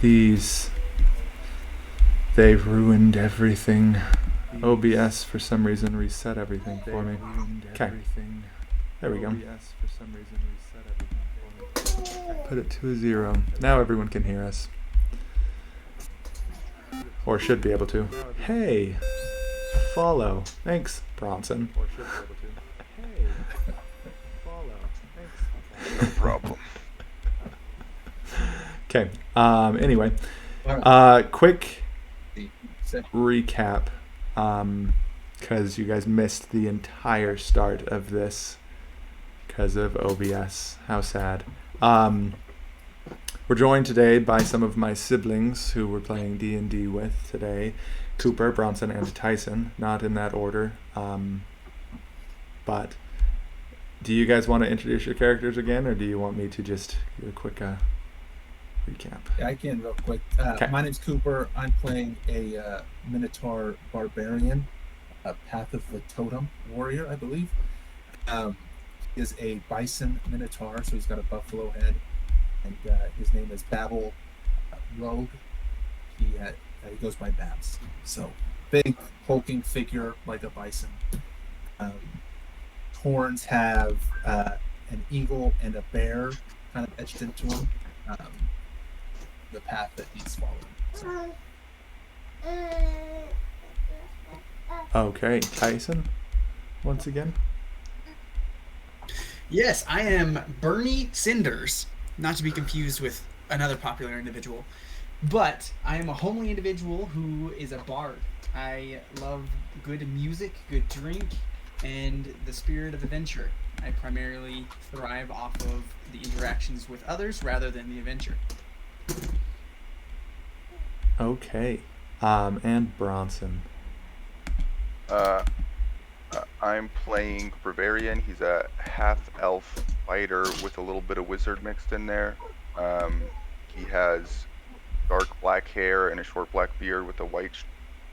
These... They've ruined everything. OBS, for some reason, reset everything for me. Okay. There we go. Put it to a 0. Now everyone can hear us. Or should be able to. Hey! Follow. Thanks, Bronson. No problem. Okay. Anyway. Quick recap. Because you guys missed the entire start of this because of OBS. How sad. We're joined today by some of my siblings who we're playing D&D with today. Cooper, Bronson, and Tyson. Not in that order. But do you guys want to introduce your characters again, or do you want me to just do a quick recap? Yeah, I can real quick. Okay. My name's Cooper. I'm playing a Minotaur Barbarian, a Path of the Totem warrior, I believe. He is a bison Minotaur, so he's got a buffalo head, and his name is Babel Rogue. He goes by Babs. So big hulking figure like a bison. Horns have an eagle and a bear kind of etched into him. The path that he's following. So. Okay, Tyson, once again. Yes, I am Bernie Cinders, not to be confused with another popular individual, but I am a homely individual who is a bard. I love good music, good drink, and the spirit of adventure. I primarily thrive off of the interactions with others rather than the adventure. Okay. And Bronson. I'm playing Bavarian. He's a half-elf fighter with a little bit of wizard mixed in there. He has dark black hair and a short black beard with a white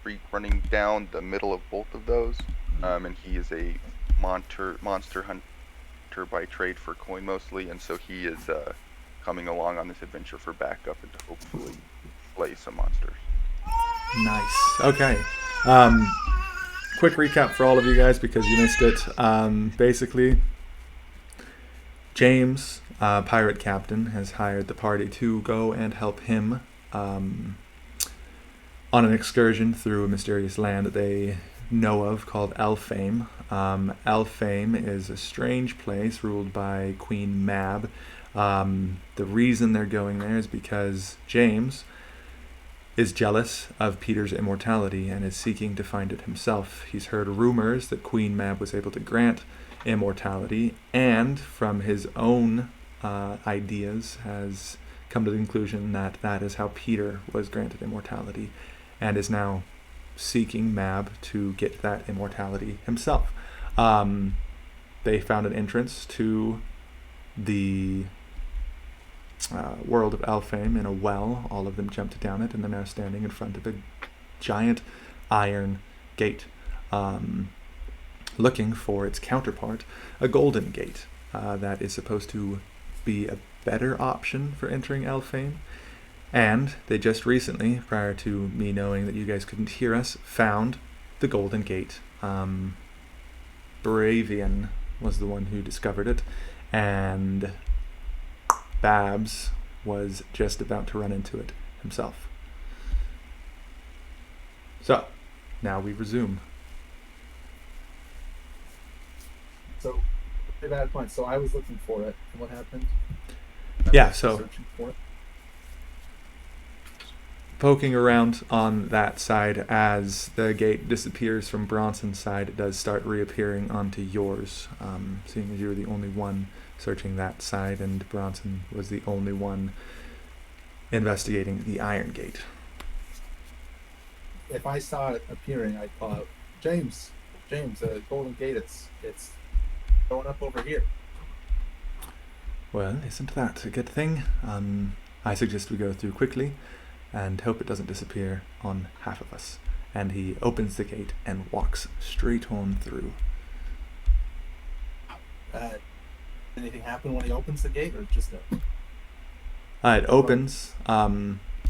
streak running down the middle of both of those. And he is a monster hunter by trade for coin mostly, and so he is coming along on this adventure for backup and to hopefully slay some monsters. Nice. Okay. Quick recap for all of you guys because you missed it. Basically, James, pirate captain, has hired the party to go and help him on an excursion through a mysterious land that they know of called Elfame. Elfame is a strange place ruled by Queen Mab. The reason they're going there is because James is jealous of Peter's immortality and is seeking to find it himself. He's heard rumors that Queen Mab was able to grant immortality, and from his own ideas has come to the conclusion that that is how Peter was granted immortality, and is now seeking Mab to get that immortality himself. They found an entrance to the world of Elfame in a well. All of them jumped down it, and they're now standing in front of a giant iron gate, looking for its counterpart, a golden gate that is supposed to be a better option for entering Elfame. And they just recently, prior to me knowing that you guys couldn't hear us, found the golden gate. Bravian was the one who discovered it, and Babs was just about to run into it himself. So, now we resume. So, bad point. So I was looking for it. And what happened? Yeah, so Searching for it. Poking around on that side, as the gate disappears from Bronson's side, it does start reappearing onto yours, seeing as you were the only one searching that side, and Bronson was the only one investigating the Iron Gate. If I saw it appearing, I'd call out, James, Golden Gate, it's going up over here. Well, isn't that a good thing? I suggest we go through quickly and hope it doesn't disappear on half of us. And he opens the gate and walks straight on through. Anything happen when he opens the gate, or just a... It opens.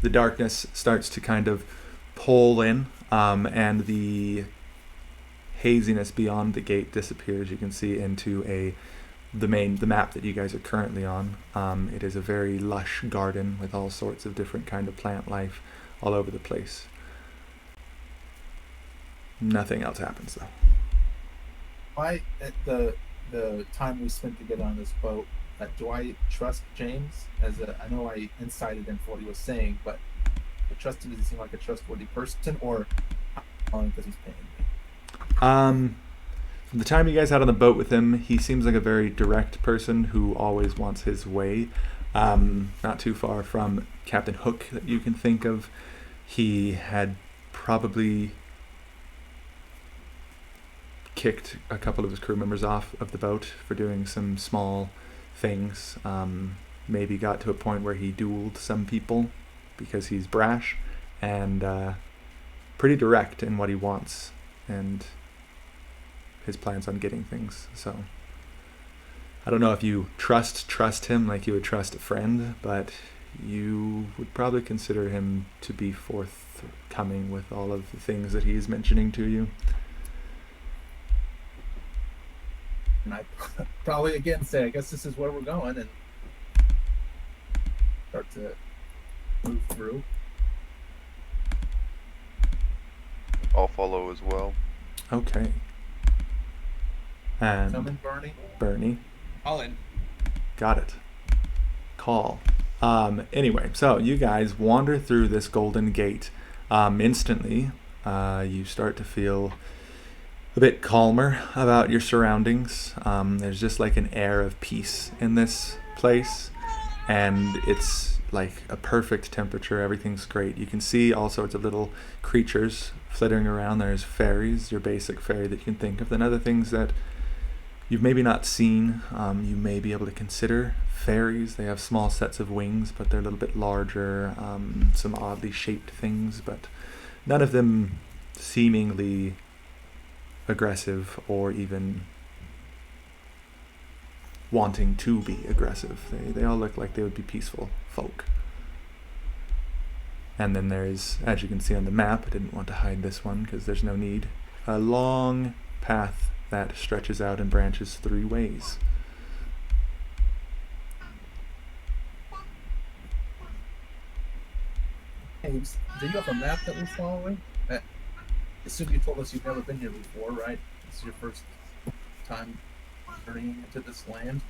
the darkness starts to kind of pull in, and the haziness beyond the gate disappears. You can see into the map that you guys are currently on. It is a very lush garden with all sorts of different kind of plant life all over the place. Nothing else happens though. Why at the time we spent to get on this boat, do I trust James I know I incited him for what he was saying, but I trust him. Does he seem like a trustworthy person, or only because he's paying me? From the time you guys had on the boat with him, he seems like a very direct person who always wants his way. Not too far from Captain Hook that you can think of. He had probably kicked a couple of his crew members off of the boat for doing some small things. Maybe got to a point where he dueled some people because he's brash and pretty direct in what he wants and his plans on getting things. So I don't know if you trust him like you would trust a friend, but you would probably consider him to be forthcoming with all of the things that he's mentioning to you. And I probably again say, I guess this is where we're going, and start to move through. I'll follow as well. Okay. And Coming, Bernie. Bernie. All in. Got it. Call. Anyway, so you guys wander through this golden gate. Instantly, you start to feel a bit calmer about your surroundings. There's just like an air of peace in this place, and it's like a perfect temperature. Everything's great. You can see all sorts of little creatures flittering around. There's fairies, your basic fairy that you can think of. Then other things that you've maybe not seen, you may be able to consider fairies. They have small sets of wings, but they're a little bit larger. Some oddly shaped things, but none of them seemingly aggressive or even wanting to be aggressive. They all look like they would be peaceful folk. And then there's, as you can see on the map, I didn't want to hide this one because there's no need, a long path that stretches out and branches 3 ways. Hey, do you have a map that we're following? I assume you told us you've never been here before, right? This is your first time journeying into this land.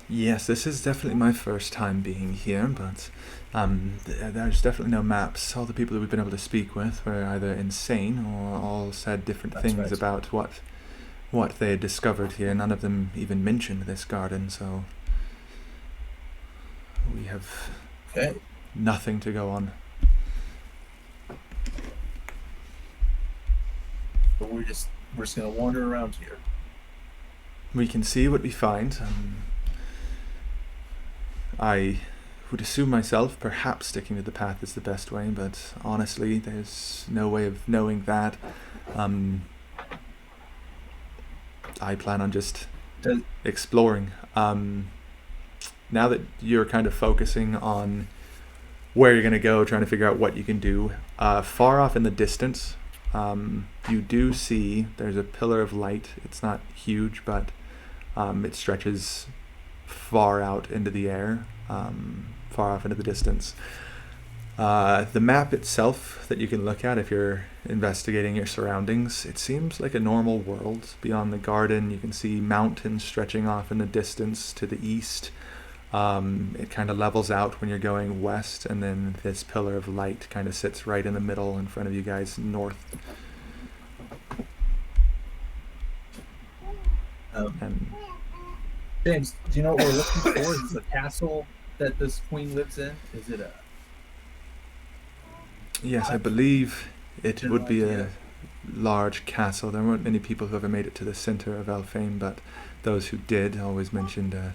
Yes, this is definitely my first time being here, but there's definitely no maps. All the people that we've been able to speak with were either insane or all said different That's things right. about what they had discovered here. None of them even mentioned this garden, so we have Okay. nothing to go on. But we're just gonna wander around here. We can see what we find. I would assume myself perhaps sticking to the path is the best way, but honestly, there's no way of knowing that. I plan on just Does- exploring. Now that you're kind of focusing on where you're going to go, trying to figure out what you can do, far off in the distance, you do see there's a pillar of light. It's not huge, but it stretches far out into the air, far off into the distance. The map itself that you can look at if you're investigating your surroundings, it seems like a normal world. Beyond the garden, you can see mountains stretching off in the distance to the east. It kind of levels out when you're going west, and then this pillar of light kind of sits right in the middle in front of you guys north. And James, do you know what we're looking for? Is this a castle that this queen lives in? Is it a... yes, I believe it General would be a idea. large castle. There weren't many people who ever made it to the center of Elfame, but those who did always mentioned a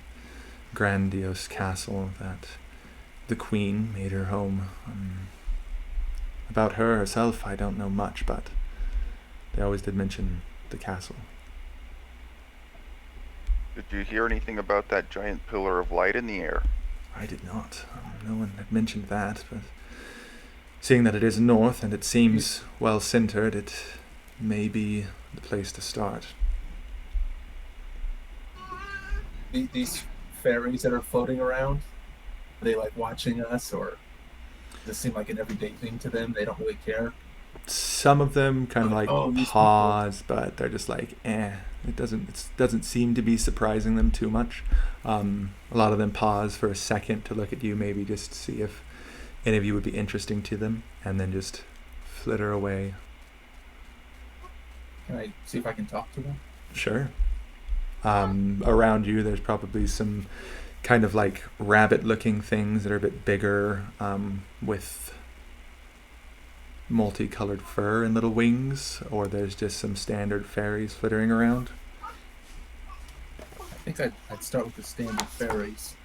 grandiose castle that the queen made her home. About her herself, I don't know much, but they always did mention the castle. Did you hear anything about that giant pillar of light in the air? I did not. No one had mentioned that, but seeing that it is north and it seems well centered, it may be the place to start. These fairies that are floating around, are they like watching us, or does it seem like an everyday thing to them? They don't really care. Some of them kind of like Oh, these people. pause, but they're just like, eh. It doesn't seem to be surprising them too much. A lot of them pause for a second to look at you, maybe just see if any of you would be interesting to them, and then just flitter away. Can I see if I can talk to them? Sure. Around you, there's probably some kind of like rabbit-looking things that are a bit bigger, with multicolored fur and little wings, or there's just some standard fairies flittering around. I think I'd start with the standard fairies.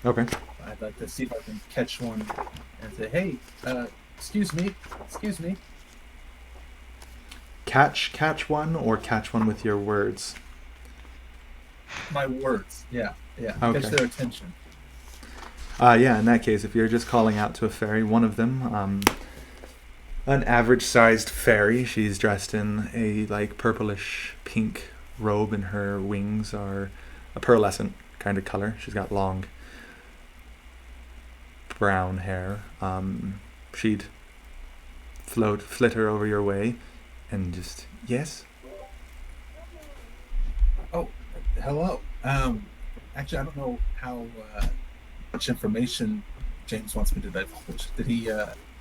Okay. I'd like to see if I can catch one and say, "Hey, excuse me." Catch one, or catch one with your words. My words. Yeah. Okay. Catch their attention. Yeah, in that case, if you're just calling out to a fairy, one of them, an average-sized fairy, she's dressed in a like purplish pink robe, and her wings are a pearlescent kind of color. She's got long brown hair. She'd flitter over your way and just, yes? Oh, hello. Actually, I don't know how much information James wants me to divulge. Did he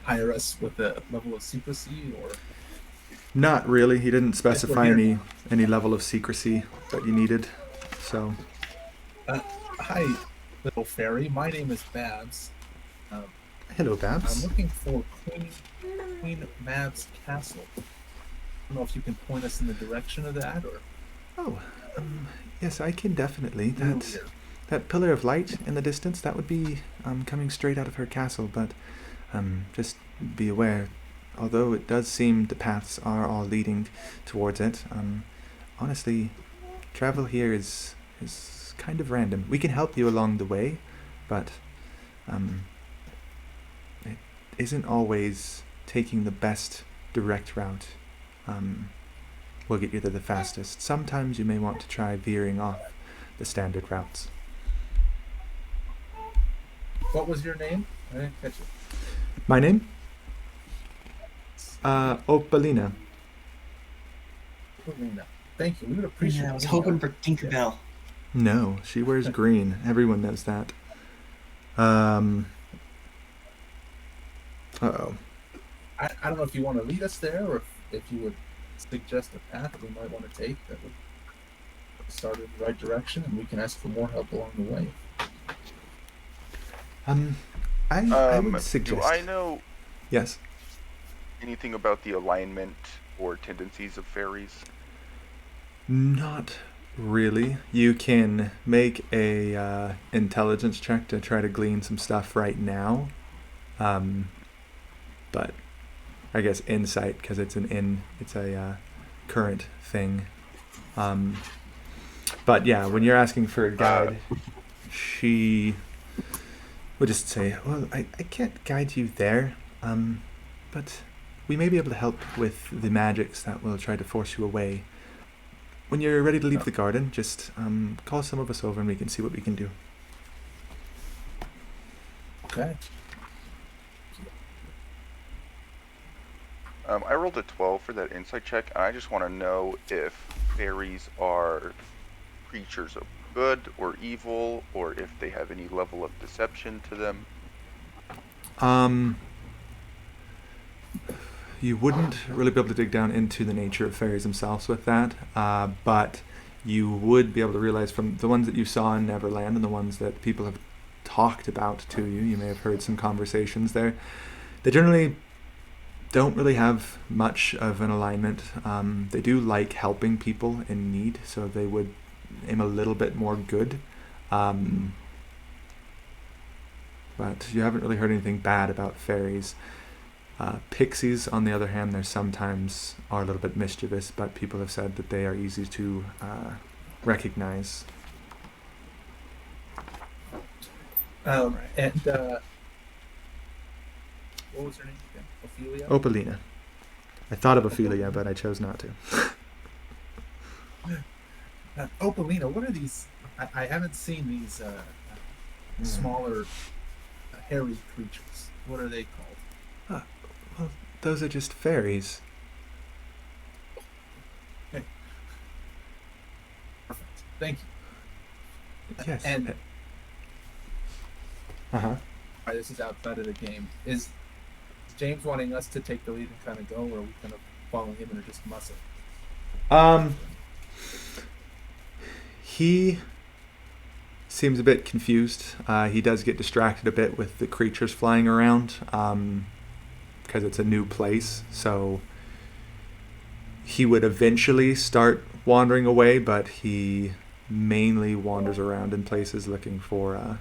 hire us with a level of secrecy, or? Not really. He didn't specify here. any level of secrecy that you needed. So, Hi, little fairy. My name is Babs. hello, I'm Babs. looking for Queen Mab's castle. I don't know if you can point us in the direction of that, or. Oh, yes, I can definitely. That's That pillar of light in the distance, that would be coming straight out of her castle, but just be aware, although it does seem the paths are all leading towards it, honestly, travel here is kind of random. We can help you along the way, but it isn't always taking the best direct route will get you there the fastest. Sometimes you may want to try veering off the standard routes. What was your name? I didn't catch it. My name? Opalina. Lena. Thank you. We would appreciate. Yeah, I was it. hoping for Tinkerbell. No, she wears green. Everyone knows that. Uh-oh. I don't know if you want to lead us there, or if you would suggest a path that we might want to take that would start in the right direction, and we can ask for more help along the way. I would suggest... Do I know Yes. anything about the alignment or tendencies of fairies? Not really. You can make a intelligence check to try to glean some stuff right now. But I guess insight, because it's a current thing. But yeah, when you're asking for a guide, she would just say, well, I can't guide you there, but we may be able to help with the magics that will try to force you away. When you're ready to leave the garden, just call some of us over and we can see what we can do. Okay. I rolled a 12 for that insight check, and I just want to know if fairies are creatures of good or evil, or if they have any level of deception to them. You wouldn't really be able to dig down into the nature of fairies themselves with that, but you would be able to realize from the ones that you saw in Neverland and the ones that people have talked about to you, you may have heard some conversations there, they generally don't really have much of an alignment. They do like helping people in need, so they would aim a little bit more good. But you haven't really heard anything bad about fairies. Pixies, on the other hand, they sometimes are a little bit mischievous, but people have said that they are easy to recognize. And what was her name again? Ophelia. Opalina. I thought of Ophelia, but I chose not to. Opalina. What are these? I haven't seen these smaller hairy creatures. What are they called? Well, those are just fairies. Perfect. Thank you. Yes. And Uh-huh. this is outside of the game. Is James wanting us to take the lead and kind of go, or are we kind of following him and are just muscle? He seems a bit confused. He does get distracted a bit with the creatures flying around because it's a new place. So he would eventually start wandering away, but he mainly wanders around in places looking for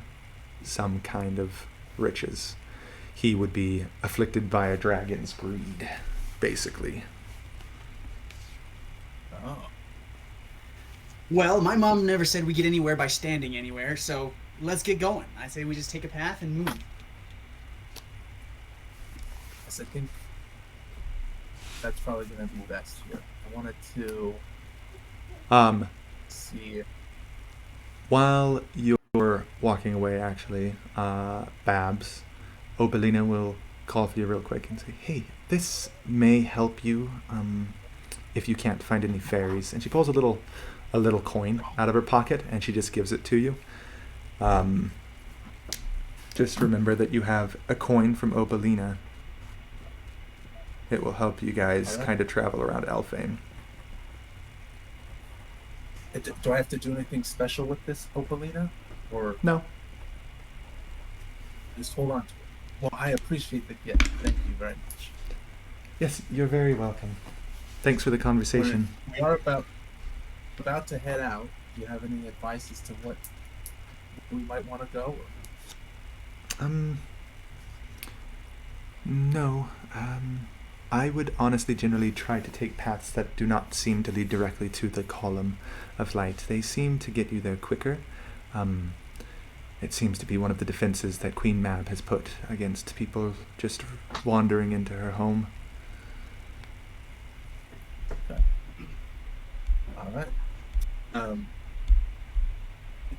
some kind of riches. He would be afflicted by a dragon's greed, basically. Oh. Well, my mom never said we get anywhere by standing anywhere, so let's get going. I say we just take a path and move. Yes, I think that's probably going to be best here. I wanted to see. While you're walking away, actually, Babs, Opalina will call for you real quick and say, "Hey, this may help you if you can't find any fairies." And she pulls a little coin out of her pocket and she just gives it to you. Just remember that you have a coin from Opalina. It will help you guys Alright. kind of travel around Elfane. Do I have to do anything special with this Opalina, or No. just hold on to it? Well, I appreciate the gift. Thank you very much. Yes, you're very welcome. Thanks for the conversation. We are about to head out. Do you have any advice as to what we might want to go? No. I would honestly generally try to take paths that do not seem to lead directly to the column of light. They seem to get you there quicker. It seems to be one of the defenses that Queen Mab has put against people just wandering into her home. All right.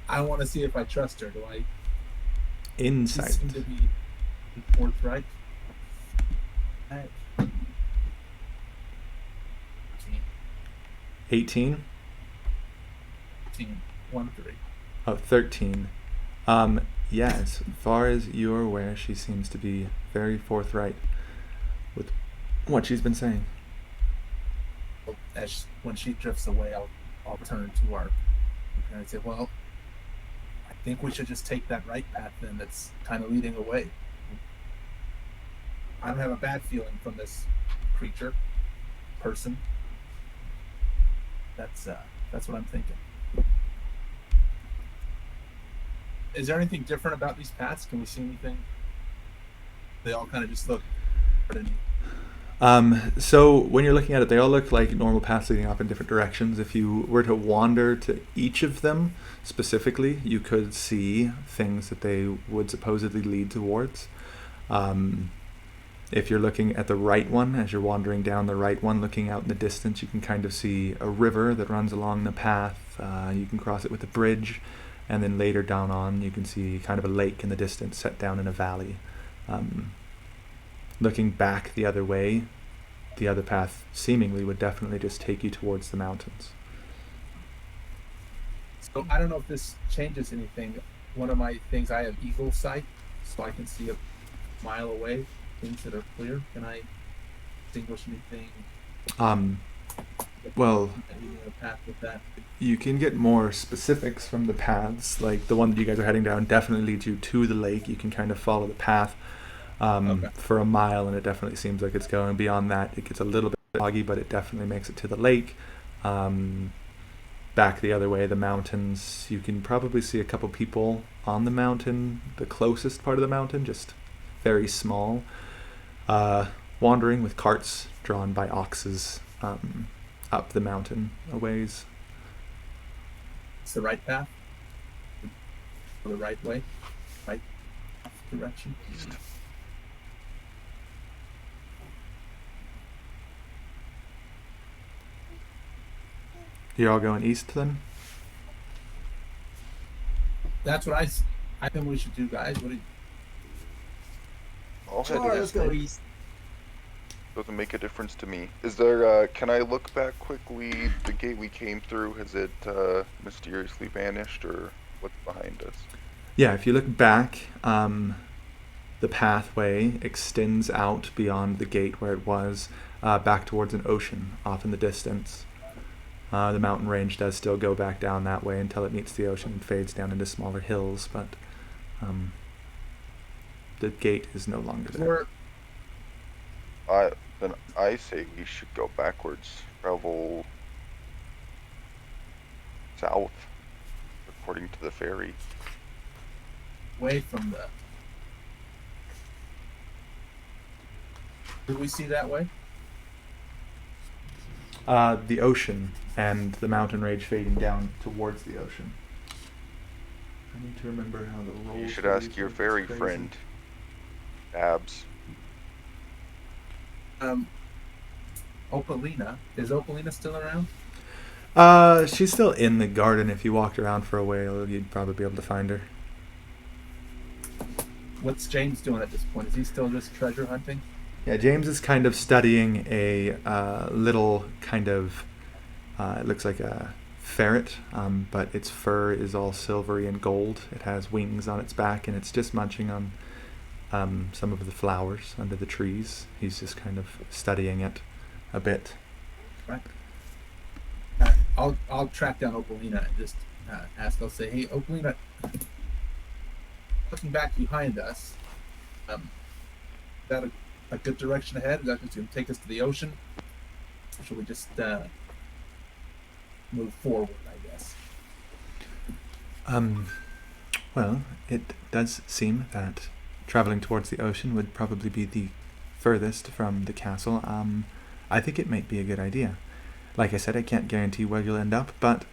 I want to see if I trust her. Do I? She Insight. seem to be forthright. Alright. 18? 1 3. Oh, 13. Yeah, as far as you're aware, she seems to be very forthright with what she's been saying. When she drifts away, I'll turn to our and I'd say, well, I think we should just take that right path then. That's kind of leading away. I don't have a bad feeling from this creature, person. That's what I'm thinking. Is there anything different about these paths? Can we see anything? They all kind of just look. So when you're looking at it, they all look like normal paths leading off in different directions. If you were to wander to each of them specifically, you could see things that they would supposedly lead towards. If you're looking at the right one, as you're wandering down the right one, looking out in the distance, you can kind of see a river that runs along the path. You can cross it with a bridge, and then later down on, you can see kind of a lake in the distance set down in a valley. Looking back the other way, the other path seemingly would definitely just take you towards the mountains. So I don't know if this changes anything. One of my things, I have eagle sight, so I can see a mile away, things that are clear. Can I distinguish anything? Well, Leading a path with that. you can get more specifics from the paths. Like the one that you guys are heading down definitely leads you to the lake. You can kind of follow the path for a mile, and it definitely seems like it's going. Beyond that, it gets a little bit foggy, but it definitely makes it to the lake. Back the other way, the mountains, you can probably see a couple people on the mountain, the closest part of the mountain, just very small, wandering with carts drawn by oxes up the mountain a ways. It's the right path. The right way. Right. direction? East. You're all going east then? That's what I think we should do, guys. What do you, I'll head Sure, east. let's go east. Doesn't make a difference to me. Is there, can I look back quickly? The gate we came through, has it, mysteriously vanished, or what's behind us? Yeah, if you look back, the pathway extends out beyond the gate where it was, back towards an ocean off in the distance. The mountain range does still go back down that way until it meets the ocean and fades down into smaller hills, but the gate is no longer there. Then I say we should go backwards, travel south, according to the ferry. away from the. Do we see that way? The ocean and the mountain range fading down towards the ocean. I need to remember how the roll. You should ask your ferry friend, Abs. Opalina. Is Opalina still around? She's still in the garden. If you walked around for a while, you'd probably be able to find her. What's James doing at this point? Is he still just treasure hunting? Yeah, James is kind of studying a little kind of, it looks like a ferret, but its fur is all silvery and gold. It has wings on its back, and it's just munching on some of the flowers under the trees. He's just kind of studying it a bit. Right. I'll track down Opalina and just ask. I'll say, hey, Opalina, looking back behind us, is that a good direction ahead? Is that going to take us to the ocean? Or should we just move forward, I guess? Well, it does seem that traveling towards the ocean would probably be the furthest from the castle. I think it might be a good idea. Like I said, I can't guarantee where you'll end up, but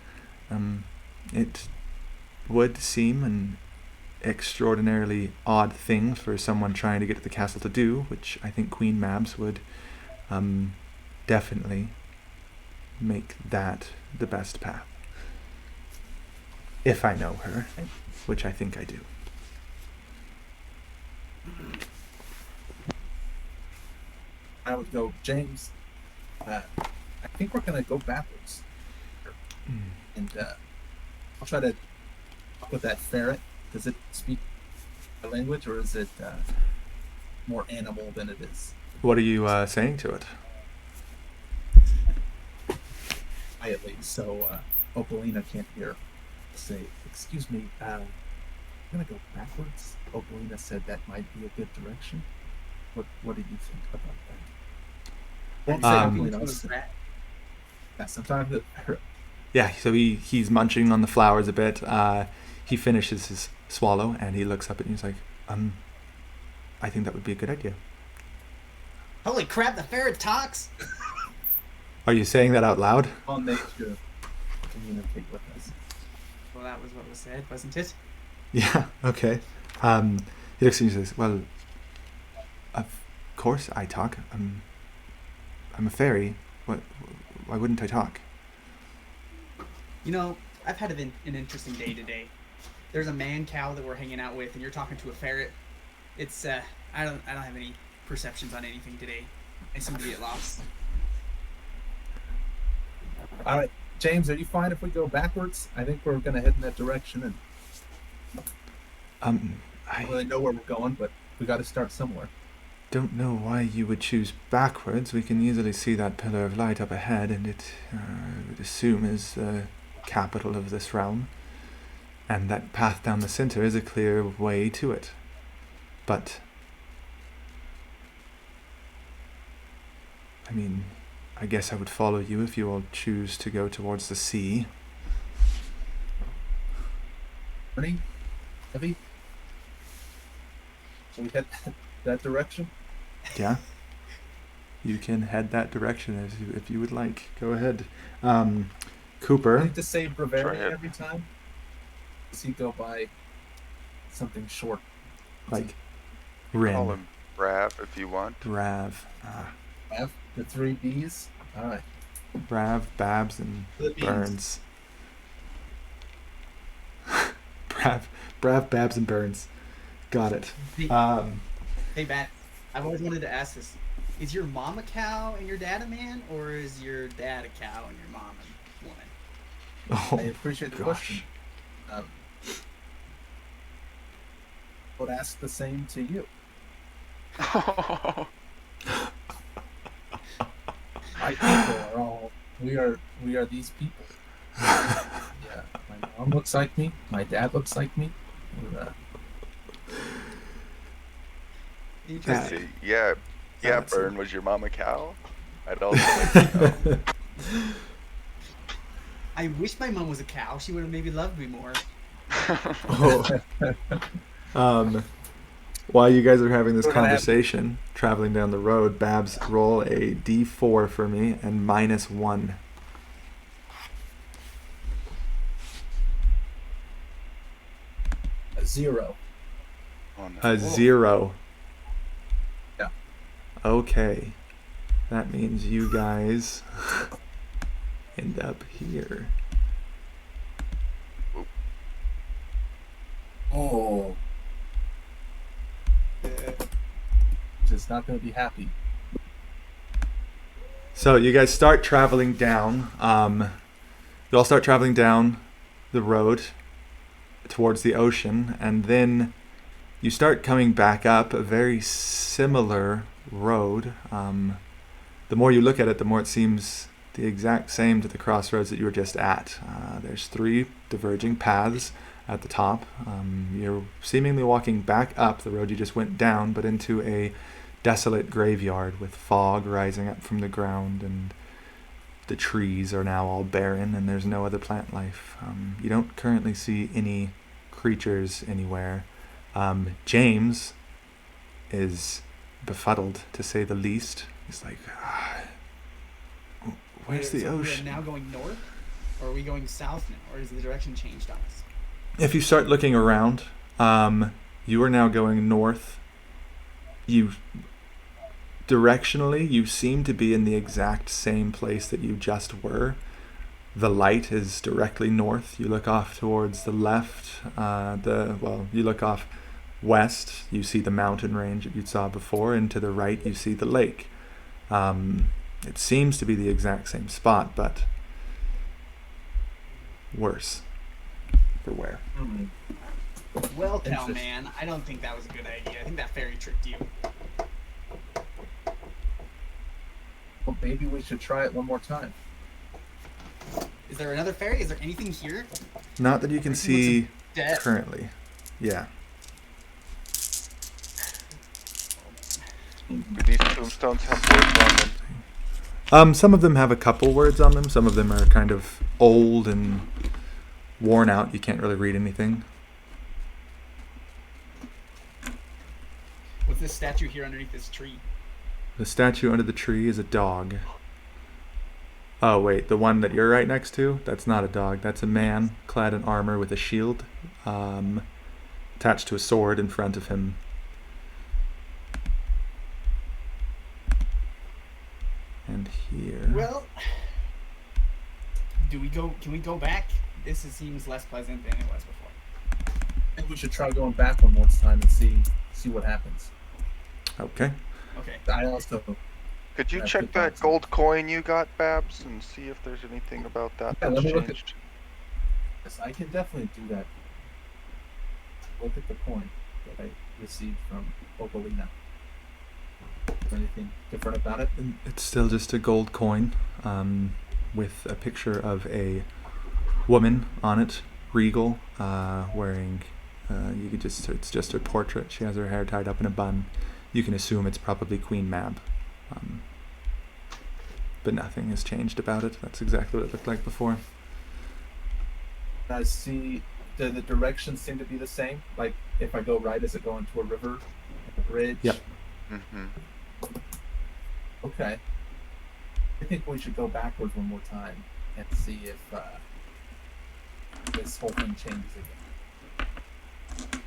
it would seem an extraordinarily odd thing for someone trying to get to the castle to do, which I think Queen Mabs would definitely make that the best path. If I know her, which I think I do. I would go, James. I think we're gonna go backwards, and I'll try to talk with that ferret. Does it speak a language, or is it more animal than it is? What are you saying to it? Quietly, so Opalina can't hear. Say, excuse me, I'm gonna go backwards. Opalina said that might be a good direction. What do you think about that? Won't say Opalina, I'll say- yes, I'm talking to her. Yeah, so he's munching on the flowers a bit. He finishes his swallow and he looks up at you and he's like, I think that would be a good idea. Holy crap, the ferret talks! Are you saying that out loud? On nature, communicate with us. Well, that was what was said, wasn't it? Yeah, okay. He looks at you and says, well, of course I talk. I'm a fairy. Why wouldn't I talk? You know, I've had an interesting day today. There's a man cow that we're hanging out with, and you're talking to a ferret. It's I don't have any perceptions on anything today. I seem to be at loss. All right, James, are you fine if we go backwards? I think we're gonna head in that direction, and I I don't really know where we're going, but we got to start somewhere. don't know why you would choose backwards. We can easily see that pillar of light up ahead, and it, I would assume, is the capital of this realm. And that path down the center is a clear way to it. But, I mean, I guess I would follow you if you all choose to go towards the sea. Ernie, Heavy, shall we head that direction? Yeah? You can head that direction if you would like. Go ahead. I Cooper. need to say Try Bavarian it. every time. Does he go by something short? Like Call Rin. him Brav if you want. Rav. Ah. Have the 3 Bs. All right. Rav, Babs, and The Bs. Burns. Brav, Babs, and Burns. Got it. Hey, Um, hey, Matt. I've always wanted to ask this: is your mom a cow and your dad a man, or is your dad a cow and your mom a woman? I oh, appreciate the gosh. question. Um, would ask the same to you. My people are all we are these people. Yeah, my mom looks like me. My dad looks like me. We're, I Interesting. see. Yeah, That's Burn, was your mom a cow? I'd also like to know. I wish my mom was a cow. She would have maybe loved me more. Oh. While you guys are having this We're gonna have- conversation, traveling down the road, Babs, roll a d4 for me and -1. a 0. Oh, no. A 0. Yeah. Okay. That means you guys end up here. Oh, just not going to be happy. So you guys start traveling down. You all start traveling down the road towards the ocean, and then you start coming back up a very similar road. The more you look at it, the more it seems the exact same to the crossroads that you were just at. There's 3 diverging paths at the top. You're seemingly walking back up the road you just went down, but into a desolate graveyard with fog rising up from the ground, and the trees are now all barren, and there's no other plant life. You don't currently see any creatures anywhere. James is befuddled, to say the least. He's like, where's the So ocean? We're now going north, or are we going south now, or has the direction changed on us? If you start looking around, you are now going north. You directionally, you seem to be in the exact same place that you just were. The light is directly north. You look off towards the left. You look off west. You see the mountain range that you saw before, and to the right, you see the lake. It seems to be the exact same spot, but worse. For where? Well, Cal, Interesting. man, I don't think that was a good idea. I think that fairy tricked you. Well, maybe we should try it one more time. Is there another fairy? Is there anything here? Not that you can Everything see looks dead. currently. Yeah. Do these tombstones have words on them? Some of them have a couple words on them. Some of them are kind of old and worn out. You can't really read anything. What's this statue here underneath this tree? The statue under the tree is a dog. Oh, wait. The one that you're right next to? That's not a dog. That's a man clad in armor with a shield attached to a sword in front of him. And here. Well, do we go? Can we go back? This seems less pleasant than it was before. I think we should try going back one more time and see what happens. Okay. Okay. I also Could you That's check good that concept. gold coin you got, Babs, and see if there's anything about that Yeah, that's let me look at- changed? yes, I can definitely do that. Look at the coin that I received from Obolina. Is there anything different about it? And it's still just a gold coin with a picture of a woman on it, regal, wearing. It's just her portrait. She has her hair tied up in a bun. You can assume it's probably Queen Mab. But nothing has changed about it. That's exactly what it looked like before. I see the directions seem to be the same. Like if I go right, is it going to a river, a bridge? Yep. Mm-hmm. Okay. I think we should go backwards one more time and see if this whole thing changes again.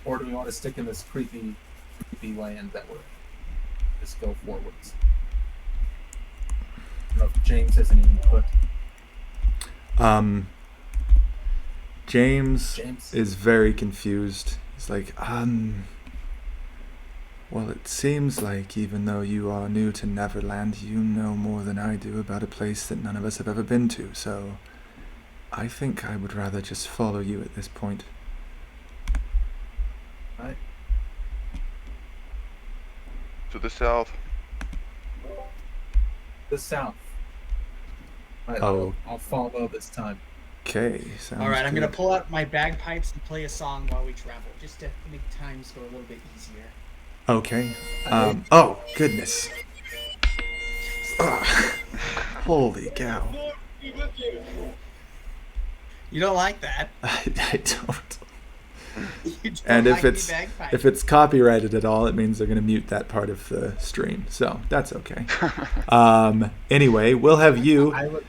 or do we want to stick in this creepy land that we're in? Just go forwards. I don't know if James has any input. James James? is very confused. He's like, well, it seems like even though you are new to Neverland, you know more than I do about a place that none of us have ever been to, so I think I would rather just follow you at this point. Right. To the south. The south. Right, Oh. I'll follow this time. Okay, sounds All right, I'm gonna good. pull out my bagpipes and play a song while we travel, just to make times go a little bit easier. Okay. Oh, goodness. Ugh. Holy cow. You don't like that? I don't. You don't And like if the bagpipes. it's copyrighted at all, it means they're going to mute that part of the stream. So that's okay. Anyway, we'll have you. I would,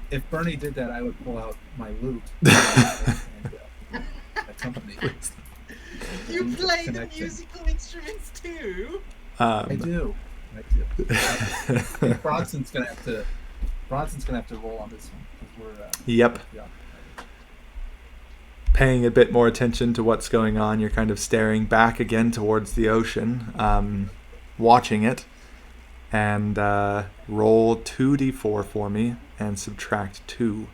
if Bernie did that, I would pull out my lute and accompany. You play the Connection. musical instruments too? I do. Bronson's gonna have to roll on this one because we're. Yep. Yeah. Paying a bit more attention to what's going on, you're kind of staring back again towards the ocean, watching it, and roll 2d4 for me and subtract 2.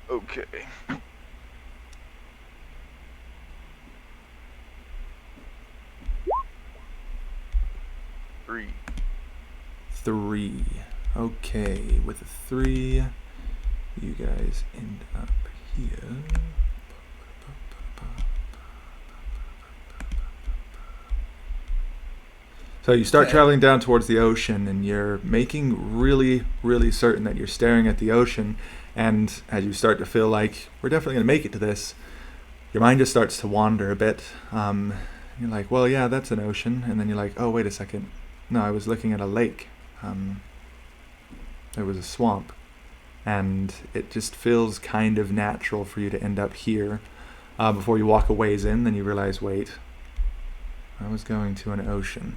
Okay. Three. 3. Okay, with a 3, you guys end up here. So you start Okay. traveling down towards the ocean, and you're making really, really certain that you're staring at the ocean. And as you start to feel like we're definitely going to make it to this, your mind just starts to wander a bit. You're like, well, yeah, that's an ocean. And then you're like, oh, wait a second. No, I was looking at a lake. There was a swamp. And it just feels kind of natural for you to end up here. Before you walk a ways in, then you realize, wait, I was going to an ocean.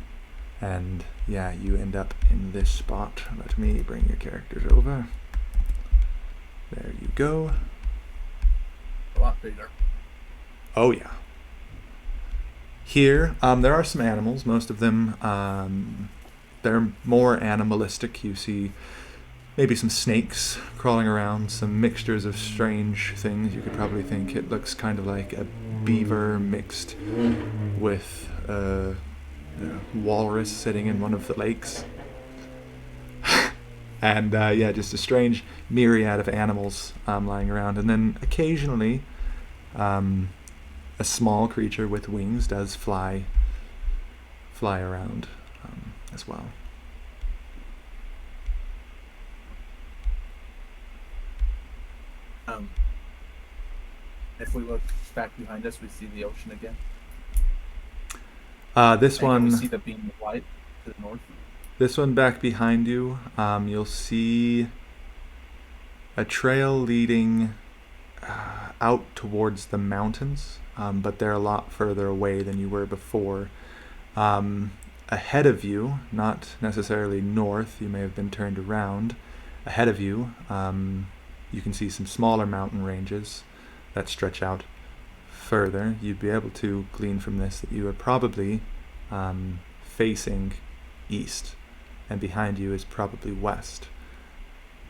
And yeah, you end up in this spot. Let me bring your characters over. There you go. A lot bigger. Oh yeah. Here, there are some animals. Most of them, they're more animalistic. You see maybe some snakes crawling around, some mixtures of strange things. You could probably think it looks kind of like a beaver mixed with a walrus sitting in one of the lakes. And yeah, just a strange myriad of animals lying around. And then occasionally, a small creature with wings does fly around as well. If we look back behind us, we see the ocean again. This And one. we see the beam of light to the north. This one back behind you, you'll see a trail leading out towards the mountains, but they're a lot further away than you were before. Ahead of you, not necessarily north, you may have been turned around. Ahead of you, you can see some smaller mountain ranges that stretch out further. You'd be able to glean from this that you are probably facing east, and behind you is probably west.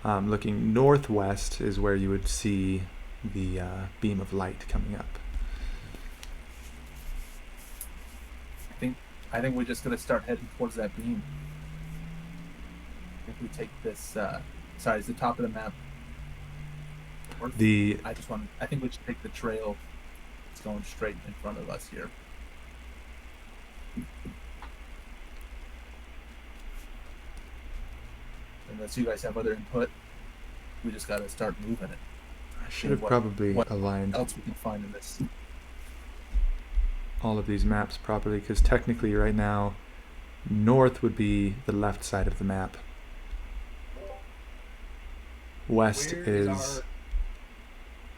Looking northwest is where you would see the beam of light coming up. I think we're just gonna start heading towards that beam. If we take this, sorry, it's the top of the map. North? I think we should take the trail that's going straight in front of us here. Unless you guys have other input, we just gotta start moving it. I should have what- probably what aligned Else we can find in this. all of these maps properly, because technically right now north would be the left side of the map. West Where is our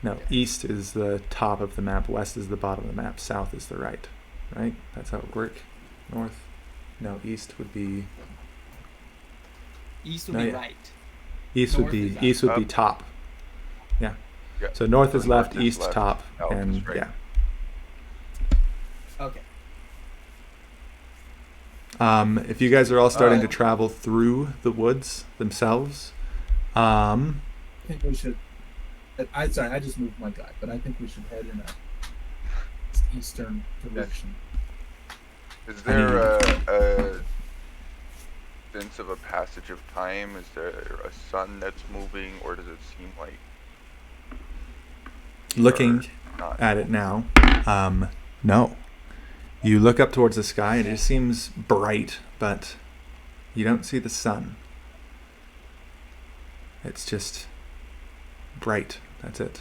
No, east is the top of the map, west is the bottom of the map, south is the right. Right? That's how it would work. North. No, east would be East would No, be yeah. right. east would North be is up. east would be Up. top. Yeah. Yeah. So north is So left, north is east left, top, south is and right. yeah. Okay. If you guys are all starting to Uh, travel through the woods themselves, I think we should. I just moved my guy, but I think we should head in a eastern direction. Is there a sense of a passage of time? Is there a sun that's moving, or does it seem like looking not? at it now, no. You look up towards the sky and it just seems bright, but you don't see the sun. It's just bright. That's it.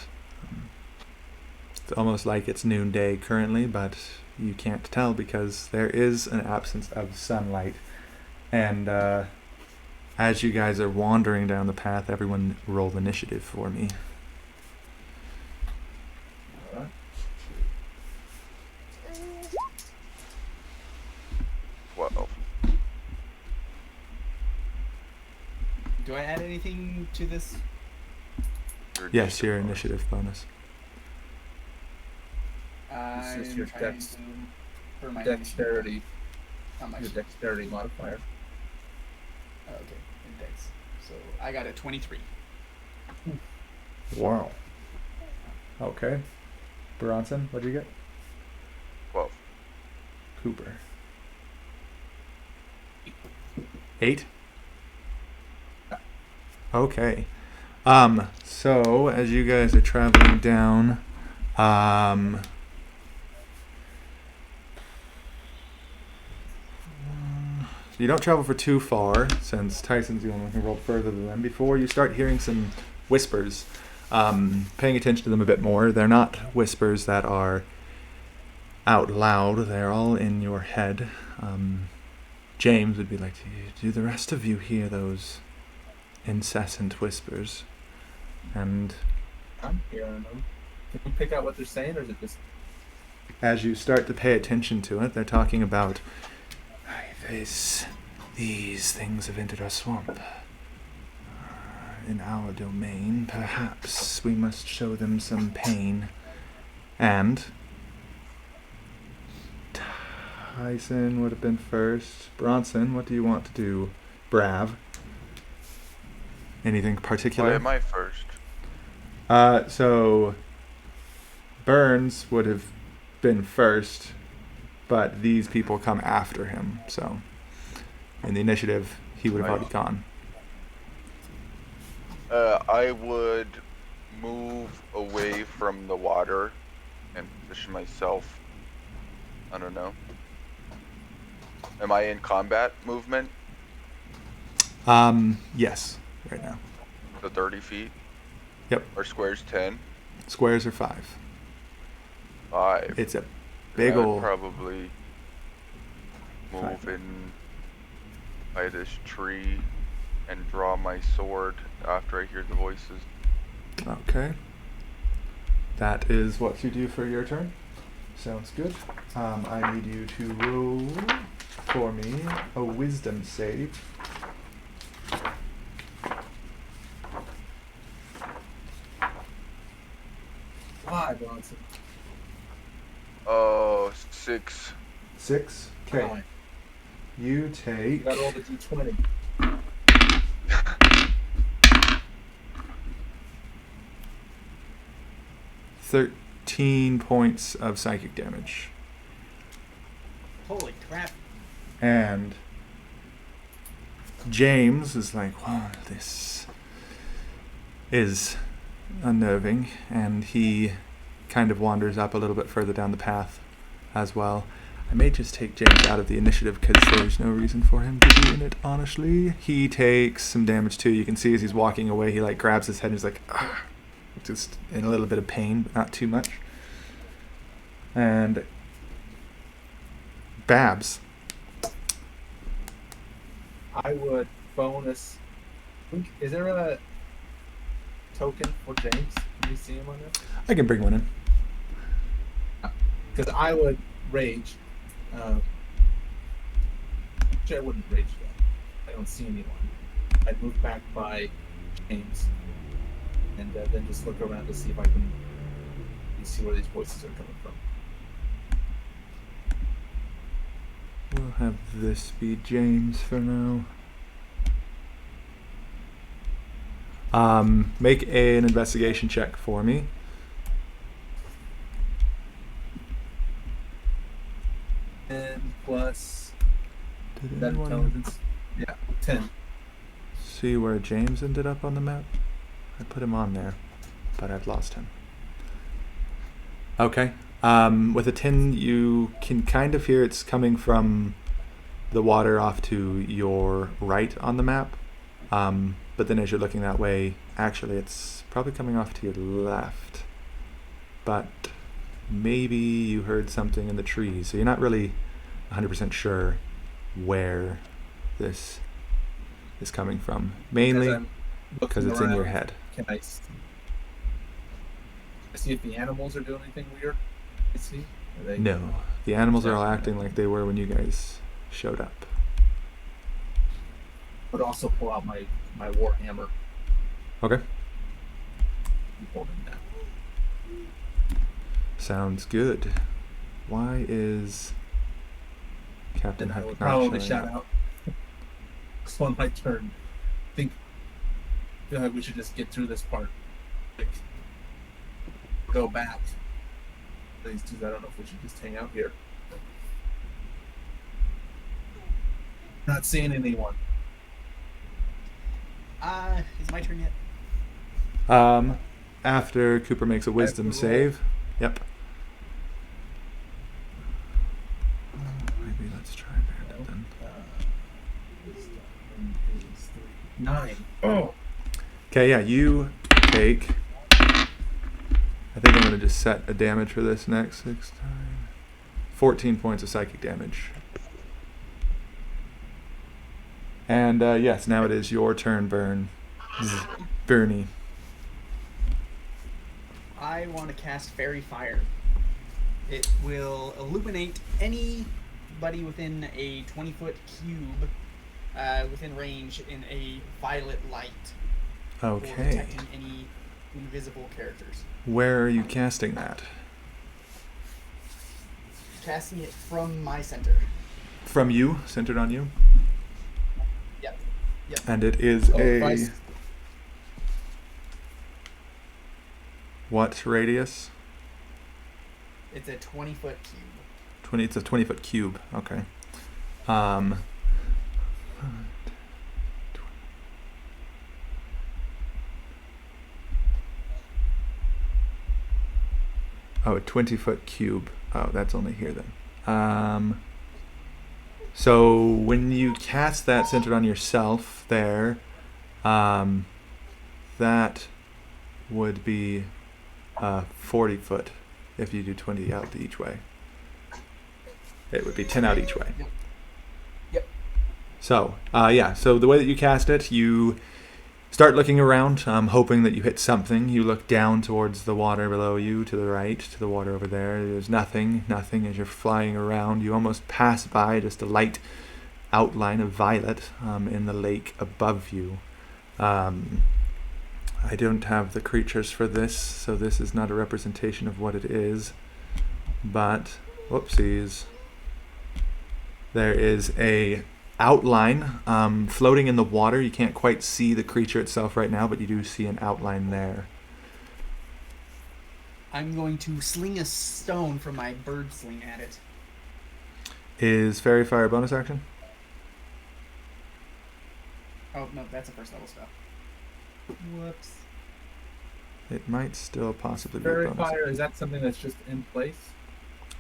It's almost like it's noonday currently, but you can't tell because there is an absence of sunlight. And as you guys are wandering down the path, everyone roll initiative for me. All right. Well, Do I add anything to this? Yes, your bonus. initiative bonus. I'm is your trying dex- to for my Dexterity, How much? your dexterity modifier. Oh, okay, index. So I got a 23. Wow. Okay. Bronson, what'd you get? 12. Cooper. 8? Okay. So as you guys are traveling down, you don't travel for too far, since Tyson's the only one who rolled further than them, before you start hearing some whispers. Paying attention to them a bit more, they're not whispers that are out loud, they're all in your head. James would be like, do the rest of you hear those incessant whispers? And I'm hearing them. Can you pick out what they're saying, or is it just as you start to pay attention to it, they're talking about, these things have entered our swamp. In our domain, perhaps we must show them some pain. And Tyson would have been first. Bronson, what do you want to do? Brav? Anything particular? Why am I first? So Burns would have been first, but these people come after him. So in the initiative, he would have Right. already gone. I would move away from the water and position myself. I don't know. Am I in combat movement? Yes, right now. So 30 feet? Yep. Or squares 10? Squares are 5. 5. It's a big I would ol'. probably move Five. in by this tree and draw my sword after I hear the voices. Okay. That is what you do for your turn. Sounds good. I need you to roll for me a wisdom save. why, Bronson? Oh, 6. 6. Okay. Why? You You take got all the d20. 13 points of psychic damage. Holy crap! And James is like, wow, this is unnerving. And he kind of wanders up a little bit further down the path as well. I may just take James out of the initiative because there's no reason for him to be in it, honestly. He takes some damage too. You can see as he's walking away, he like grabs his head and he's like, ah, just in a little bit of pain, but not too much. And Babs. I would bonus. Is there a token for James? Can you see him on there? I can bring one in. Because I would rage. Actually, I wouldn't rage yet. I don't see anyone. I'd move back by Ames and then just look around to see if I can see where these voices are coming from. We'll have this be James for now. Make an investigation check for me. And plus Did that anyone intelligence. Yeah, 10. see where James ended up on the map? I put him on there, but I've lost him. Okay. With a 10, you can kind of hear it's coming from the water off to your right on the map. But then as you're looking that way, actually it's probably coming off to your left. But maybe you heard something in the trees, so you're not really 100% sure where this is coming from. Mainly As I'm because looking it's in your around, head. Can I see if the animals are doing anything weird? I see. Are they? No, the animals are all Yeah. acting like they were when you guys showed up. But also pull out my war hammer. Okay. And holding that. Sounds good. Why is Captain Then I Huck would not probably showing shout up? out. It's on my turn. Feel like we should just get through this part. Like, go back. These two, I don't know if we should just hang out here. Not seeing anyone. Is it my turn yet? After Cooper makes a wisdom After roll. save. Yep. Maybe let's try Bandit then. Wisdom is 3. 9. Oh! Okay, yeah, you take. I think I'm going to just set a damage for this next 6 times. 14 points of psychic damage. And yes, now it is your turn, Bernie. I want to cast Fairy Fire. It will illuminate anybody within a 20-foot cube within range in a violet light for Okay. detecting any invisible characters. Where are you casting that? Casting it from my center. From you, centered on you? Yep. And it is a Christ. what radius? It's a 20-foot cube. 20. It's a 20-foot cube. Okay. Oh, a 20-foot cube. Oh, that's only here then. So when you cast that centered on yourself there, that would be 40 foot if you do 20 out each way. It would be 10 out each way. Yep. So, yeah, so the way that you cast it, you start looking around, hoping that you hit something. You look down towards the water below you, to the right, to the water over there. There's nothing as you're flying around. You almost pass by just a light outline of violet in the lake above you. I don't have the creatures for this, so this is not a representation of what it is. But, whoopsies. There is a outline floating in the water. You can't quite see the creature itself right now, but you do see an outline there. I'm going to sling a stone from my bird sling at it. Is Fairy Fire a bonus action? Oh, no, that's a first level spell. Whoops. It might still possibly be a Fairy bonus. fire, is that something that's just in place?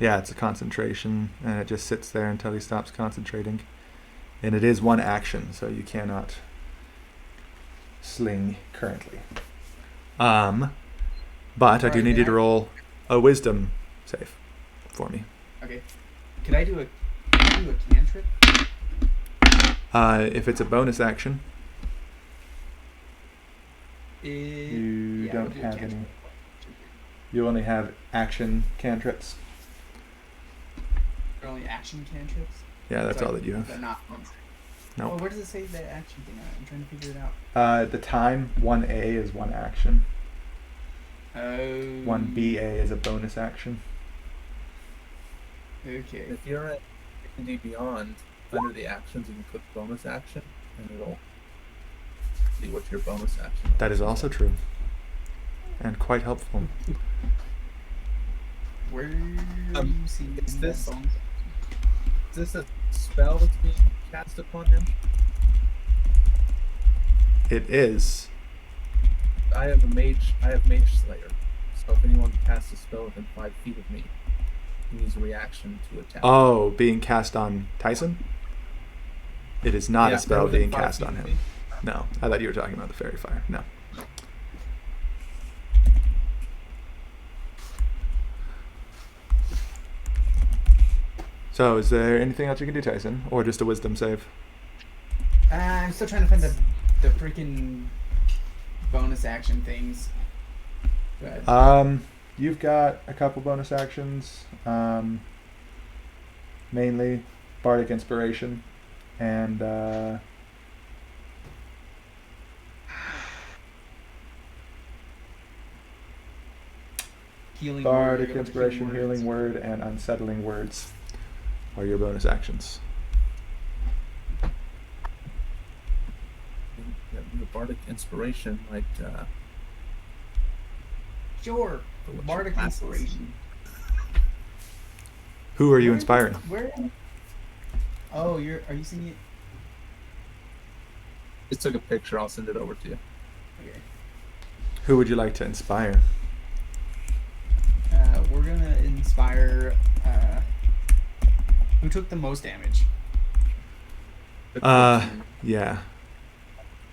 Yeah, it's a concentration, and it just sits there until he stops concentrating. And it is one action, so you cannot sling currently. But I do Alright, need you then to roll a wisdom save for me. Okay. Could I do a cantrip? If it's a bonus action, You you I'll don't do a have cantrip. any. You only have action cantrips. They're only action cantrips. Yeah, that's Sorry, all that you they're have. not. Nope. Oh, where does it say the action thing? I'm trying to figure it out. At the time, 1A is one action. Oh. 1BA is a bonus action. Okay. If you're at D&D Beyond, under the actions, you can click bonus action, and it'll see what your bonus action is. That is also true. And quite helpful. Where are you seeing is this- that bonus? Is this a spell that's being cast upon him? It is. I have Mage Slayer. So if anyone casts a spell within 5 feet of me, he needs a reaction to attack. Oh, being cast on Tyson? It is not Yeah, a spell within being 5 cast feet on of him. me. No, I thought you were talking about the fairy fire. No. So, is there anything else you can do, Tyson, or just a wisdom save? I'm still trying to find the freaking bonus action things. But You've got a couple bonus actions. Mainly bardic inspiration and healing bardic word, inspiration, words. healing word, and unsettling words are your bonus actions. Yeah, the bardic inspiration might Sure. for what Bardic your class is. inspiration. Who are you Where- inspiring? Where? Oh, are you seeing it? Just took a picture. I'll send it over to you. Okay. Who would you like to inspire? We're gonna inspire. Who took the most damage? Yeah.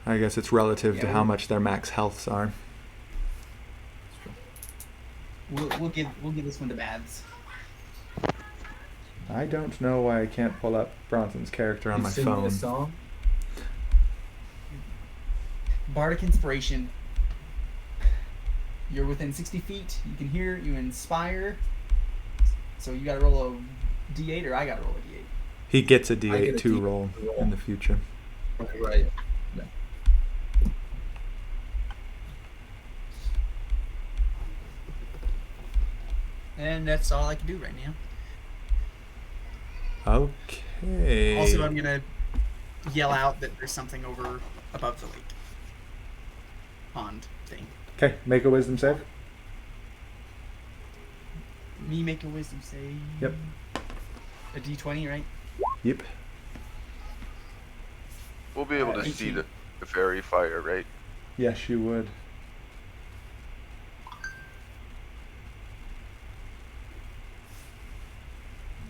I guess it's relative Yeah, to how much their max healths are. We'll give this one to Bads. I don't know why I can't pull up Bronson's character on You my sing me phone. a song. Bardic inspiration. You're within 60 feet. You can hear. You inspire. So you gotta roll a d8, or I gotta roll a d8. He gets a I D8 get a to D8 roll to roll. in the future. Right. Yeah. And that's all I can do right now. Okay. Also, I'm gonna yell out that there's something over above the lake. Pond thing. Okay, make a wisdom save. Me make a wisdom save. Yep. A d20, right? Yep. We'll be able to see 18. the fairy fire, right? Yes, you would.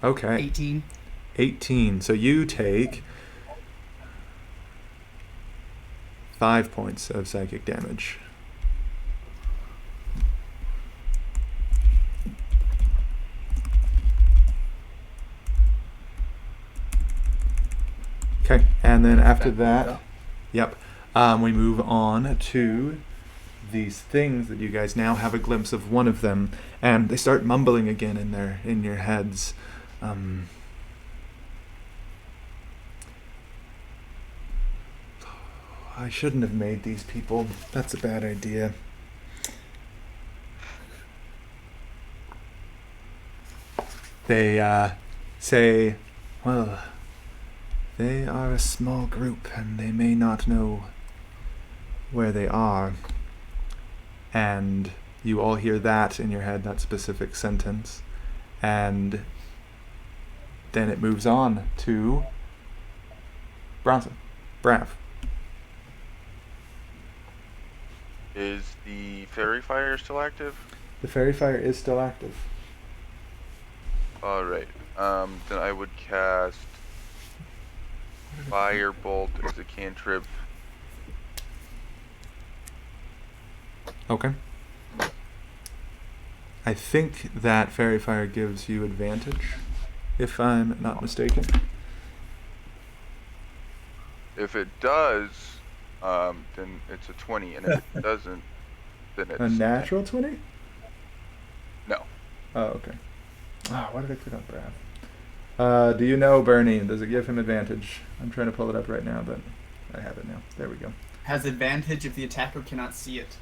Okay. 18. 18. So you take 5 points of psychic damage. Okay, and then after that, yep, we move on to these things that you guys now have a glimpse of one of them, and they start mumbling again in your heads. I shouldn't have made these people. That's a bad idea. They say, well, they are a small group and they may not know where they are. And you all hear that in your head, that specific sentence. And then it moves on to Bronson. Brav. Is the fairy fire still active? The fairy fire is still active. Alright. Then I would cast Firebolt as a cantrip. Okay. I think that fairy fire gives you advantage, if I'm not mistaken. If it does, then it's a 20, and if it doesn't, then it's A natural 20? Oh, okay. Oh, why did I click on Brav? Do you know Bernie? Does it give him advantage? I'm trying to pull it up right now, but I have it now. There we go. Has advantage if the attacker cannot see it.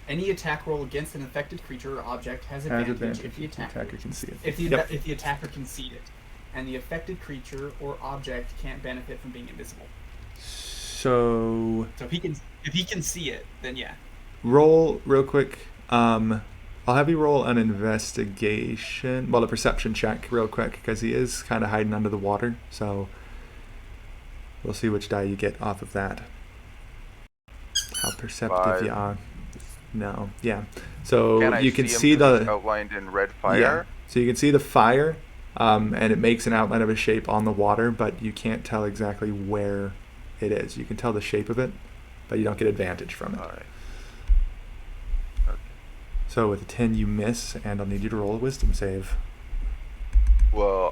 Any attack roll against an affected creature or object has advantage if the attacker can see it. if the Yep. if the attacker can see it, and the affected creature or object can't benefit from being invisible. So So if he can see it, then yeah. roll real quick. I'll have you roll an investigation, well, a perception check real quick, because he is kind of hiding under the water. So we'll see which die you get off of that. How perceptive 5. you are. No, yeah. So Can I you can him see 'cause it's the outlined in red fire. yeah. So you can see the fire, and it makes an outline of a shape on the water, but you can't tell exactly where it is. You can tell the shape of it, but you don't get advantage from it. All right. So with a 10, you miss, and I'll need you to roll a wisdom save. Well,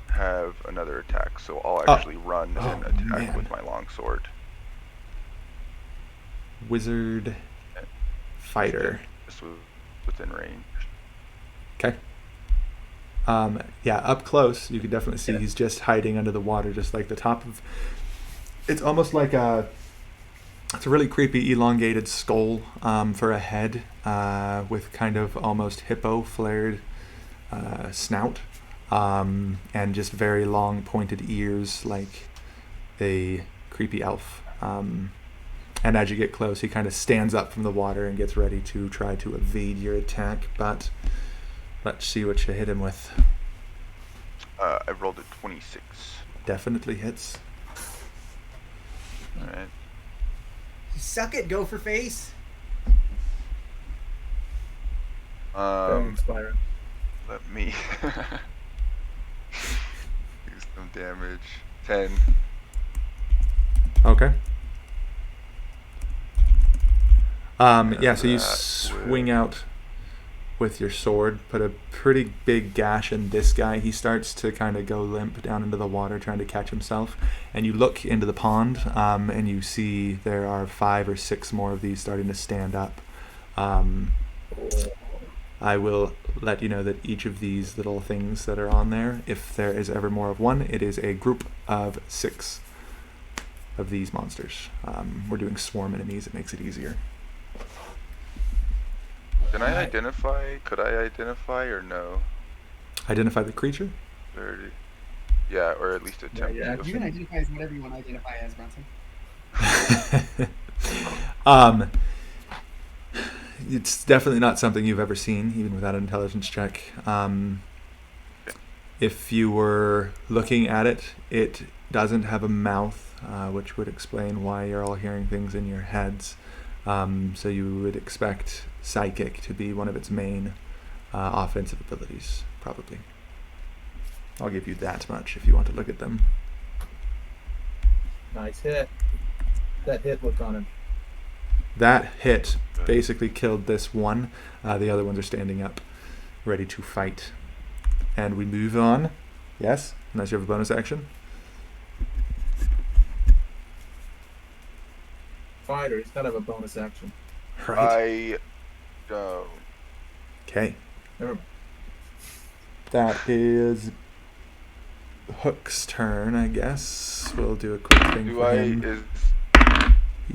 have another attack, so I'll Oh. actually run Oh, and attack man. with my longsword. Wizard fighter. Just within range. Okay. Yeah, up close, you can definitely see he's just hiding under the water, just like the top of. It's almost like it's a really creepy, elongated skull for a head, with kind of almost hippo flared snout, and just very long, pointed ears, like a creepy elf. And as you get close, he kind of stands up from the water and gets ready to try to evade your attack. But let's see what you hit him with. I rolled a 26. Definitely hits. All right. Suck it, Gopher Face. Thanks, Byron. Let me do some damage. 10. Okay. Yeah, so you That swing will- out with your sword, put a pretty big gash in this guy. He starts to kind of go limp down into the water, trying to catch himself. And you look into the pond, and you see there are 5 or 6 more of these starting to stand up. I will let you know that each of these little things that are on there, if there is ever more of one, it is a group of 6 of these monsters. We're doing swarm enemies. It makes it easier. Can I identify? Could I identify or no? Identify the creature. 30. Yeah, or at least attempt yeah, to. You can identify as whatever you want to identify as, Bronson. It's definitely not something you've ever seen, even without an intelligence check. If you were looking at it, it doesn't have a mouth, which would explain why you're all hearing things in your heads. So you would expect psychic to be one of its main offensive abilities, probably. I'll give you that much if you want to look at them. Nice hit. That hit look on him. That hit basically killed this one. The other ones are standing up, ready to fight. And we move on. Yes? Unless you have a bonus action. Fighter, he's gotta have a bonus action. Right. I don't. Okay. Never mind. That is Hook's turn, I guess. We'll do a quick thing Do for I? him.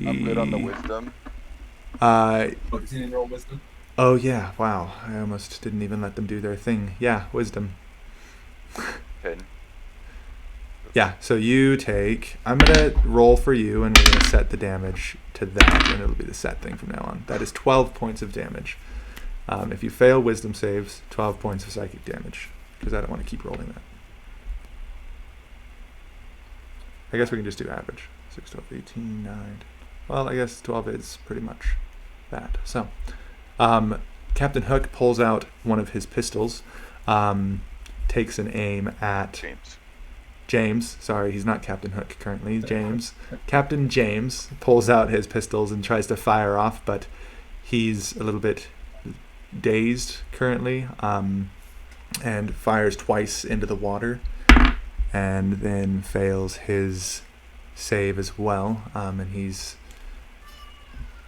I'm good on the wisdom. Oh, does he need to roll wisdom? Oh, yeah. Wow. I almost didn't even let them do their thing. Yeah, wisdom. 10. Yeah, so you take... I'm going to roll for you, and we're going to set the damage to that, and it'll be the set thing from now on. That is 12 points of damage. If you fail wisdom saves, 12 points of psychic damage, because I don't want to keep rolling that. I guess we can just do average. 6, 12, 18, 9... Well, I guess 12 is pretty much that. So, Captain Hook pulls out one of his pistols, takes an aim at... James, sorry, he's not Captain Hook currently, James. Captain James pulls out his pistols and tries to fire off, but he's a little bit dazed currently, and fires twice into the water, and then fails his save as well, and he's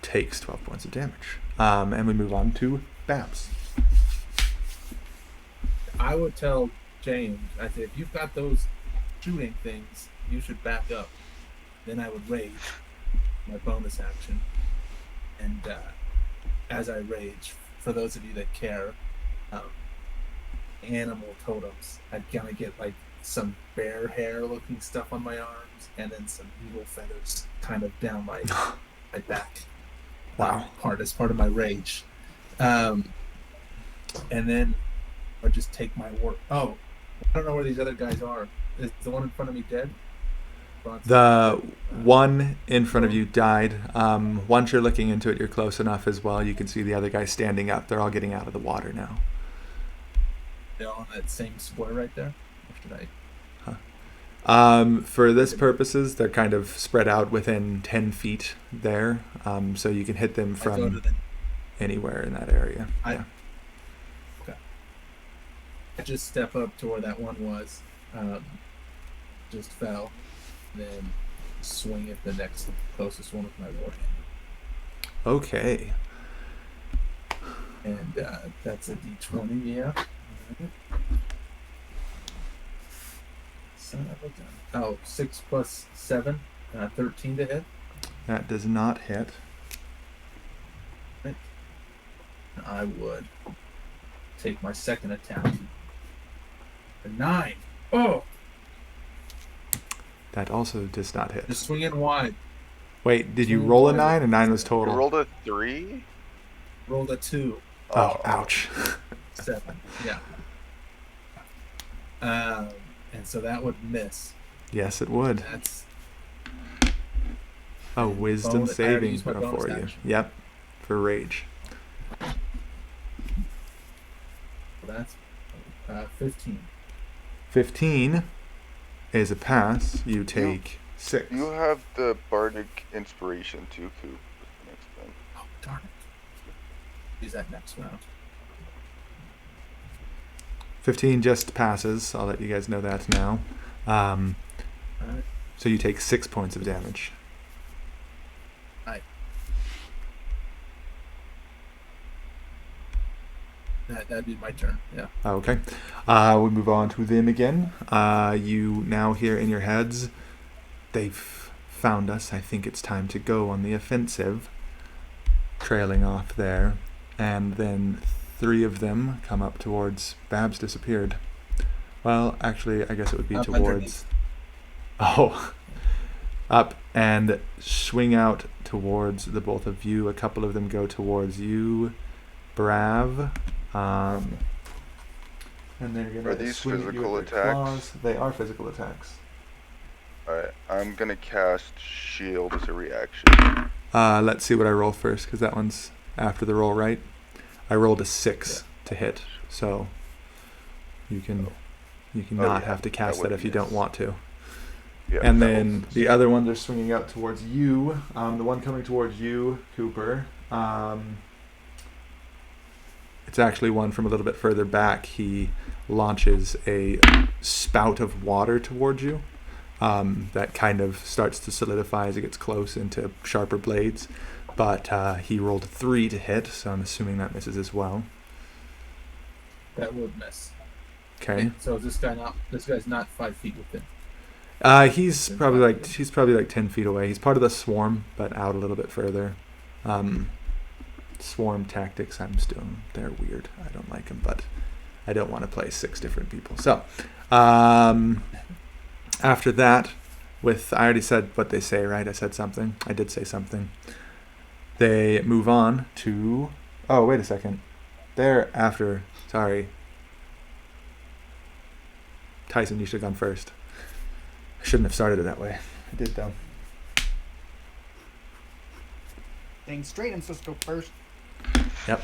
takes 12 points of damage. And we move on to Babs. I would tell James, I say, if you've got those shooting things, you should back up. Then I would rage, my bonus action. And as I rage, for those of you that care, um, animal totems, I'd kind of get like some bear hair looking stuff on my arms and then some eagle feathers kind of down my back. Wow. As part of my rage. And then I'd just take my work. Oh, I don't know where these other guys are. Is the one in front of me dead? The one in front of you died. Once you're looking into it, you're close enough as well. You can see the other guy standing up. They're all getting out of the water now. They're all in that same square right there? Or should I? For this purposes, they're kind of spread out within 10 feet there. So you can hit them I go to from the, anywhere in that area. I- Yeah. I just step up to where that one was. Just fell. Then swing at the next closest one with my warhand. Okay. And that's a d20, yeah. Alright. Son of a gun. Oh, 6 plus 7, 13 to hit. That does not hit. I would take my second attack. A 9. Oh! That also does not hit. Just swing it wide. Wait, did you swing roll a wide. 9 or 9 was You total? rolled a 3? Rolled a 2. Oh, ouch. 7. Yeah. And so that would miss. Yes, it would. That's A wisdom bonus- I already saving used my throw bonus for you. action. Yep. For rage. that's 15. 15 is a pass. You take 6. You have the bardic inspiration too, Coop. Next thing. Oh, darn it. Use that next round. 15 just passes. I'll let you guys know that now. Alright. So you take 6 points of damage. That'd be my turn. Yeah. Okay. We move on to them again. You now hear in your heads, they've found us. I think it's time to go on the offensive. Trailing off there. And then 3 of them come up towards... Babs disappeared. Well, actually, I guess it would be Up towards... underneath. Oh. Up and swing out towards the both of you. A couple of them go towards you, Brav. And they're gonna Are these swing at you physical with their attacks? claws. They are physical attacks. Alright, I'm gonna cast shield as a reaction. Let's see what I roll first, because that one's after the roll, right? I rolled a 6 to hit, so you can not yeah, have to cast that that would if you don't miss. want to. Yeah, And that then was- the other one, they're swinging out towards you. The one coming towards you, Cooper. It's actually one from a little bit further back. He launches a spout of water towards you. That kind of starts to solidify as it gets close into sharper blades. But he rolled a 3 to hit, so I'm assuming that misses as well. That would miss. Okay. So is this guy's not 5 feet within. He's probably like 10 feet away. He's part of the swarm, but out a little bit further. Swarm tactics, they're weird. I don't like them, but I don't want to play 6 different people. So, after that, I already said what they say, right? I said something. I did say something. They move on to... Oh, wait a second. They're after... Sorry. Tyson, you should have gone first. I shouldn't have started it that way. I did, though. Dang straight, I'm supposed to go first. Yep.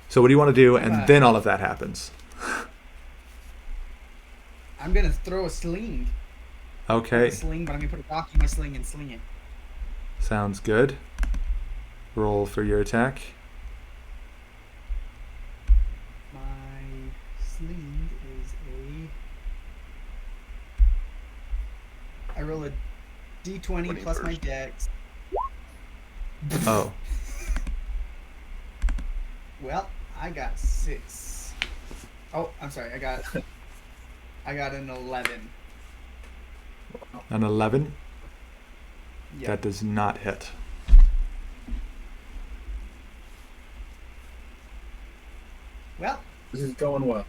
So what do you want to do? And Alright. then all of that happens. I'm gonna throw a sling. Okay. A sling, but I'm gonna put a rock in my sling and sling it. Sounds good. Roll for your attack. My sling is I roll a d20 plus my 21st. dex. Oh. Well, I got 6. Oh, I'm sorry. I got an 11. An 11. Yeah. That does not hit. Well, This is going well.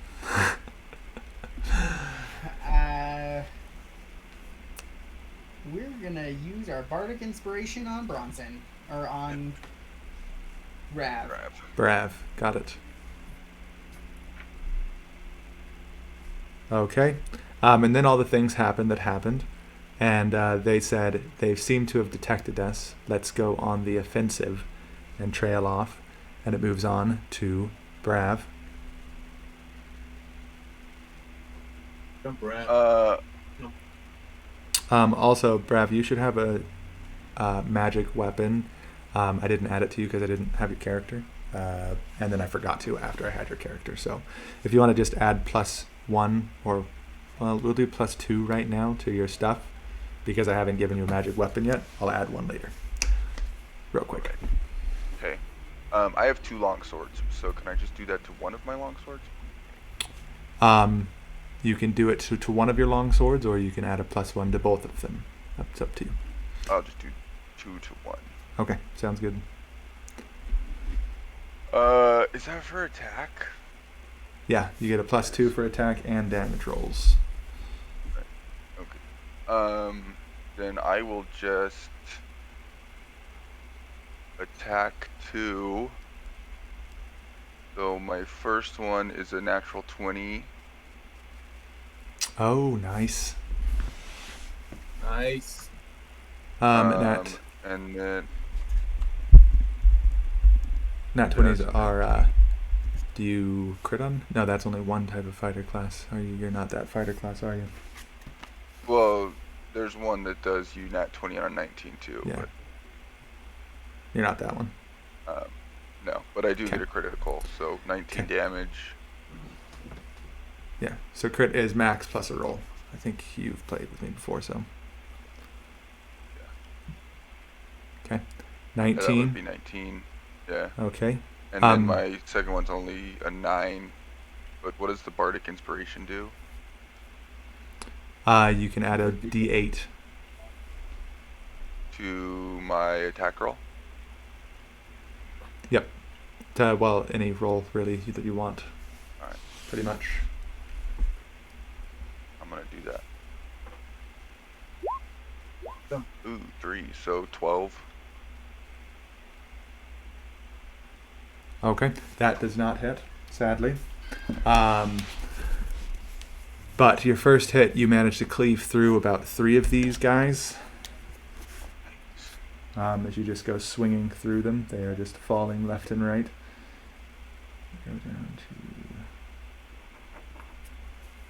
we're gonna use our bardic inspiration on Bronson or on Rav. Grab. Brav. Got it. Okay. And then all the things happened that happened. And they said, they seem to have detected us. Let's go on the offensive and trail off. And it moves on to Brav. Jump around. Also, Brav, you should have a magic weapon. I didn't add it to you because I didn't have your character. And then I forgot to after I had your character. So if you want to just add +1 or, well, we'll do +2 right now to your stuff because I haven't given you a magic weapon yet. I'll add one later. Real quick. Okay. I have 2 long swords, so can I just do that to one of my long swords? You can do it to one of your long swords, or you can add a +1 to both of them. It's up to you. I'll just do 2 to 1. Okay, sounds good. Is that for attack? Yeah, you get a +2 for attack and damage rolls. Then I will just attack 2. So my first one is a natural 20. Oh, nice. Nice. Nat And then 20s are. Do you crit on? No, that's only one type of fighter class. Are you? You're not that fighter class, are you? well, there's one that does you nat 20 on a 19 too. Yeah. You're not that one. But no, but I do Okay. get a critical, so 19 Okay. damage. Yeah. So crit is max plus a roll. I think you've played with me before, so. Okay. Yeah, that would 19. be 19. Yeah. Okay. And then Um, my second one's only a 9. But what does the bardic inspiration do? You can add a D8. To my attack roll? Well, any roll really that you want. Alright. Pretty much. I'm gonna do that. Done. Ooh, 3, so 12. Okay, that does not hit, sadly. But your first hit, you managed to cleave through about 3 of these guys. As you just go swinging through them, they are just falling left and right. Go down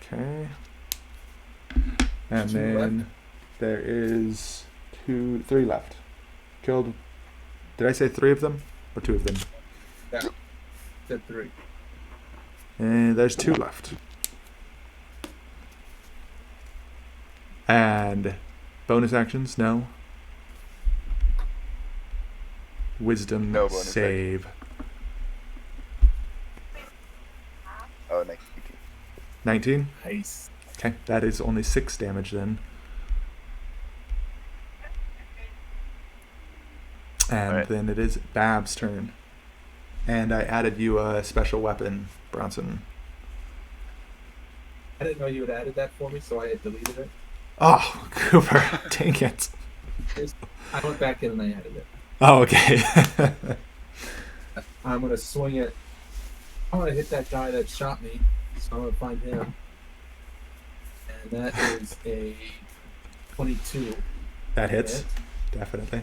to. Okay. And 2 then left. there is 3 left. Killed. Did I say 3 of them or 2 of them? Said 3. And there's 2 left. And bonus actions? No. Wisdom No bonus save. Oh, 19. 19? Nice. Okay, that is only 6 damage then. And Alright. then it is Bab's turn. And I added you a special weapon, Bronson. I didn't know you had added that for me, so I had deleted it. Oh, Cooper, dang it. I went back in and I added it. Oh, okay. I'm gonna swing it. I'm gonna hit that guy that shot me, so I'm gonna find him. And that is a 22. That hits, hit. definitely.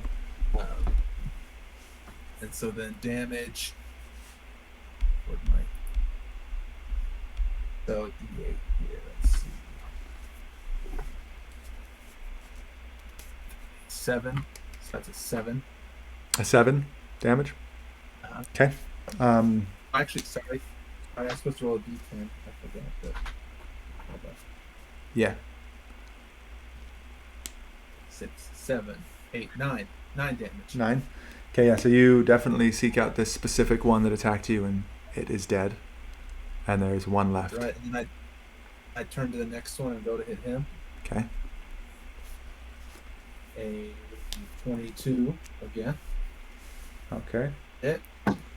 And so then damage. What am I? So D8 here. Let's see. 7. So that's a 7. A 7 damage. Uh-huh. Okay. Actually, sorry. I was supposed to roll a D10. I forgot that. Hold on. Yeah. 6, 7, 8, 9. 9 damage. 9. Okay, yeah, so you definitely seek out this specific one that attacked you, and it is dead. And there's one left. Right, and then I turn to the next one and go to hit him. Okay. A 22 again. Okay. Hit.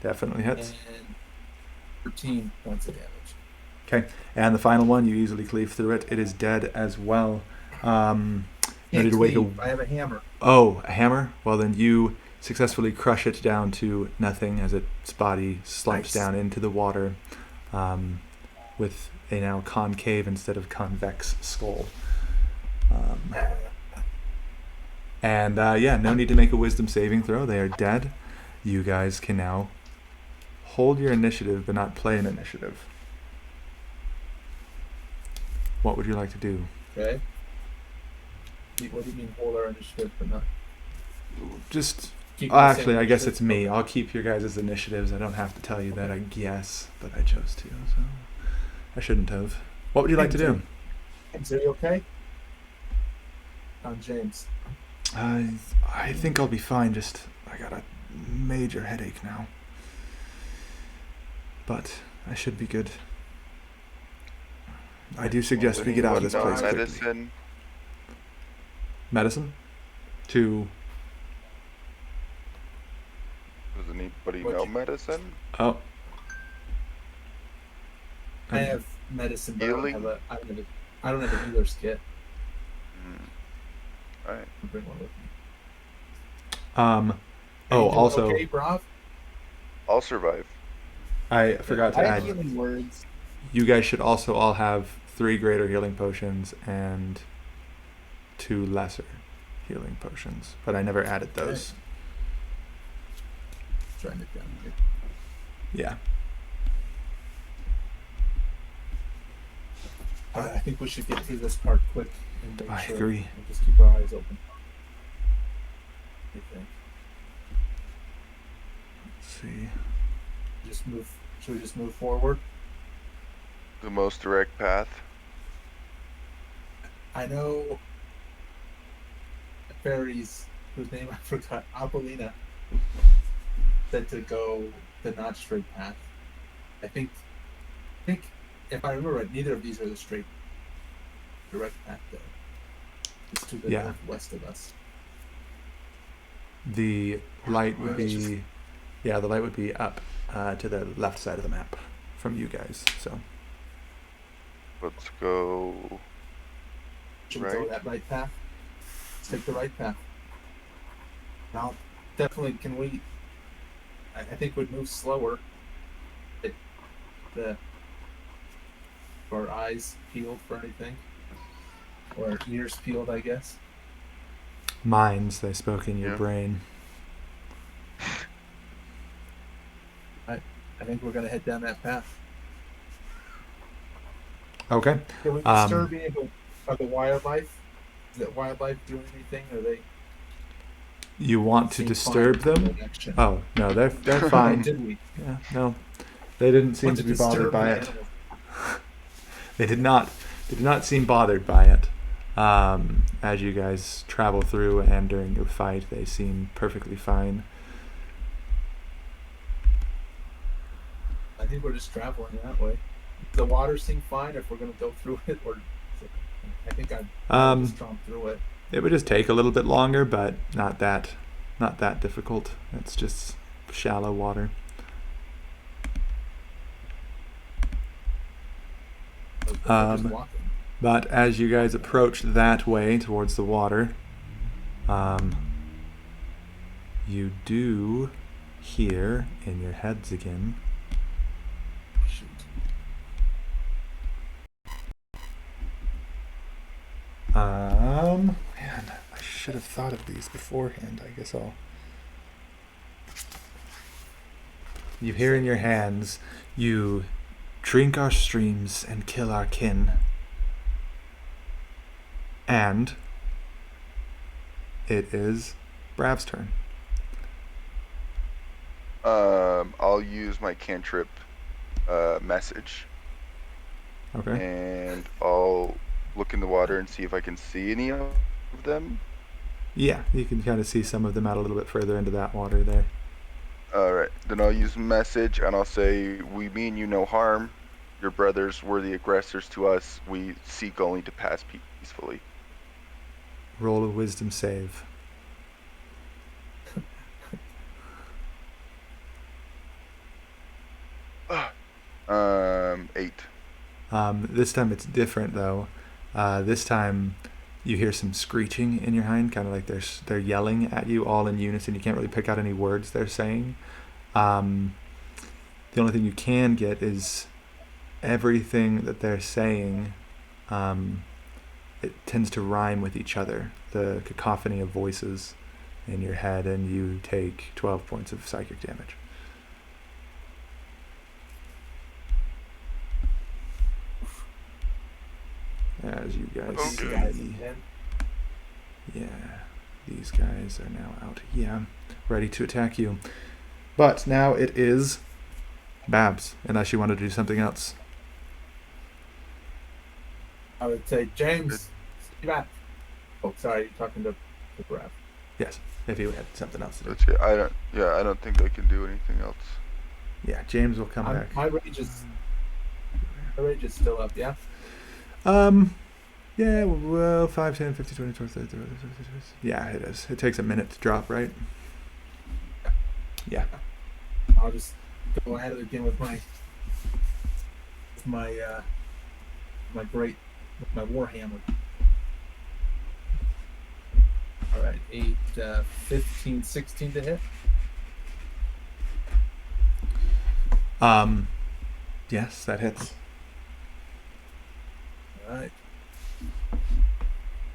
Definitely hits. And 13 points of damage. Okay. And the final one, you easily cleave through it. It is dead as well. Ready to wake I have a hammer. Oh, a hammer? Well, then you successfully crush it down to nothing as its body slumps Nice. down into the water with a now concave instead of convex skull. And no need to make a wisdom saving throw. They are dead. You guys can now hold your initiative but not play an initiative. What would you like to do? Okay. What do you mean hold our initiative but not Just keep the same actually, I guess initiative? it's me. I'll keep your guys' initiatives. I don't have to tell you that, I guess, but I chose to, so I shouldn't have. What would you like to do? James, are you okay? James. I think I'll be fine. Just I got a major headache now, but I should be good. I do suggest we get out of this place quickly. Medicine. Medicine? To Does anybody What know you- medicine? oh. I have medicine, but Healing? I don't have a healer's kit. Alright. I'll bring one with me. Oh, Are you doing also okay, Brav? I'll survive. I forgot to I have add. healing words. You guys should also all have 3 greater healing potions and 2 lesser healing potions, but I never added those. Trying it down here. Yeah. I think we should get through this part quick and make I sure. agree. And just keep our eyes open. I think. Let's see. Just move. Should we just move forward? The most direct path. I know fairies whose name I forgot, Apollina, said to go the not straight path. I think if I remember right, neither of these are the straight direct path though. It's to the Yeah. northwest of us. The light would be, the light would be up to the left side of the map from you guys. So Let's go. Should we go Right. that right path? Let's take the right path. Now, definitely, can we? I think we'd move slower. Our eyes peeled for anything, or our ears peeled, I guess. minds, they spoke in your Yeah. brain. I think we're gonna head down that path. Okay. Can we disturb any of the wildlife? Is that wildlife doing anything? Or they You want to seem disturb fine them? with the action? Oh no, they're Oh, fine. did we? Yeah, no, they didn't seem Want to be bothered disturb by the it. animals? They did not seem bothered by it. As you guys travel through and during your fight, they seem perfectly fine. I think we're just traveling that way. The water seem fine if we're gonna go through it, or I think I'd just jump through it. It would just take a little bit longer, but not that difficult. It's just shallow water. We're just Um, walking. But as you guys approach that way towards the water, you do hear in your heads again. Shoot. Man, I should have thought of these beforehand. I guess I'll. You hear in your hands, you drink our streams and kill our kin. And it is Brav's turn. I'll use my cantrip message, Okay. and I'll look in the water and see if I can see any of them. Yeah, you can kind of see some of them out a little bit further into that water there. Alright, then I'll use message and I'll say, we mean you no harm. Your brothers were the aggressors to us. We seek only to pass peacefully. Roll a wisdom save. 8. This time it's different though. This time you hear some screeching in your hind, kind of like they're yelling at you all in unison. You can't really pick out any words they're saying. The only thing you can get is everything that they're saying. It tends to rhyme with each other. The cacophony of voices in your head, and you take 12 points of psychic damage. As you guys Okay. Guys, see, man. yeah, these guys are now out here, ready to attack you. But now it is Babs, unless you want to do something else. I would say, James, stay back. Oh, sorry, you're talking to Raph. Yes, if you had something else to do. That's it. I don't think I can do anything else. Yeah, James will come back. My rage is still up, yeah? Yeah, well, 5, 10, 15, 20, 20, 30, 30, 30, 30. Yeah, it is. It takes a minute to drop, right? Yeah. I'll just go at it again with my warhammer. All right, 8, 15, 16 to hit. Yes, that hits. All right.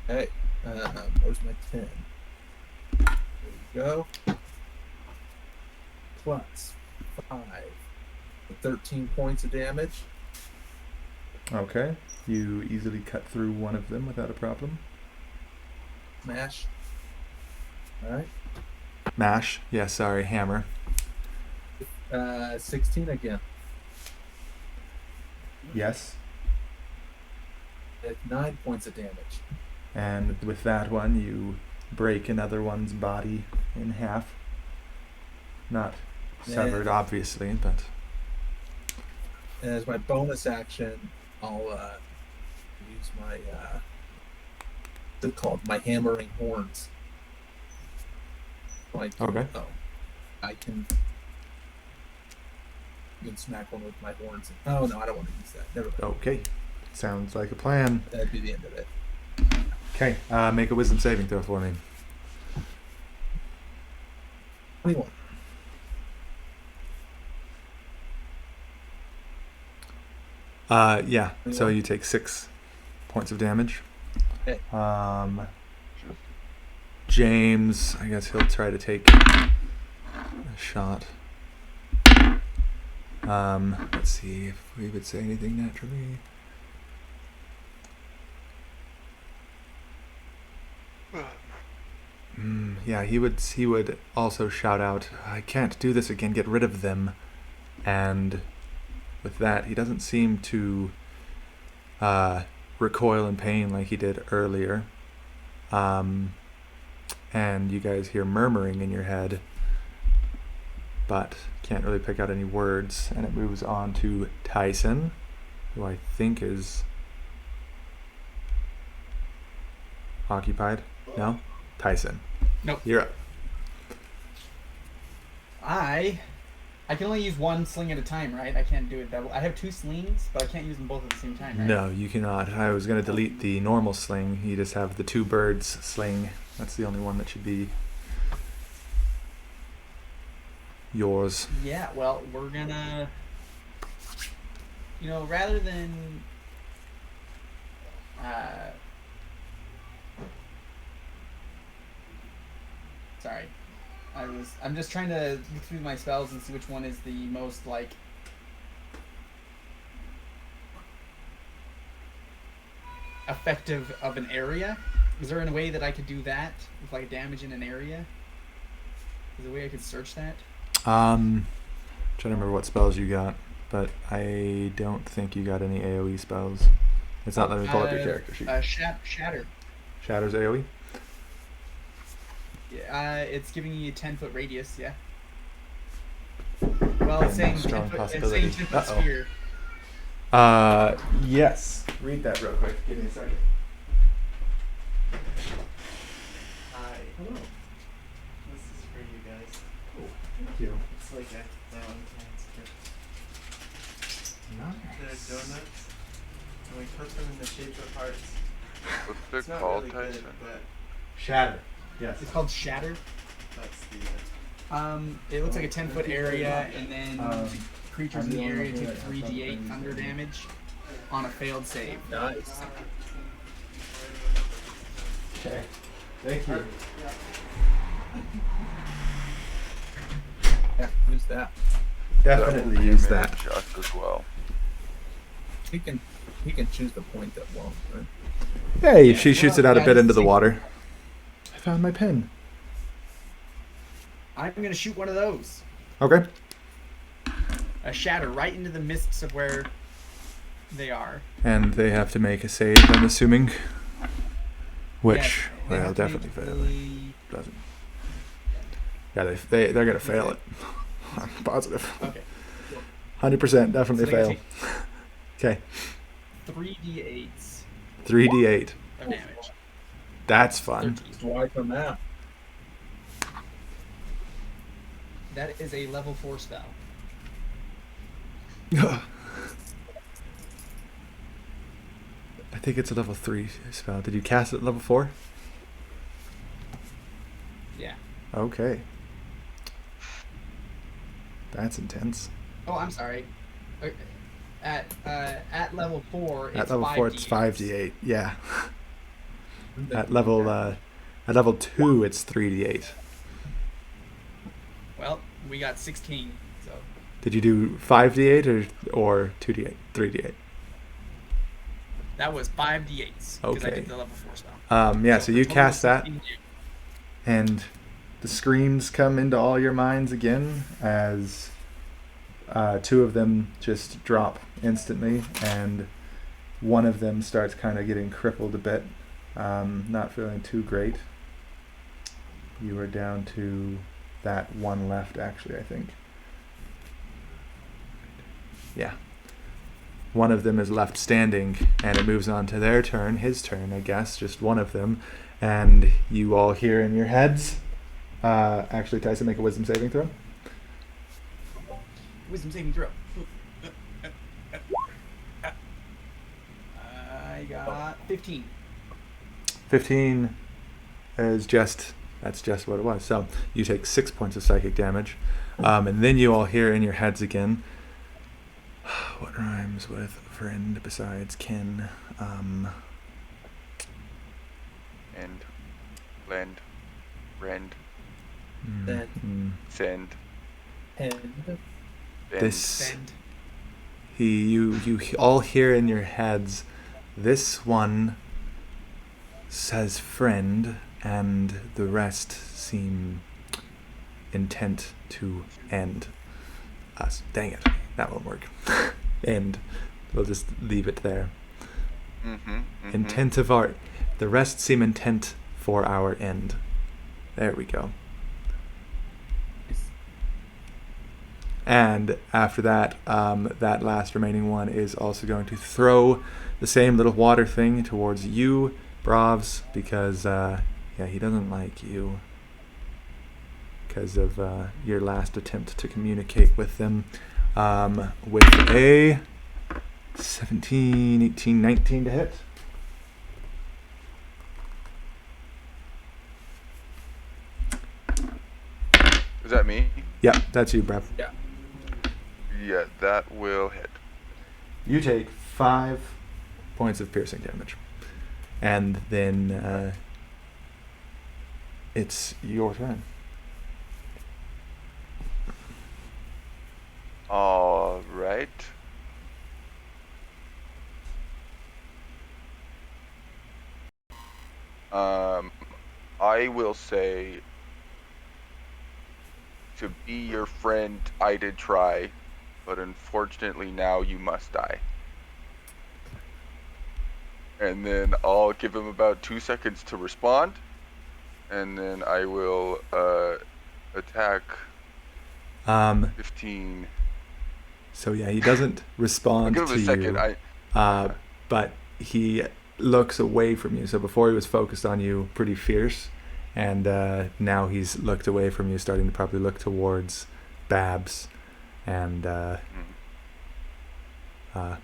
Hey, where's my 10? There we go. Plus 5, 13 points of damage. Okay. You easily cut through one of them without a problem. Smash. All right. Mash. Yeah, sorry, hammer. 16 again. Yes. At 9 points of damage. And with that one, you break another one's body in half. Not severed, obviously, but... And as my bonus action, I'll use my what's it called? My hammering horns. Like, Okay. oh, I can smack one with my horns. Oh no, I don't want to use that. Never mind. Okay. Sounds like a plan. That'd be the end of it. Okay, make a wisdom saving throw for me. 21. Yeah, so you take 6 points of damage. Okay. James, I guess he'll try to take a shot. Let's see if we would say anything naturally. Yeah, he would also shout out, "I can't do this again, get rid of them." And with that, he doesn't seem to recoil in pain like he did earlier. And you guys hear murmuring in your head, but can't really pick out any words. And it moves on to Tyson, who I think is occupied. No? Tyson. Nope. You're up. I can only use one sling at a time, right? I can't do it double. I have 2 slings, but I can't use them both at the same time, right? No, you cannot. I was going to delete the normal sling. You just have the 2 birds sling. That's the only one that should be yours. Yeah, well, we're gonna... rather than... Sorry. I'm just trying to look through my spells and see which one is the most, like... effective of an area. Is there a way that I could do that with like damage in an area? Is there a way I could search that? Trying to remember what spells you got, but I don't think you got any AoE spells. It's not letting me pull up your character sheet. Shatter. Shatter's AoE? Yeah, it's giving you a 10-foot radius, yeah. Well, it's saying Strong 10 foot, possibility. it's saying 10-foot Uh-oh. sphere. Yes. Read that real quick. Give me a second. Hi. Hello. This is for you guys. Thank you. It's like a Valentine's gift. Nice. They're donuts, and we put them in the shape of hearts. What's It's it not called, really good, Tyson? but Shatter. Yes. It's called Shatter. that's the. It looks like a 10-foot area, and then creatures in the I'm area doing take okay. 3d8 thunder damage on a failed save. Nice. Okay. Thank you. Yeah, use that. Definitely use that. Image us as well. He can choose the point that won't. Right? Hey, Yeah, she shoots well, it out a yeah, bit it's into the like- water. I found my pen. I'm gonna shoot one of those. Okay. A shatter right into the mists of where they are. And they have to make a save, I'm assuming. Which, Yes, they well, have to definitely make fail. Doesn't. Yeah, they're gonna fail it. I'm positive. Okay. 100% definitely So they're fail. gonna Okay. 3d8s 3d8. of damage. That's fun. 13. Why from that? That is a level 4 spell. I think it's a level 3 spell. Did you cast it at level 4? Yeah. Okay. That's intense. Oh, I'm sorry. At level 4, it's At level 4, it's 5d8. Yeah. At level 2, it's 3d8. Well, we got 16, so Did you do 5d8 or 2d8? 3d8. that was 5d8s. Because I Okay. did the level 4 spell. Yeah, so for you total cast that, 16 damage. and the screams come into all your minds again as two of them just drop instantly, and one of them starts kind of getting crippled a bit, not feeling too great. You are down to that one left, actually, I think. Yeah. One of them is left standing, and it moves on to their turn, his turn, I guess, just one of them. And you all hear in your heads. Actually, Tyson, make a wisdom saving throw. Wisdom saving throw. I got 15. 15 is that's just what it was. So you take 6 points of psychic damage. And then you all hear in your heads again. What rhymes with friend besides kin? End. Lend. Rend. Then. Send. And Bend. This Bend. you all hear in your heads. This one says friend, and the rest seem intent to end us. Dang it, that won't work. End. We'll just leave it there. Intent of our. The rest seem intent for our end. There we go. And after that, that last remaining one is also going to throw the same little water thing towards you, Bravs, because he doesn't like you because of your last attempt to communicate with them, with a 17, 18, 19 to hit. Is that me? Yeah, that's you, Brav. Yeah, that will hit. You take 5 points of piercing damage. And then it's your turn. All right. I will say, to be your friend, I did try, but unfortunately now you must die. And then I'll give him about 2 seconds to respond, and then I will attack Um, 15. So yeah, he doesn't I'll respond give him to a second. you. But he looks away from you. So before he was focused on you pretty fierce, and now he's looked away from you, starting to probably look towards Babs and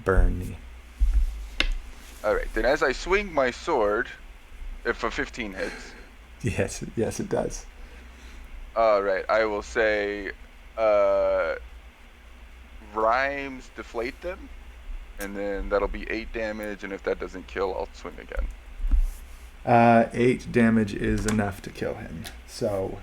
Bernie. All right. Then as I swing my sword, if a 15 hits, Yes, it does. all right, I will say, rhymes deflate them, and then that'll be 8 damage. And if that doesn't kill, I'll swing again. 8 damage is enough to kill him. So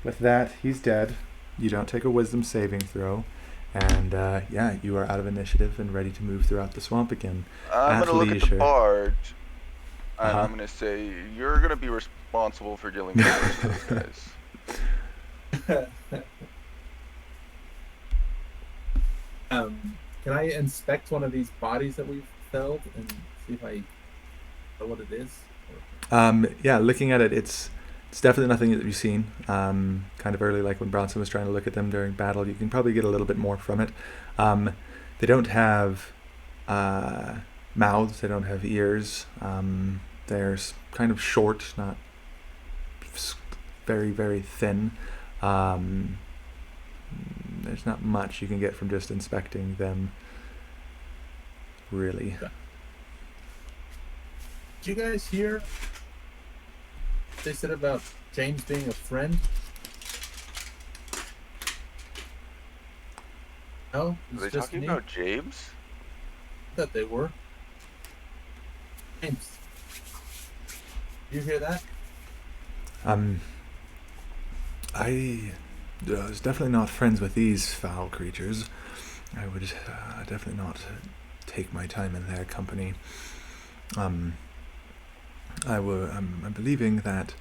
with that, he's dead. You don't take a wisdom saving throw. And yeah, you are out of initiative and ready to move throughout the swamp again. I'm At gonna look at the leisure. bard, and Uh-huh. I'm gonna say you're gonna be responsible for dealing with the rest of those guys. Can I inspect one of these bodies that we've felled and see if I know what it is? Yeah, looking at it, it's definitely nothing that you've seen. Kind of early, like when Bronson was trying to look at them during battle, you can probably get a little bit more from it. They don't have mouths. They don't have ears. They're kind of short, not very, very thin. There's not much you can get from just inspecting them, really. Did you guys hear what they said about James being a friend? No, Are it's they just talking me. about James? I thought they were. James, you hear that? I was definitely not friends with these foul creatures. I would definitely not take my time in their company. I'm believing that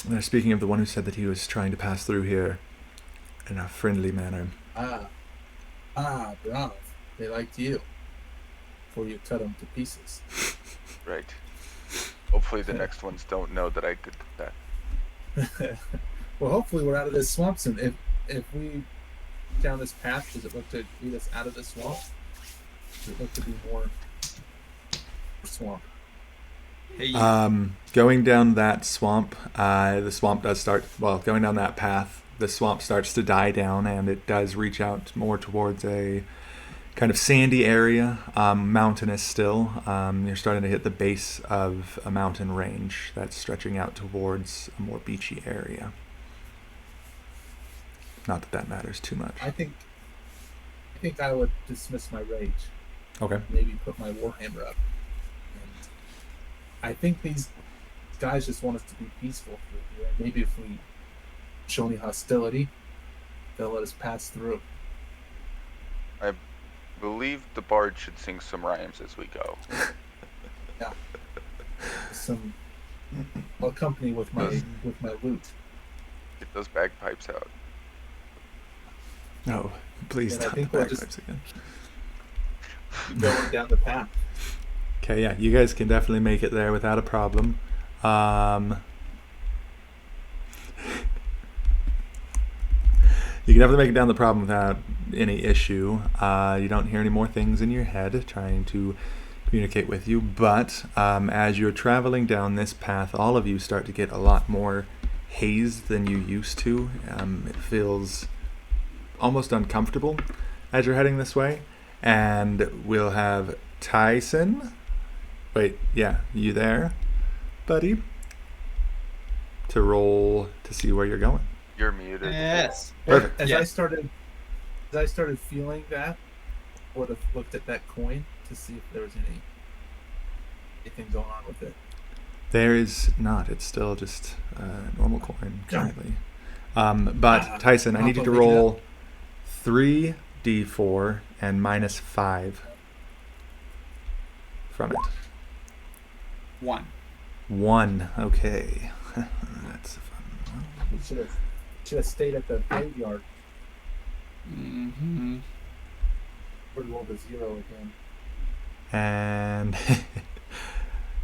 they're speaking of the one who said that he was trying to pass through here in a friendly manner. Brav. They liked you before you cut them to pieces. Right. Hopefully the next ones don't know that I did that. Well, hopefully we're out of this swamp soon. If we down this path, does it look to lead us out of this swamp? Does it look to be more swamp? Hey, Going down that swamp, the swamp does start, well, going down that path, the swamp starts to die down, and it does reach out more towards a kind of sandy area, mountainous still. You're starting to hit the base of a mountain range that's stretching out towards a more beachy area. Not that that matters too much. I think I would dismiss my rage. Okay. Maybe put my warhammer up. And I think these guys just want us to be peaceful. Maybe if we show any hostility, they'll let us pass through. Believe the bard should sing some rhymes as we go. I'll accompany with my loot. Get those bagpipes out. No, please And I stop the think we'll bagpipes again. Going down the path. Okay, yeah, you guys can definitely make it there without a problem. You can definitely make it down the problem without any issue. You don't hear any more things in your head trying to communicate with you, but as you're traveling down this path, all of you start to get a lot more hazed than you used to. It feels almost uncomfortable as you're heading this way. And we'll have Tyson. Wait, yeah, you there, buddy? To roll to see where you're going. You're muted. yes. Perfect. As Yeah. I started feeling that, I would have looked at that coin to see if there was anything going on with it. There is not. It's still just a normal coin currently. But Tyson, I I'll need you to go pick it roll 3d4 and minus 5 from it. 1. 1. Okay. That's a fun one. We should have stayed at the graveyard. Mm-hmm. Or rolled a 0 again. And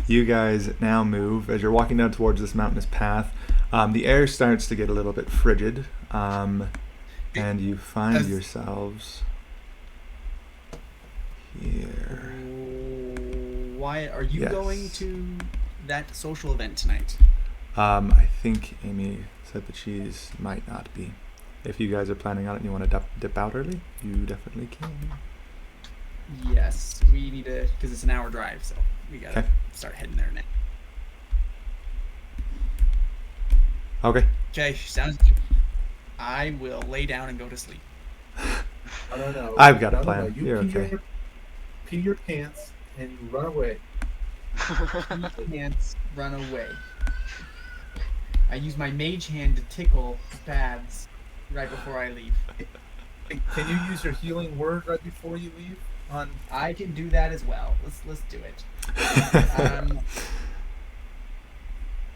you guys now move as you're walking down towards this mountainous path. The air starts to get a little bit frigid, and you find As- yourselves. here. Why are you Yes. going to that social event tonight? I think Amy said that she's might not be. If you guys are planning on it and you want to dip out early, you definitely can. Yes, we need to, because it's an hour drive, so we gotta Okay. start heading there now. Okay. Okay, sounds good. I will lay down and go to sleep. I don't know. I've got a No, no, plan. no. You You're pee okay. pee your pants and you run away. Hands run away. I use my mage hand to tickle Babs right before I leave. Hey, can you use your healing word right before you leave? On I can do that as well. Let's do it.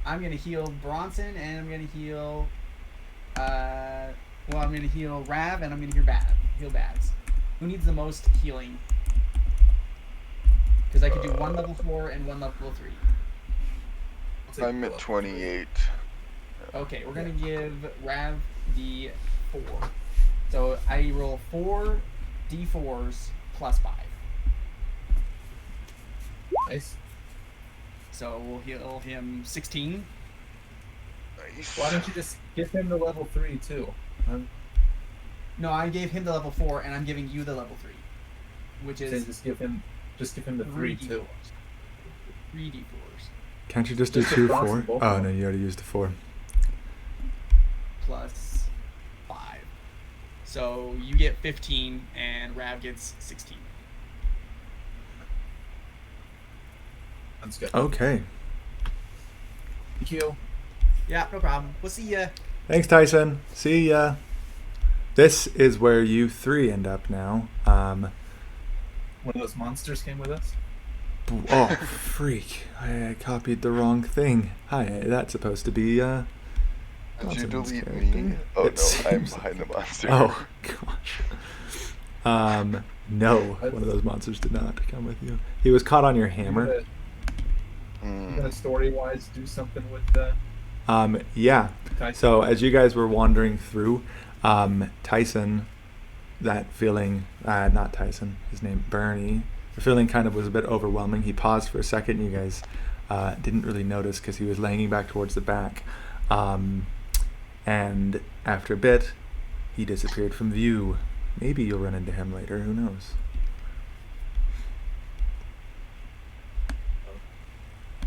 I'm gonna heal Bronson and I'm gonna heal. I'm gonna heal Rav and I'm gonna heal Babs. Who needs the most healing? Because I could do one level 4 and one level 3. I'll take I'm the at level 28. Okay, we're gonna give Rav the 4. So I roll 4 d4s plus 5. Nice. So we'll heal him 16. Nice. Why don't you just give him the level 3 too? No, I gave him the level 4, and I'm giving you the level 3, which Then is just give him the 3 too. 3 d4s Can't you just do Just 2, across 4? both Oh, of no, them. you already used the 4. plus 5. So you get 15, and Rav gets 16. Sounds good. Okay. Thank you. Yeah, no problem. We'll see ya. Thanks, Tyson. See ya. This is where you three end up now. One of those monsters came with us. Oh, freak. I copied the wrong thing. Hi, that's supposed to be, Did you Consonant's delete character. me? Oh It no, I'm seems behind the monster. Oh, gosh. No, one of those monsters did not come with you. He was caught on your hammer. You Hmm. gonna story-wise do something with Yeah. Tyson? So as you guys were wandering through, Tyson, that feeling, not Tyson, his name, Bernie, the feeling kind of was a bit overwhelming. He paused for a second. You guys didn't really notice because he was laying back towards the back. And after a bit, he disappeared from view. Maybe you'll run into him later. Who knows?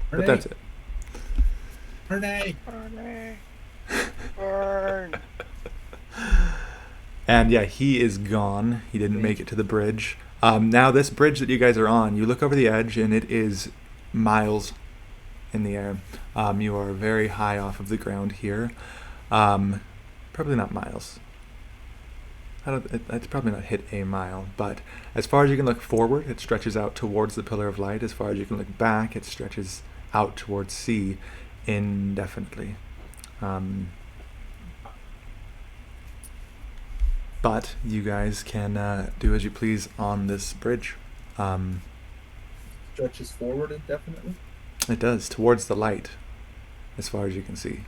But that's it. Renee. Burn. And yeah, he is gone. He didn't make it to the bridge. Now this bridge that you guys are on, you look over the edge and it is miles in the air. You are very high off of the ground here. Probably not miles. It's probably not hit a mile, but as far as you can look forward, it stretches out towards the pillar of light. As far as you can look back, it stretches out towards sea indefinitely. But you guys can do as you please on this bridge. Stretches forward indefinitely. It does, towards the light, as far as you can see.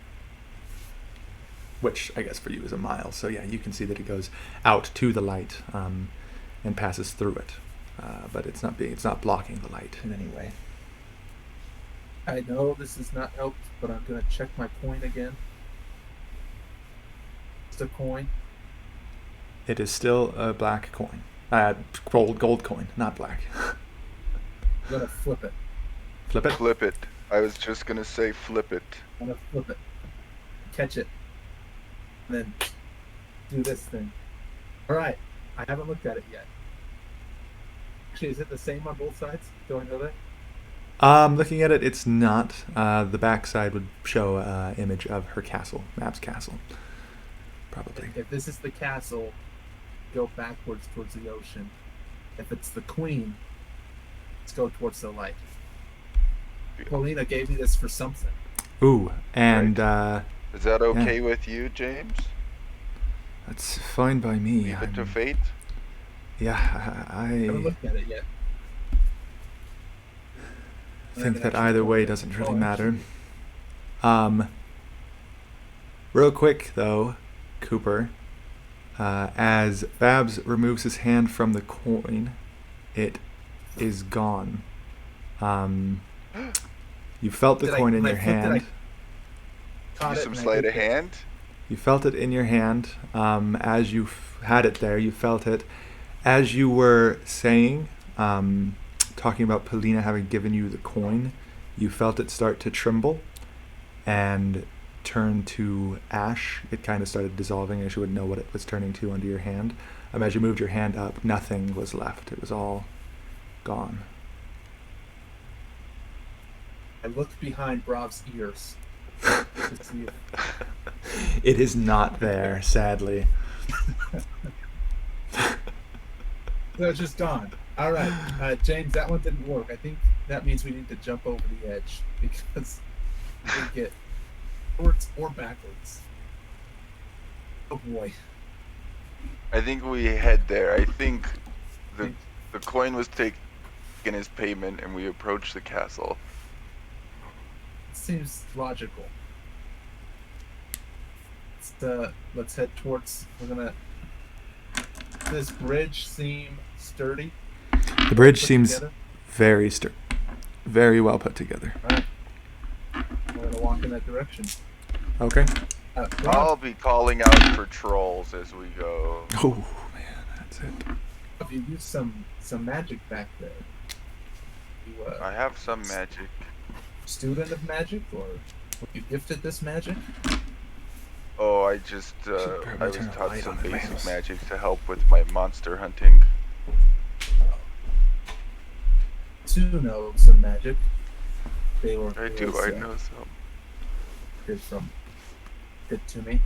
Which, I guess for you is a mile. So yeah, you can see that it goes out to the light and passes through it. But it's not blocking the light in any way. I know this has not helped, but I'm gonna check my coin again. It's a coin. It is still a black coin. Gold coin, not black. I'm gonna flip it. Flip it. Flip it. I was just gonna say flip it. I'm gonna flip it. Catch it. And then do this thing. Alright. I haven't looked at it yet. Actually, is it the same on both sides? Do I know that? Looking at it, it's not. The back side would show an image of her castle, Mab's castle. Probably. If this is the castle, go backwards towards the ocean. If it's the queen, let's go towards the light. Paulina gave me this for something. Ooh, and Is that okay with you, James? that's fine by me. Leave it to I'm- fate. Yeah, I haven't I looked at it yet. think that either way doesn't really matter. Real quick though, Cooper, as Babs removes his hand from the coin, it is gone. You felt the Did I- coin in when I your flipped it, hand. Caught Use it some and I sleight did of the- hand. You felt it in your hand. As you had it there, you felt it. As you were saying, talking about Polina having given you the coin, you felt it start to tremble and turn to ash. It kind of started dissolving as you would know what it was turning to under your hand. As you moved your hand up, nothing was left. It was all gone. I looked behind Brov's ears to see if It is not there, sadly. no, it's just gone. All right, James, that one didn't work. I think that means we need to jump over the edge because we get forwards or backwards. Oh boy. I think we head there. I think the coin was taken as payment, and we approach the castle. Seems logical. Let's head towards. We're gonna. Does this bridge seem sturdy? The bridge Put seems together? very well put together. All right. We're gonna walk in that direction. Okay. Rob, I'll be calling out for trolls as we go. Oh man, that's it. if you use some magic back there, you I have some magic. student of magic, or were you gifted this magic? Oh, I just Should probably I was turn a taught light some on the basic mouse. magic to help with my monster hunting. To know some magic. They were. I it do. was, I know some. Good to me.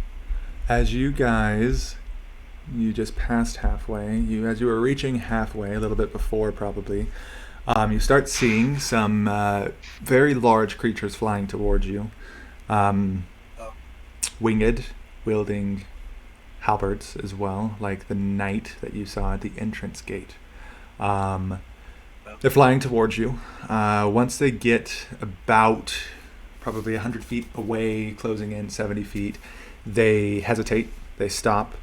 As you guys, you just passed halfway. As you were reaching halfway, a little bit before probably, you start seeing some very large creatures flying towards you, winged, wielding halberds as well, like the knight that you saw at the entrance gate. They're flying towards you. Once they get about probably 100 feet away, closing in 70 feet, they hesitate, they stop,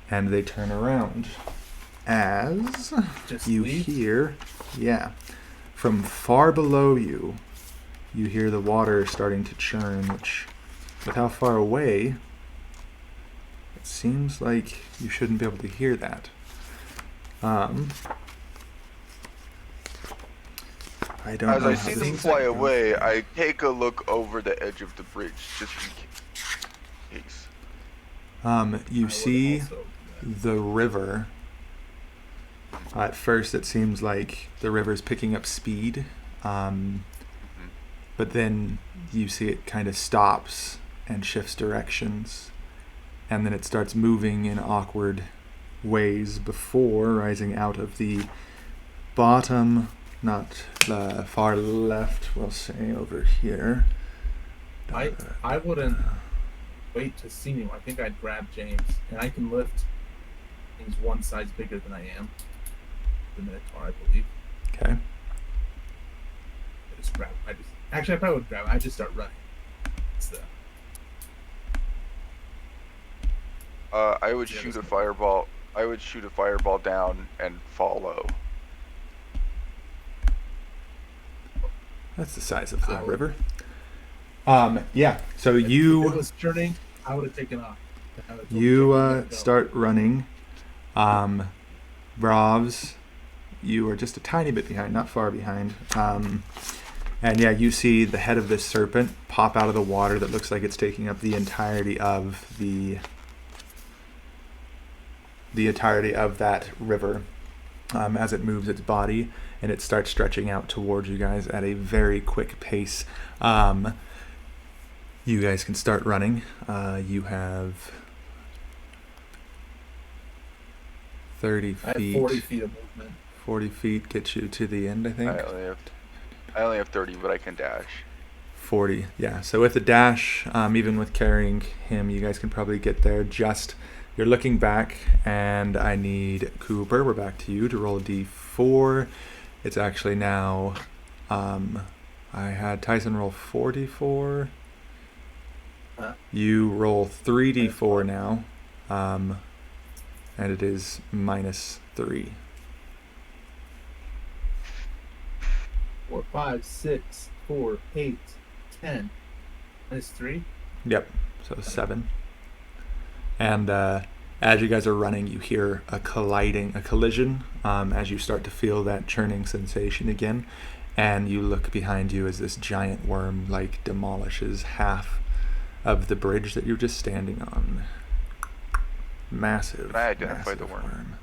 and they turn around. As Just you leave? hear, from far below you, you hear the water starting to churn, which, with how far away, it seems like you shouldn't be able to hear that. I don't As know I how see this them is fly going. away, I take a look over the edge of the bridge just in case. You I would see also do that. the river. At first, it seems like the river's picking up speed, but then you see it kind of stops and shifts directions, and then it starts moving in awkward ways before rising out of the bottom, not the far left, we'll say over here. I wouldn't wait to see anyone. I think I'd grab James, and I can lift things one size bigger than I am. The Minotaur, I believe. Okay. I just grab. Actually, I probably would grab. I just start running. It's the I would Yeah, shoot a that's- fireball. I would shoot a fireball down and follow. That's the size of the Ow. river. Yeah. So if you it was turning, I would have taken off. I would've told you James to go. start running. Bravs, you are just a tiny bit behind, not far behind. And yeah, you see the head of this serpent pop out of the water that looks like it's taking up the entirety of that river as it moves its body, and it starts stretching out towards you guys at a very quick pace. You guys can start running. You have 30 I have feet. 40 feet of movement. 40 feet gets you to the end, I think. I only have 30, but I can dash. 40, yeah. So with the dash, even with carrying him, you guys can probably get there. You're looking back, and I need Cooper. We're back to you to roll a d4. It's actually now, I had Tyson roll 4d4. Huh? You roll 3d4 now, and it is -3. 4, 5, 6, 4, 8, 10. Minus 3. Yep. So 7. And as you guys are running, you hear a collision, as you start to feel that churning sensation again. And you look behind you as this giant worm like demolishes half of the bridge that you're just standing on. Massive. Can I identify massive the worm?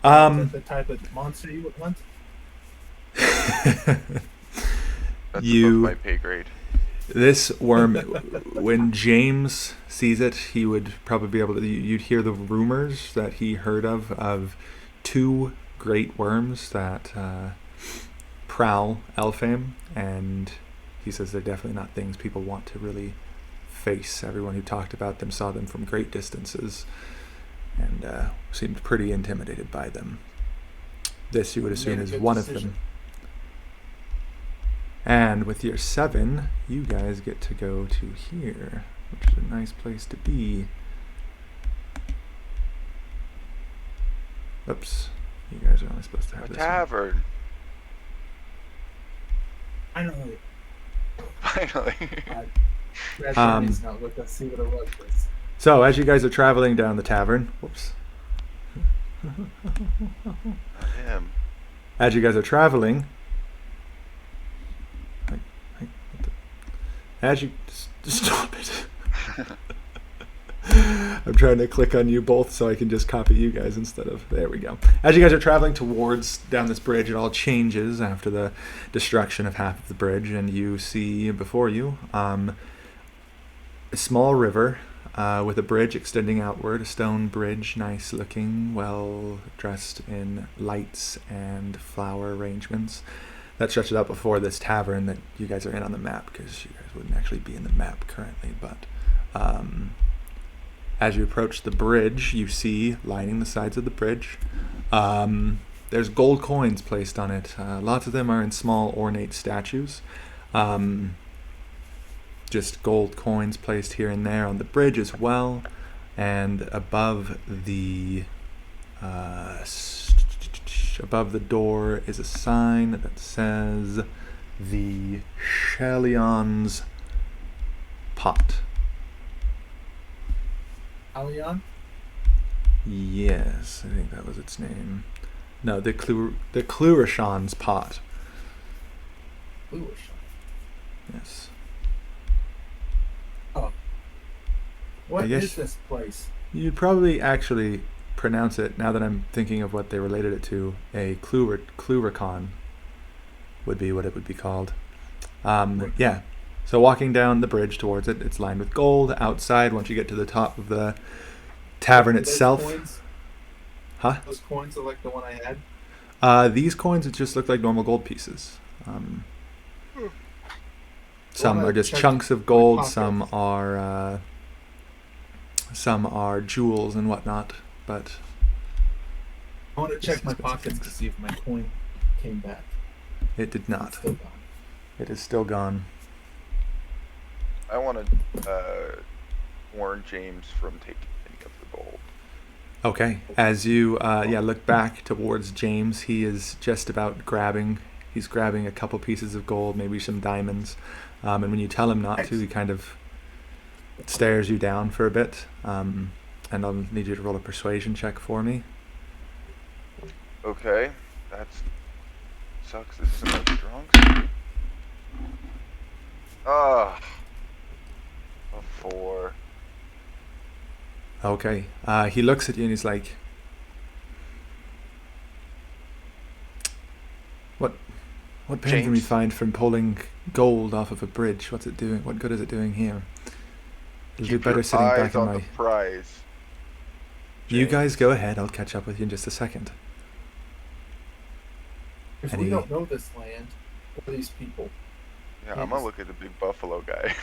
Is that the type of monster you would want? That's You- above my pay grade. This worm, when James sees it, he would probably be able to. You'd hear the rumors that he heard of 2 great worms that prowl Elfheim, and he says they're definitely not things people want to really face. Everyone who talked about them saw them from great distances, and seemed pretty intimidated by them. This, you would assume, Made a is good one of decision. them. And with your 7, you guys get to go to here, which is a nice place to be. Oops. You guys are only supposed to A have this tavern. Finally. Finally. Bradbury's not with us. See what it was. So, as you guys are traveling down the tavern, whoops. Not him. As you guys are traveling, as you stop it. I'm trying to click on you both so I can just copy you guys instead of, there we go. As you guys are traveling towards down this bridge, it all changes after the destruction of half of the bridge, and you see before you a small river with a bridge extending outward, a stone bridge, nice looking, well dressed in lights and flower arrangements. That stretches out before this tavern that you guys are in on the map, because you guys wouldn't actually be in the map currently, but as you approach the bridge, you see lining the sides of the bridge, there's gold coins placed on it. Lots of them are in small ornate statues. Just gold coins placed here and there on the bridge as well. And above the door is a sign that says the Shellion's Pot. Alion? Yes, I think that was its name. No, the Clurashan's Pot. Bluish. Yes. What I guess- is this place? You'd probably actually pronounce it, now that I'm thinking of what they related it to, a Cluricon would be what it would be called. Yeah. So walking down the bridge towards it, it's lined with gold. Outside, once you get to the top of the tavern Those itself. Coins, Huh? those coins are like the one I had. These coins just look like normal gold pieces. Some Well, are just check chunks of my gold. pockets. Some are jewels and whatnot. But I want to check my Expensive pockets to things. see if my coin came back. it did It's not. still gone. It is still gone. I want to warn James from taking any of the gold. Okay. As you look back towards James, he is just about grabbing. He's grabbing a couple pieces of gold, maybe some diamonds. And when you tell him not to, he kind of stares you down for a bit. And I'll need you to roll a persuasion check for me. Okay, that's sucks. This is my strong suit. Ah, a 4. Okay. He looks at you and he's like, What pain can we James? find from pulling gold off of a bridge? What's it doing? What good is it doing here? It'll do Keep better your sitting eyes back in on my... the prize. You James. guys go ahead. I'll catch up with you in just a second. If And we he- don't know this land or these people, Yeah, I'm gonna look at the big buffalo guy.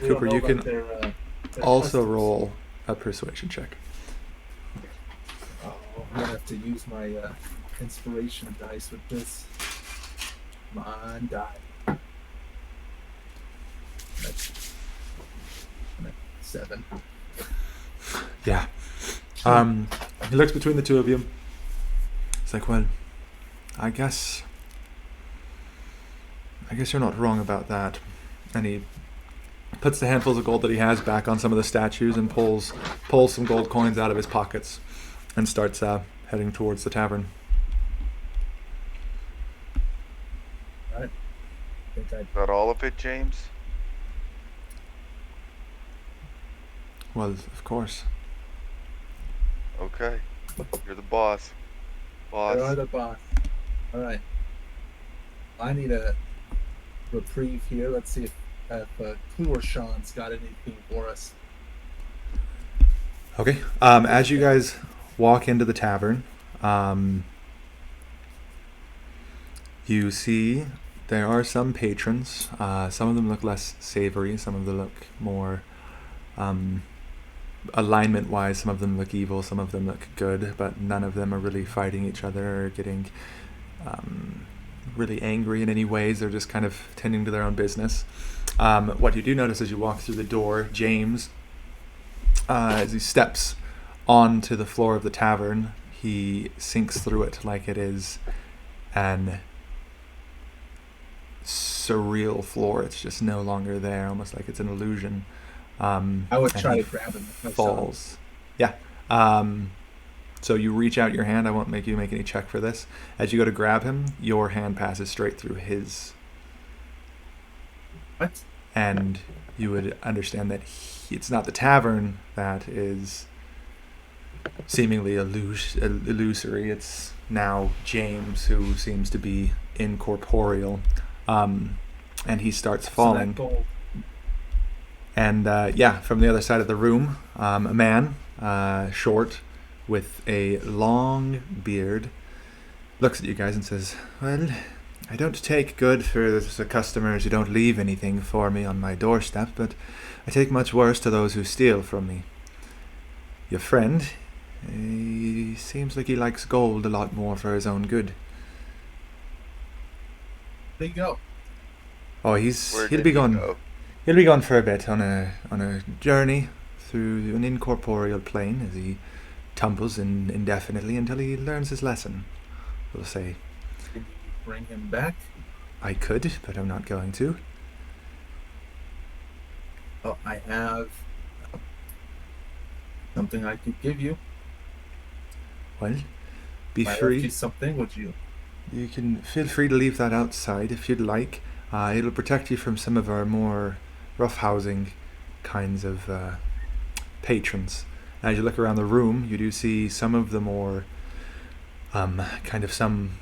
we Cooper, don't know you that can they're also customs. roll a persuasion check. Oh, I'm gonna have to use my inspiration dice with this. Come on, die. That's 7. Yeah. He looks between the two of you. It's like, well, I guess I guess you're not wrong about that. And he puts the handfuls of gold that he has back on some of the statues and pulls some gold coins out of his pockets and starts heading towards the tavern. I think I Is that all of it, James? Well, of course. Okay. You're the boss. Boss. You're the boss. All right. I need a reprieve here. Let's see if Clue or Sean's got anything for us. Okay. As you guys walk into the tavern, you see there are some patrons. Some of them look less savory. Some of them look more alignment-wise. Some of them look evil. Some of them look good. But none of them are really fighting each other or getting really angry in any ways. They're just kind of tending to their own business. What you do notice as you walk through the door, James, as he steps onto the floor of the tavern, he sinks through it like it is an surreal floor. It's just no longer there, almost like it's an illusion. I would and try he to grab him. if I saw him. falls. Yeah. So you reach out your hand. I won't make you make any check for this. As you go to grab him, your hand passes straight through his, What? and you would understand that it's not the tavern that is seemingly illusory. It's now James, who seems to be incorporeal, and he starts falling. So that gold. And from the other side of the room, a man, short, with a long beard, looks at you guys and says, "Well, I don't take good for the customers who don't leave anything for me on my doorstep, but I take much worse to those who steal from me. Your friend, he seems like he likes gold a lot more for his own good." There you go. Oh, Where he'll did be he gone. go? He'll be gone for a bit on a journey through an incorporeal plane as he tumbles indefinitely until he learns his lesson. We'll say, Can you bring him back? I could, but I'm not going to. Oh, I have something I could give you. Well, be If I left free. you something, would you? You can feel free to leave that outside if you'd like. It'll protect you from some of our more roughhousing kinds of patrons. As you look around the room, you do see some of the more kind of some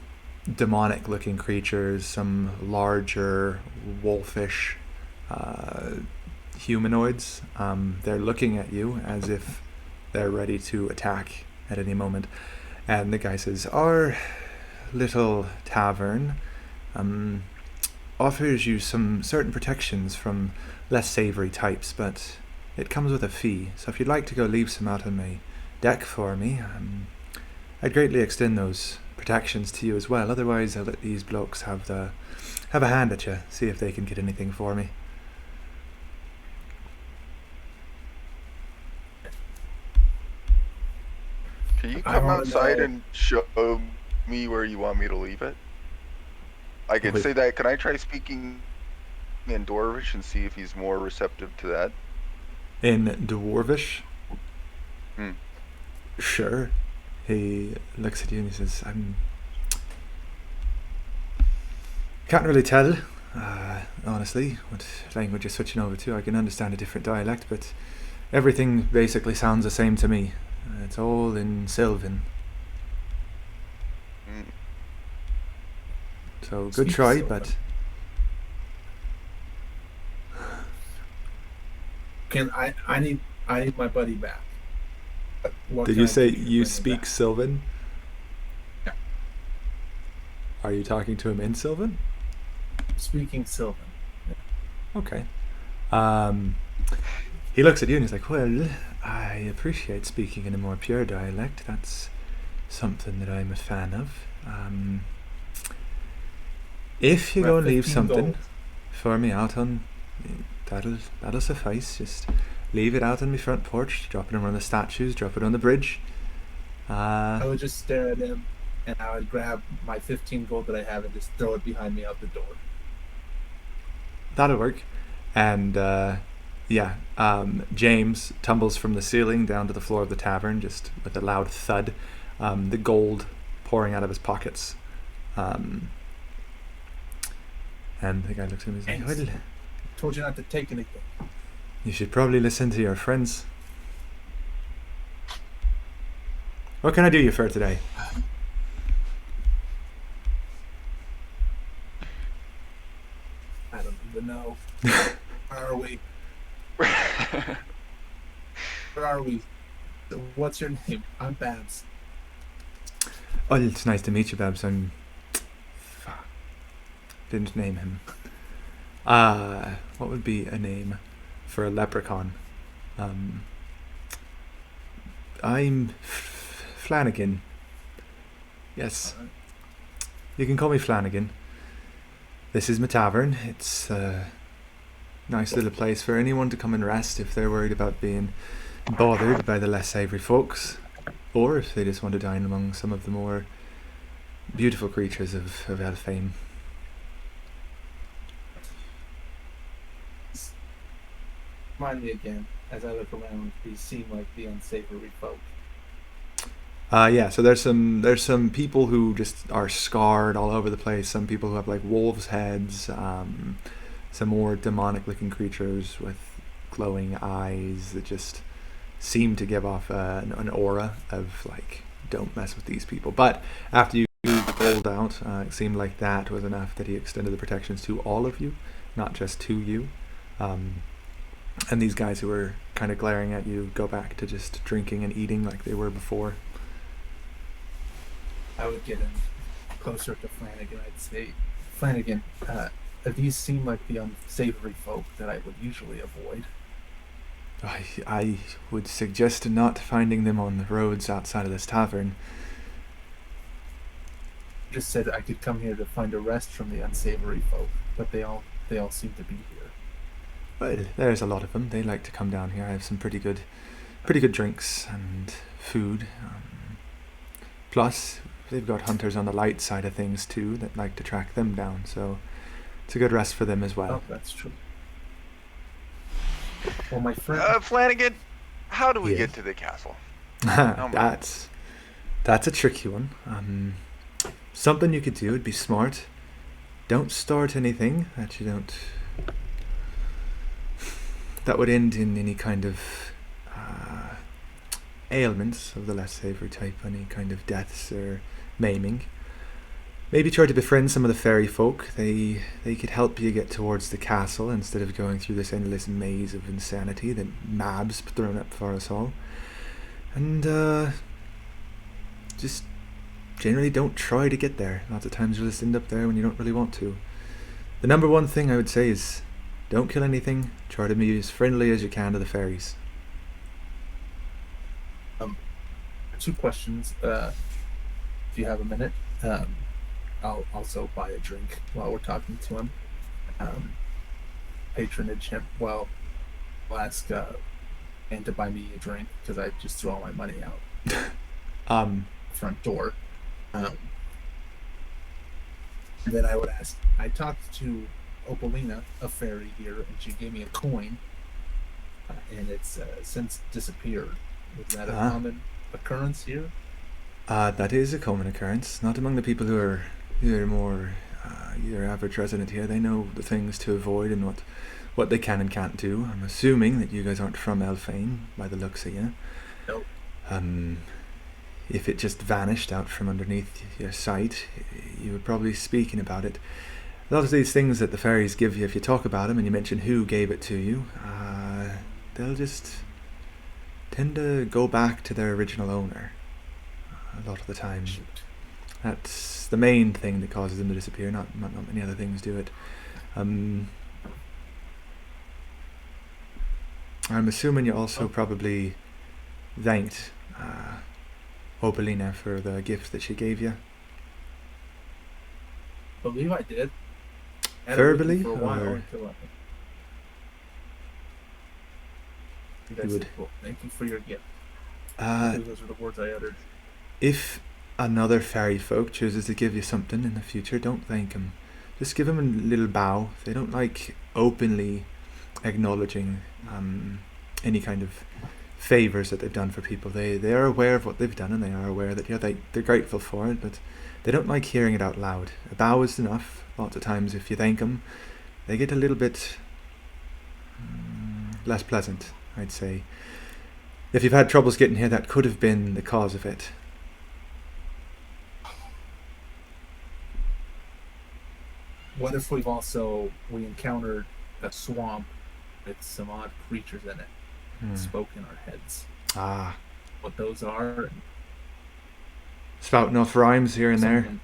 demonic-looking creatures, some larger wolfish humanoids. They're looking at you as if they're ready to attack at any moment. And the guy says, "Our little tavern offers you some certain protections from less savory types, but it comes with a fee. So if you'd like to go leave some out on my deck for me, I'd greatly extend those protections to you as well. Otherwise, I'll let these blokes have a hand at you, see if they can get anything for me." Can you I come wanna outside know- and show me where you want me to leave it? I could Wait. say that. Can I try speaking in Dwarvish and see if he's more receptive to that? In Dwarvish? Hmm. Sure. He looks at you and he says, can't really tell, honestly, what language you're switching over to. I can understand a different dialect, but everything basically sounds the same to me. It's all in Sylvan. Mm. So good Speak try, Sylvan. but I need my buddy back. What did can you I say do to you bring him speak back? Sylvan? Yeah. Are you talking to him in Sylvan? Speaking Sylvan. Okay. He looks at you and he's like, "Well, I appreciate speaking in a more pure dialect. That's something that I'm a fan of. If you We're go at and leave 15 something gold. for me out on, that'll suffice. Just leave it out on my front porch. Drop it on one of the statues. Drop it on the bridge. I would just stare at him, and I would grab my 15 gold that I have and just throw it behind me out the door. that'll work. And yeah, James tumbles from the ceiling down to the floor of the tavern, just with a loud thud, the gold pouring out of his pockets. And the guy looks at him and he's like, James. well, Told you not to take anything. you should probably listen to your friends. What can I do you for today? I don't even know. Where are we? Where are we? What's your name? I'm Babs. Oh, it's nice to meet you, Babs. Didn't name him. What would be a name for a leprechaun? I'm Flanagan. Yes, Alright. you can call me Flanagan. This is my tavern. It's a nice little place for anyone to come and rest if they're worried about being bothered by the less savoury folks, or if they just want to dine among some of the more beautiful creatures of Elfame. Remind me again, as I look around, these seem like the unsavory folk. Yeah, so there's some people who just are scarred all over the place. Some people who have like wolves' heads. Some more demonic-looking creatures with glowing eyes that just seem to give off an aura of like, don't mess with these people. But after you pulled out, it seemed like that was enough that he extended the protections to all of you, not just to you. And these guys who were kind of glaring at you go back to just drinking and eating like they were before. I would get in closer to Flanagan. I'd say, Flanagan, these seem like the unsavory folk that I would usually avoid. I would suggest not finding them on the roads outside of this tavern. Just said I could come here to find a rest from the unsavory folk, but they all seem to be here. Well, there's a lot of them. They like to come down here. I have some pretty good drinks and food. Plus, they've got hunters on the light side of things too that like to track them down. So it's a good rest for them as Oh, well. that's true. Well, my friend, Flanagan, how do we Yeah. get to the castle? That's a tricky one. Something you could do would be smart. Don't start anything that you don't. That would end in any kind of ailments of the less savory type, any kind of deaths or maiming. Maybe try to befriend some of the fairy folk. They could help you get towards the castle instead of going through this endless maze of insanity that Mab's thrown up for us all. And just generally don't try to get there. Lots of times you'll just end up there when you don't really want to. The number one thing I would say is don't kill anything. Try to be as friendly as you can to the fairies. 2 questions. If you have a minute, I'll also buy a drink while we're talking to him. Patronage him. Well, I'll ask and to buy me a drink because I just threw all my money out front door. And then I would ask. I talked to Opalina, a fairy here, and she gave me a coin, and it's since disappeared. Is that a Ah. common occurrence here? That is a common occurrence. Not among the people who are more your average resident here. They know the things to avoid and what they can and can't do. I'm assuming that you guys aren't from Elfane by the looks of you. Nope. If it just vanished out from underneath your sight, you would probably be speaking about it. A lot of these things that the fairies give you, if you talk about them and you mention who gave it to you, they'll just tend to go back to their original owner a lot of the time. Shoot. That's the main thing that causes them to disappear. Not many other things do it. I'm assuming you also probably thanked Opalina for the gift that she gave you. Believe I did. Had it with me Verbally, for a while or- until I think I You said, would- "Well, thank you for your gift." Uh, Those were the words I uttered. If another fairy folk chooses to give you something in the future, don't thank them. Just give them a little bow. If they don't like openly acknowledging any kind of favors that they've done for people. They are aware of what they've done, and they are aware that they're grateful for it, but they don't like hearing it out loud. A bow is enough. Lots of times if you thank them, they get a little bit less pleasant, I'd say. If you've had troubles getting here, that could have been the cause of it. What if we encountered a swamp with some odd creatures in it, spoke in our heads? Ah, What those are? And spouting off rhymes here and there. someone-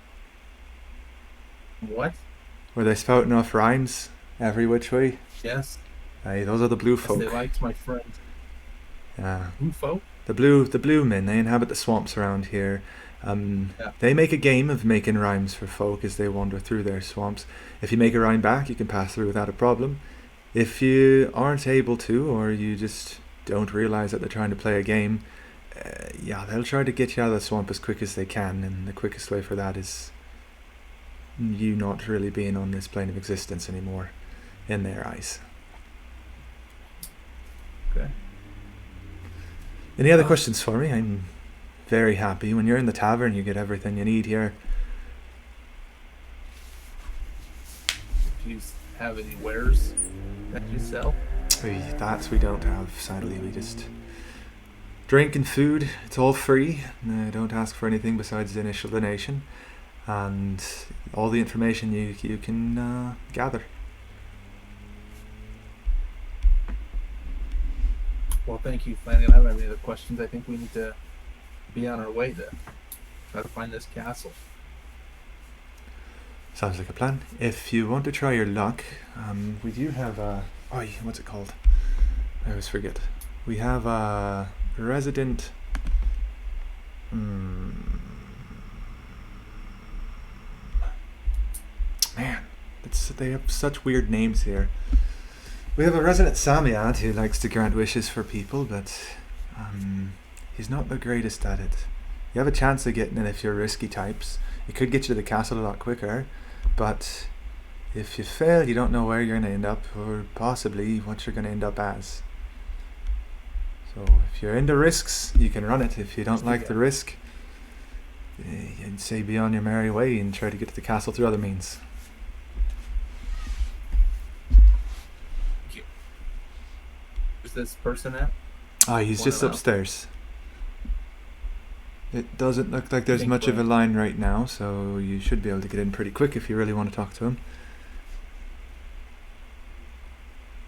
What? Were they spouting off rhymes every which way? Yes. Aye, those are the blue Yes, folk. they liked my friend. Who folk? The blue men, they inhabit the swamps around here. Yeah. They make a game of making rhymes for folk as they wander through their swamps. If you make a rhyme back, you can pass through without a problem. If you aren't able to, or you just don't realize that they're trying to play a game, they'll try to get you out of the swamp as quick as they can, and the quickest way for that is you not really being on this plane of existence anymore, in their eyes. Okay. Any other questions for me? I'm very happy. When you're in the tavern, you get everything you need here. Do you have any wares that you sell? We don't have, sadly. We just drink and food. It's all free. Don't ask for anything besides the initial donation, and all the information you can gather. Well, thank you, Flanagan. I don't have any other questions. I think we need to be on our way to try to find this castle. Sounds like a plan. If you want to try your luck, we do have a... what's it called? I always forget. We have a resident... Man, they have such weird names here. We have a resident Samyad who likes to grant wishes for people, but he's not the greatest at it. You have a chance of getting it if you're risky types. It could get you to the castle a lot quicker, but if you fail, you don't know where you're going to end up, or possibly what you're going to end up as. So if you're into risks, you can run it. If you don't like the risk, you'd say be on your merry way and try to get to the castle through other means. Where's this person at? He's Point just him out. upstairs. It doesn't look like there's Think much of a we're- line right now, so you should be able to get in pretty quick if you really want to talk to him.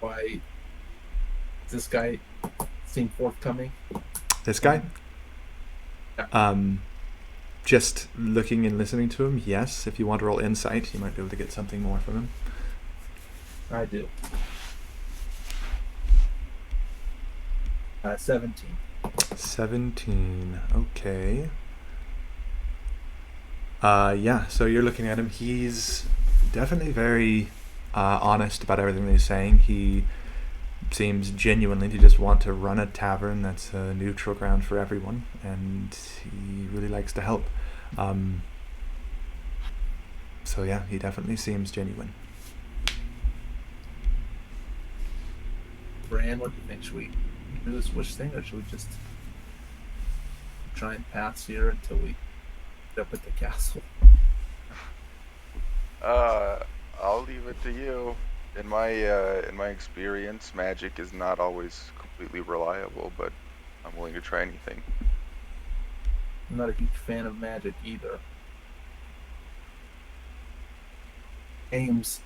Why does this guy seem forthcoming? This guy? Yeah. Just looking and listening to him, yes. If you want to roll insight, you might be able to get something more from him. I do. 17. 17. Okay. So you're looking at him. He's definitely very honest about everything that he's saying. He seems genuinely to just want to run a tavern that's a neutral ground for everyone, and he really likes to help. So yeah, he definitely seems genuine. Bran, what do you think? Should we do this wish thing, or should we just try and pass here until we get up at the castle? I'll leave it to you. In my experience, magic is not always completely reliable, but I'm willing to try anything. I'm not a huge fan of magic either. Ames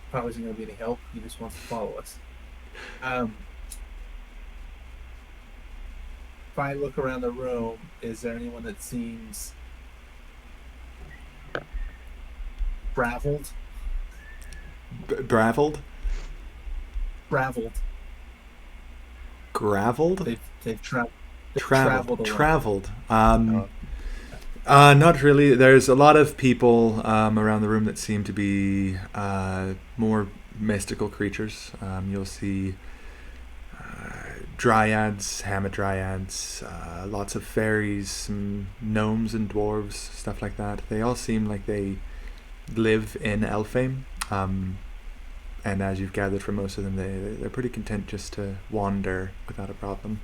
probably isn't going to be any help. He just wants to follow us. If I look around the room, is there anyone that seems graveled? Graveled? Graveled. Graveled? They've traveled a lot. Traveled. Not really. There's a lot of people around the room that seem to be more mystical creatures. You'll see dryads, hamadryads, lots of fairies, some gnomes and dwarves, stuff like that. They all seem like they live in Elfheim. and as you've gathered from most of them, they're pretty content just to wander without a problem.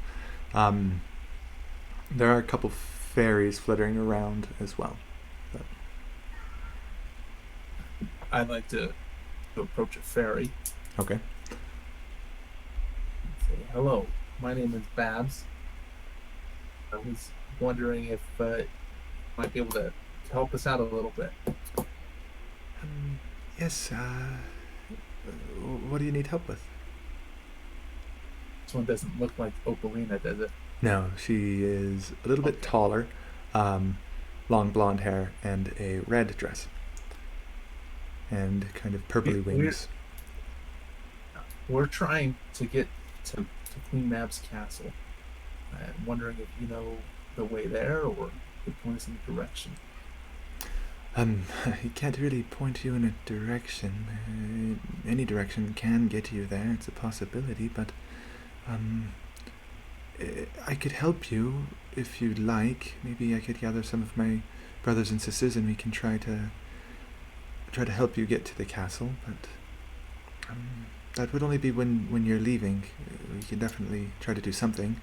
There are a couple fairies flittering around as well. But I'd like to approach a fairy okay. and say, "Hello, my name is Babs. I was wondering if you might be able to help us out a little bit." Yes. What do you need help with? This one doesn't look like Ocarina, does it? No, she is a little bit taller, long blonde hair, and a red dress, and kind of purpley Weird. wings. We're trying to get to Queen Mab's castle. I'm wondering if you know the way there, or could point us in a direction. He can't really point you in a direction. Any direction can get you there. It's a possibility, but I could help you if you'd like. Maybe I could gather some of my brothers and sisters, and we can try to help you get to the castle. But that would only be when you're leaving. We can definitely try to do something.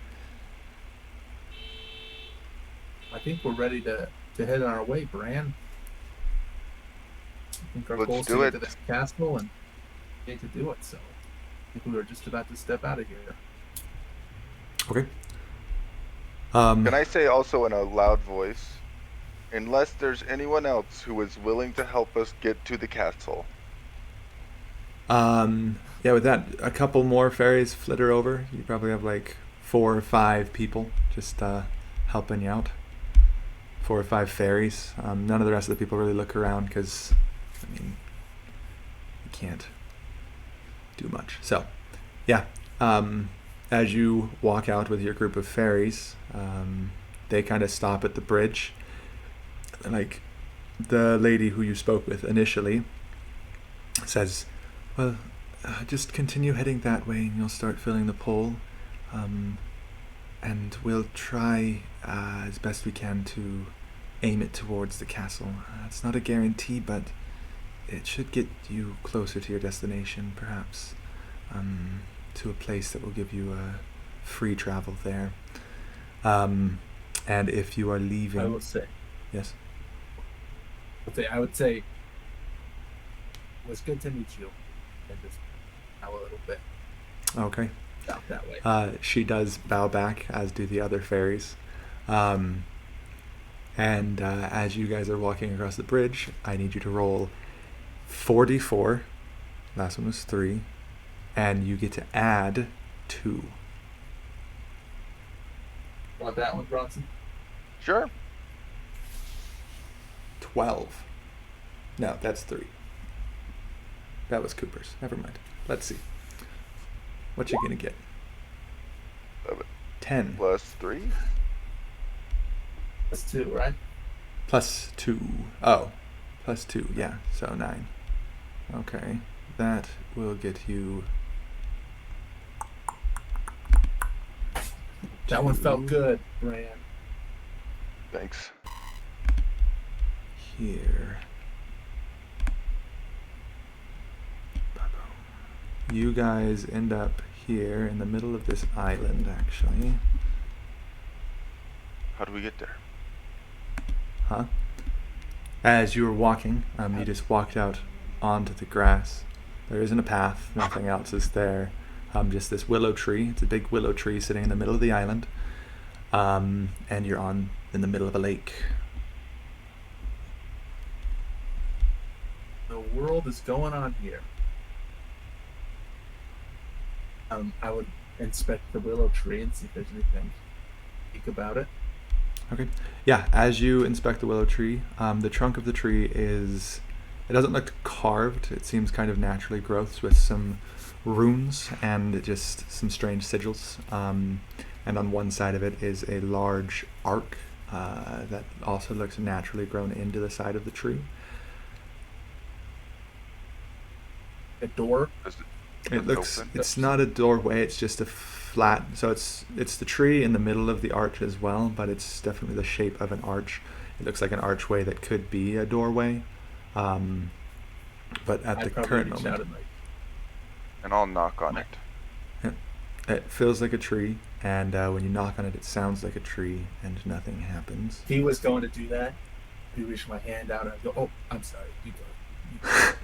I think we're ready to head on our way, Bran. I think our Let's goal is do to it. get to this castle and get to do it. So I think we were just about to step out of here. Okay. Can I say also in a loud voice, unless there's anyone else who is willing to help us get to the castle? Yeah, with that, a couple more fairies flitter over. You probably have like 4 or 5 people just helping you out. 4 or 5 fairies. None of the rest of the people really look around because, I mean, you can't do much. So, yeah. As you walk out with your group of fairies, they kind of stop at the bridge. Like, the lady who you spoke with initially says, "Well, just continue heading that way and you'll start filling the pole. And we'll try as best we can to aim it towards the castle. It's not a guarantee, but it should get you closer to your destination, perhaps. To a place that will give you free travel there. And if you are leaving..." I will say. Yes? I would say it was good to meet you. And just bow a little bit Okay. out that way. She does bow back, as do the other fairies. And as you guys are walking across the bridge, I need you to roll 4d4. Last one was 3. And you get to add 2. Want that one, Bronson? Sure. 12. No, that's 3. That was Cooper's. Never mind. Let's see. What you gonna get? 10. Plus 3. That's 2, right? Plus 2. Oh. Plus 2. Yeah. So 9. Okay. That will get you... That one felt good, Bran. Thanks. Here. You guys end up here in the middle of this island, actually. How do we get there? Huh? As you were walking, you just walked out onto the grass. There isn't a path, nothing else is there. Just this willow tree. It's a big willow tree sitting in the middle of the island. And you're in the middle of a lake. The world is going on here. I would inspect the willow tree and see if there's anything unique about it. Okay. Yeah, as you inspect the willow tree, the trunk of the tree it doesn't look carved. It seems kind of naturally growth with some runes and just some strange sigils. And on one side of it is a large arc that also looks naturally grown into the side of the tree. A door. It looks, open? it's not a doorway, it's just a flat, so it's the tree in the middle of the arch as well, but it's definitely the shape of an arch. It looks like an archway that could be a doorway, but at I'd the probably current reach moment, out and like And I'll knock on it. It feels like a tree, and when you knock on it, it sounds like a tree, and nothing happens. If he was going to do that, he reached my hand out and I'd go, "Oh, I'm sorry. You go." You go.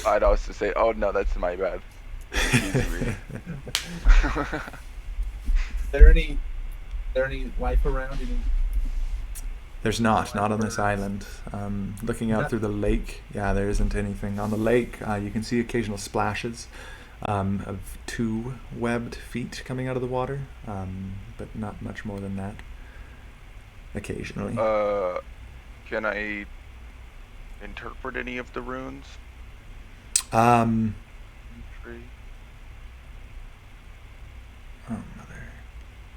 I'd also say, oh no, that's my bad. Easy. There any life around? Any? There's not on this island. Looking out through the lake, yeah, there isn't anything. On the lake, you can see occasional splashes of 2 webbed feet coming out of the water, but not much more than that. Occasionally. Can I interpret any of the runes? Um, Tree? oh, mother.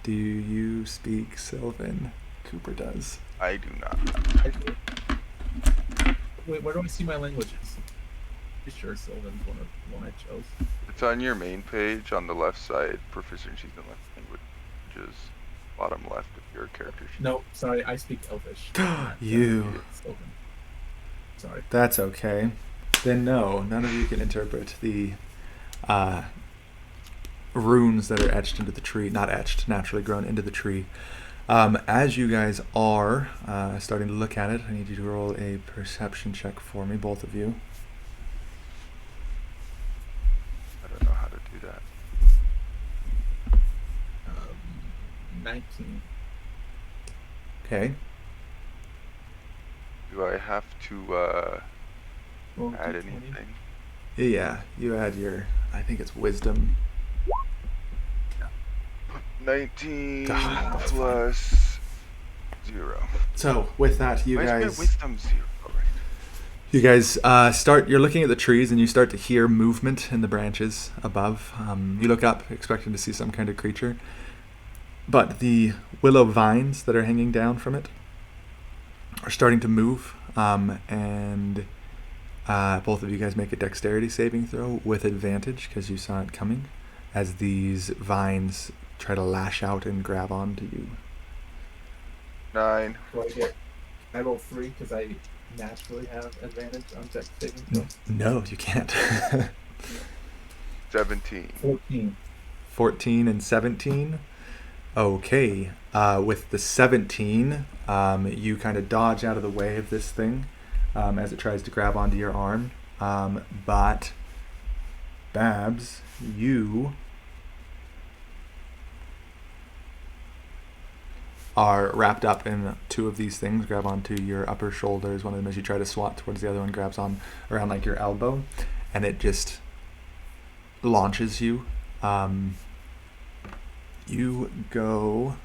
Do you speak Sylvan? Cooper does. I do not. I do. Wait, where do I see my languages? Pretty sure Sylvan's one I chose. It's on your main page on the left side, proficiencies in left languages, bottom left of your character sheet. No, sorry, I speak Elvish. You. Sylvan. Sorry. That's okay. Then no, none of you can interpret the runes that are etched into the tree. Not etched, naturally grown into the tree. As you guys are starting to look at it, I need you to roll a perception check for me, both of you. I don't know how to do that. 19. Okay. Do I have to Roll add D20. anything? Yeah, you add your, I think it's wisdom. 19 God, that's plus 0. So with that, you Why is my guys... wisdom 0? All right. You guys you're looking at the trees and you start to hear movement in the branches above. You look up expecting to see some kind of creature. But the willow vines that are hanging down from it are starting to move. And both of you guys make a dexterity saving throw with advantage because you saw it coming as these vines try to lash out and grab onto you. 9. I roll 3 because I naturally have advantage on dex saving throw. No, you can't. 17. 14. 14 and 17. Okay. With the 17, you kind of dodge out of the way of this thing as it tries to grab onto your arm. But Babs, you are wrapped up in 2 of these things, grab onto your upper shoulders. One of them, as you try to swat towards the other one, grabs on around like your elbow, and it just launches you. You go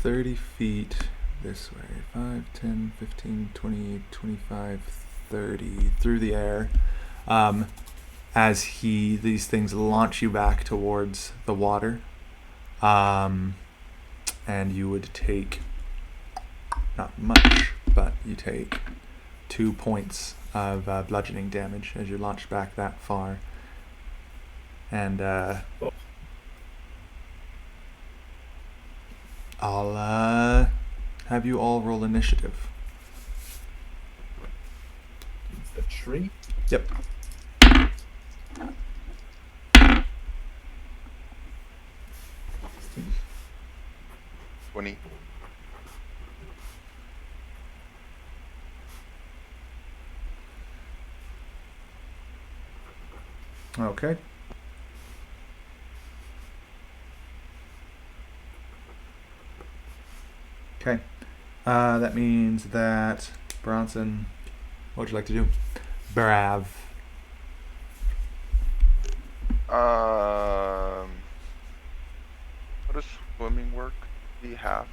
30 feet this way. 5, 10, 15, 20, 25, 30 through the air. As these things launch you back towards the water. And you would take not much, but you take 2 points of bludgeoning damage as you're launched back that far. And I'll have you all roll initiative. It's the tree. Yep. 20. Okay. Okay. That means that Bronson, what would you like to do? Brav. How does swimming work? The half.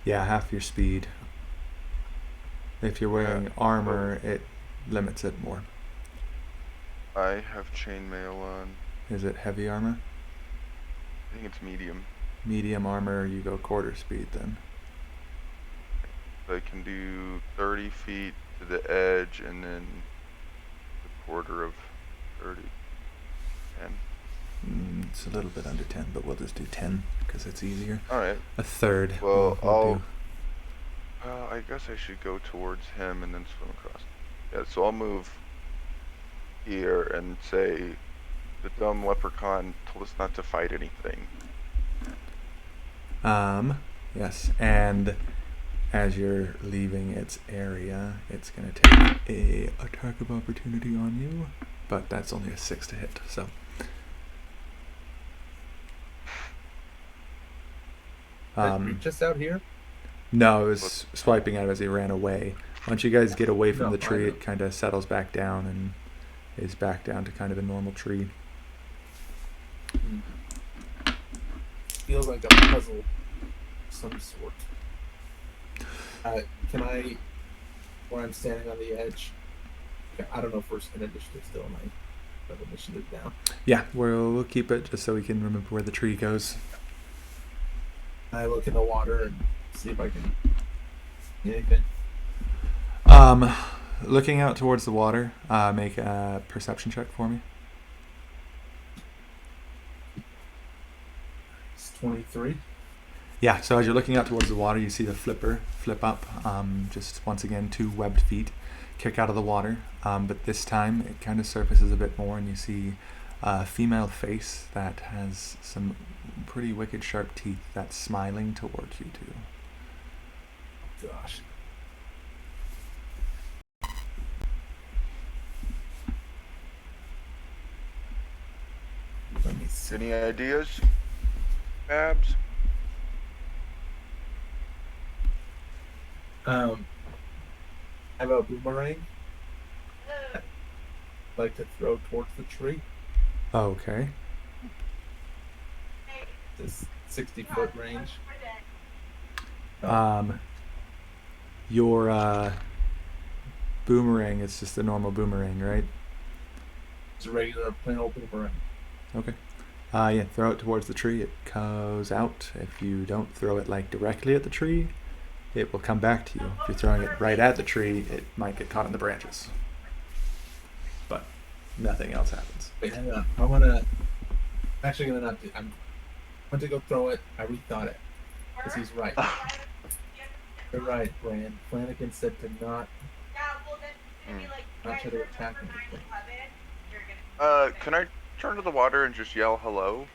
Yeah, half your speed. If you're wearing armor, it limits it more. I have chainmail on. Is it heavy armor? I think it's medium. Medium armor, you go quarter speed then. I can do 30 feet to the edge and then a quarter of 30. 10. It's a little bit under 10, but we'll just do 10 because it's easier. All right. A third. Well, we'll do. I guess I should go towards him and then swim across. Yeah, so I'll move here and say, the dumb leprechaun told us not to fight anything. Yes, and as you're leaving its area, it's going to take a attack of opportunity on you, but that's only a 6 to hit, so. Just out here. No, it was swiping out as he ran away. Once you guys get away from No, the tree, I know. it kind of settles back down and is back down to kind of a normal tree. Feels like a puzzle of some sort. Can I, where I'm standing on the edge, I don't know if we're in initiative still, am I? Have initiative down. Yeah, we'll keep it just so we can remember where the tree goes. I look in the water and see if I can see anything. Looking out towards the water, make a perception check for me. It's 23. Yeah, so as you're looking out towards the water, you see the flipper flip up, just once again 2 webbed feet kick out of the water, but this time it kind of surfaces a bit more and you see a female face that has some pretty wicked sharp teeth that's smiling towards you too. Gosh. Let me see. Any ideas, Babs? I have a boomerang. I'd like to throw towards the tree. Okay. This 60-foot range. Your boomerang is just a normal boomerang, right? It's a regular plain old boomerang. Okay. Yeah, throw it towards the tree. It goes out. If you don't throw it like directly at the tree, it will come back to you. If you're throwing it right at the tree, it might get caught in the branches. But nothing else happens. Wait, hang on. I wanna. I'm actually gonna not do. I went to go throw it. I rethought it because he's right. You're right, Rand. Flanagan said to not try to attack anything. Can I turn to the water and just yell hello?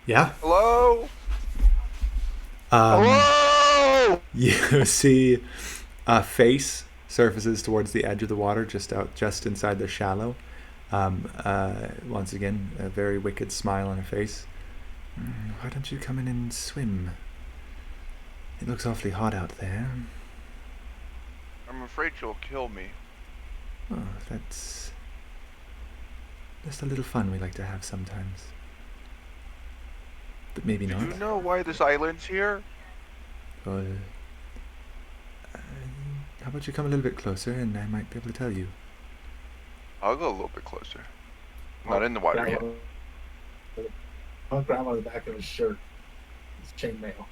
Yeah. Hello? Um, Hello? You see a face surfaces towards the edge of the water, just inside the shallow. Once again, a very wicked smile on her face. Why don't you come in and swim? It looks awfully hot out there. I'm afraid she'll kill me. Oh, that's just a little fun we like to have sometimes. But maybe Do not. you know why this island's here? Well, how about you come a little bit closer and I might be able to tell you. I'll go a little bit closer. I'm not in the water yet. I'll grab on the back of his shirt. His chainmail.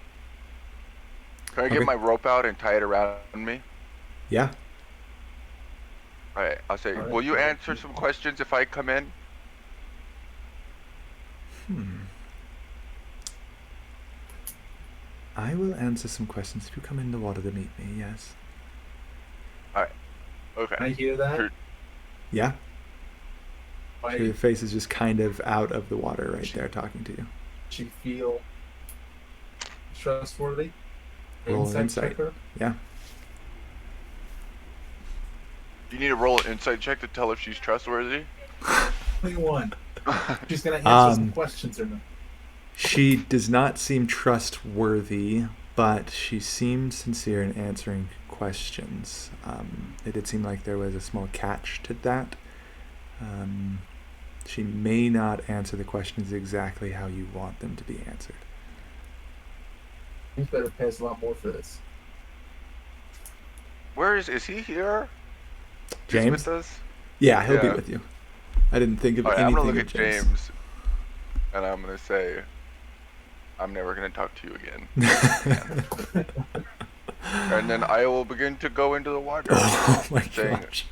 Can I Okay. get my rope out and tie it around me? Yeah. Alright, I'll say, All right. will you answer some questions if I come in? I will answer some questions if you come in the water to meet me, yes. Okay. Can I hear that? Sure. Yeah? Why So your face is just kind of out of the water right there talking to you. does she feel trustworthy? Roll an insight. checker? Yeah. You need to roll an insight check to tell if she's trustworthy? 21. She's gonna answer some Um, questions or not. She does not seem trustworthy, but she seemed sincere in answering questions. It did seem like there was a small catch to that. She may not answer the questions exactly how you want them to be answered. You better pay us a lot more for this. Where is he here? He's James? with us? Yeah, he'll be Yeah. with you. I didn't think of Alright, I'm anything gonna look of at James. And I'm gonna say, I'm never gonna talk to you again. And then I will begin to go into the water. Oh my Saying- gosh.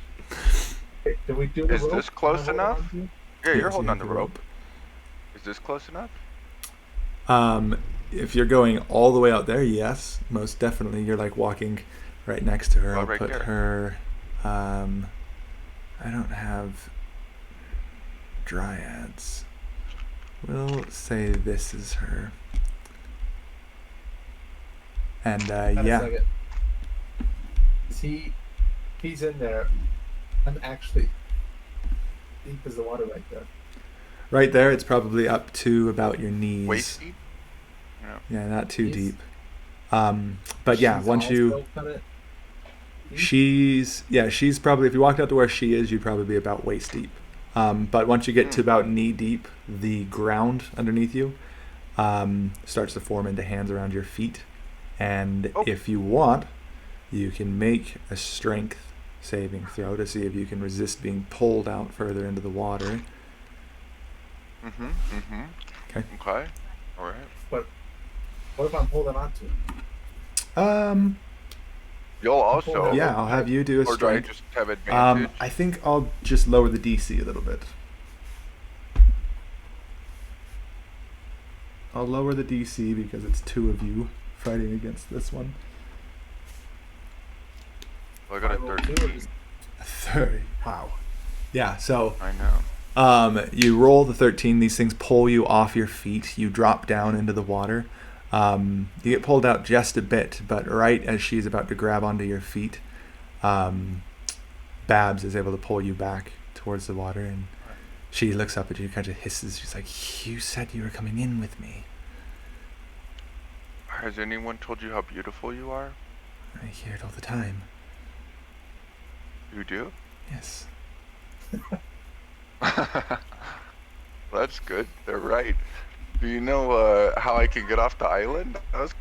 Okay, did we do the Is rope? this close Can I hold enough? on to you? Yeah, you're Yes, holding you on have the rope. Is this close enough? If you're going all the way out there, yes, most definitely. You're like walking right next to her. Oh, I'll right put there. her. I don't have dryads. We'll say this is her. And Wait a yeah, second. He's in there. I'm actually deep as the water right there. right there, it's probably up to about your knees. Waist deep? Yeah. Yeah, not too He's- deep. But yeah, She's once you. also kinda deep. She's probably, if you walked out to where she is, you'd probably be about waist deep. But once you get to about knee deep, the ground underneath you starts to form into hands around your feet. And Oh. if you want, you can make a strength saving throw to see if you can resist being pulled out further into the water. Mm-hmm. Mm-hmm. Okay. Okay. All right. What if I'm holding on to it? You'll also. Yeah, I'll have you do a Or do I strength. just have advantage? I think I'll just lower the DC a little bit. I'll lower the DC because it's two of you fighting against this one. Well, I got a I roll 2 or 13. just- 30. Wow. Yeah, so I know. you roll the 13. These things pull you off your feet. You drop down into the water. You get pulled out just a bit, but right as she's about to grab onto your feet, Babs is able to pull you back towards the water, and she looks up at you, kind of hisses. She's like, "You said you were coming in with me." Has anyone told you how beautiful you are? I hear it all the time. You do? Yes. That's good. They're right. Do you know how I can get off the island? That was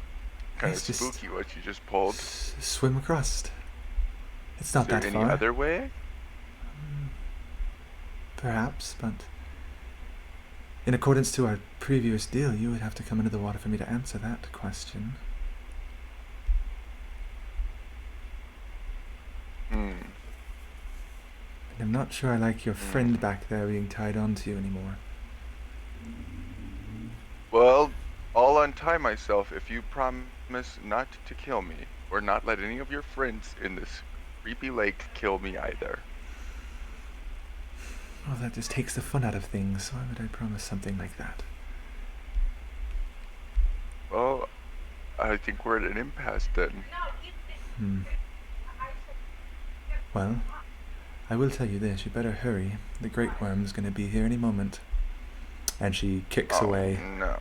kind of It's just- spooky what you just pulled. Swim across. It's not Is there that any far. other way? Perhaps, but in accordance to our previous deal, you would have to come into the water for me to answer that question. Hmm. And I'm not sure I like your friend back there being tied onto you anymore. Well, I'll untie myself if you promise not to kill me, or not let any of your friends in this creepy lake kill me either. Well, that just takes the fun out of things. Why would I promise something like that? Well, I think we're at an impasse then. Well, I will tell you this. You better hurry. The Great Worm's going to be here any moment. And she kicks Oh, away, no.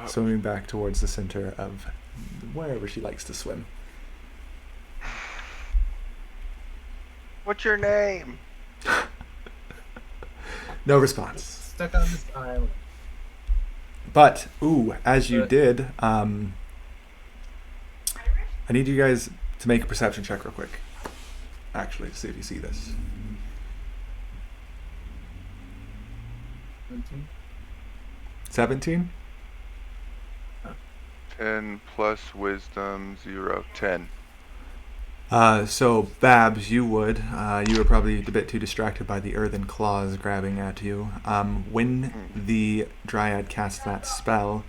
swimming back towards the center of wherever she likes to swim. What's your name? No response. Stuck on this island. But, as you But- did, I need you guys to make a perception check real quick. Actually, to see if you see this. 17? 17? 10 plus wisdom, 0, 10. So, Babs, you were probably a bit too distracted by the earthen claws grabbing at you. When the Dryad casts that spell,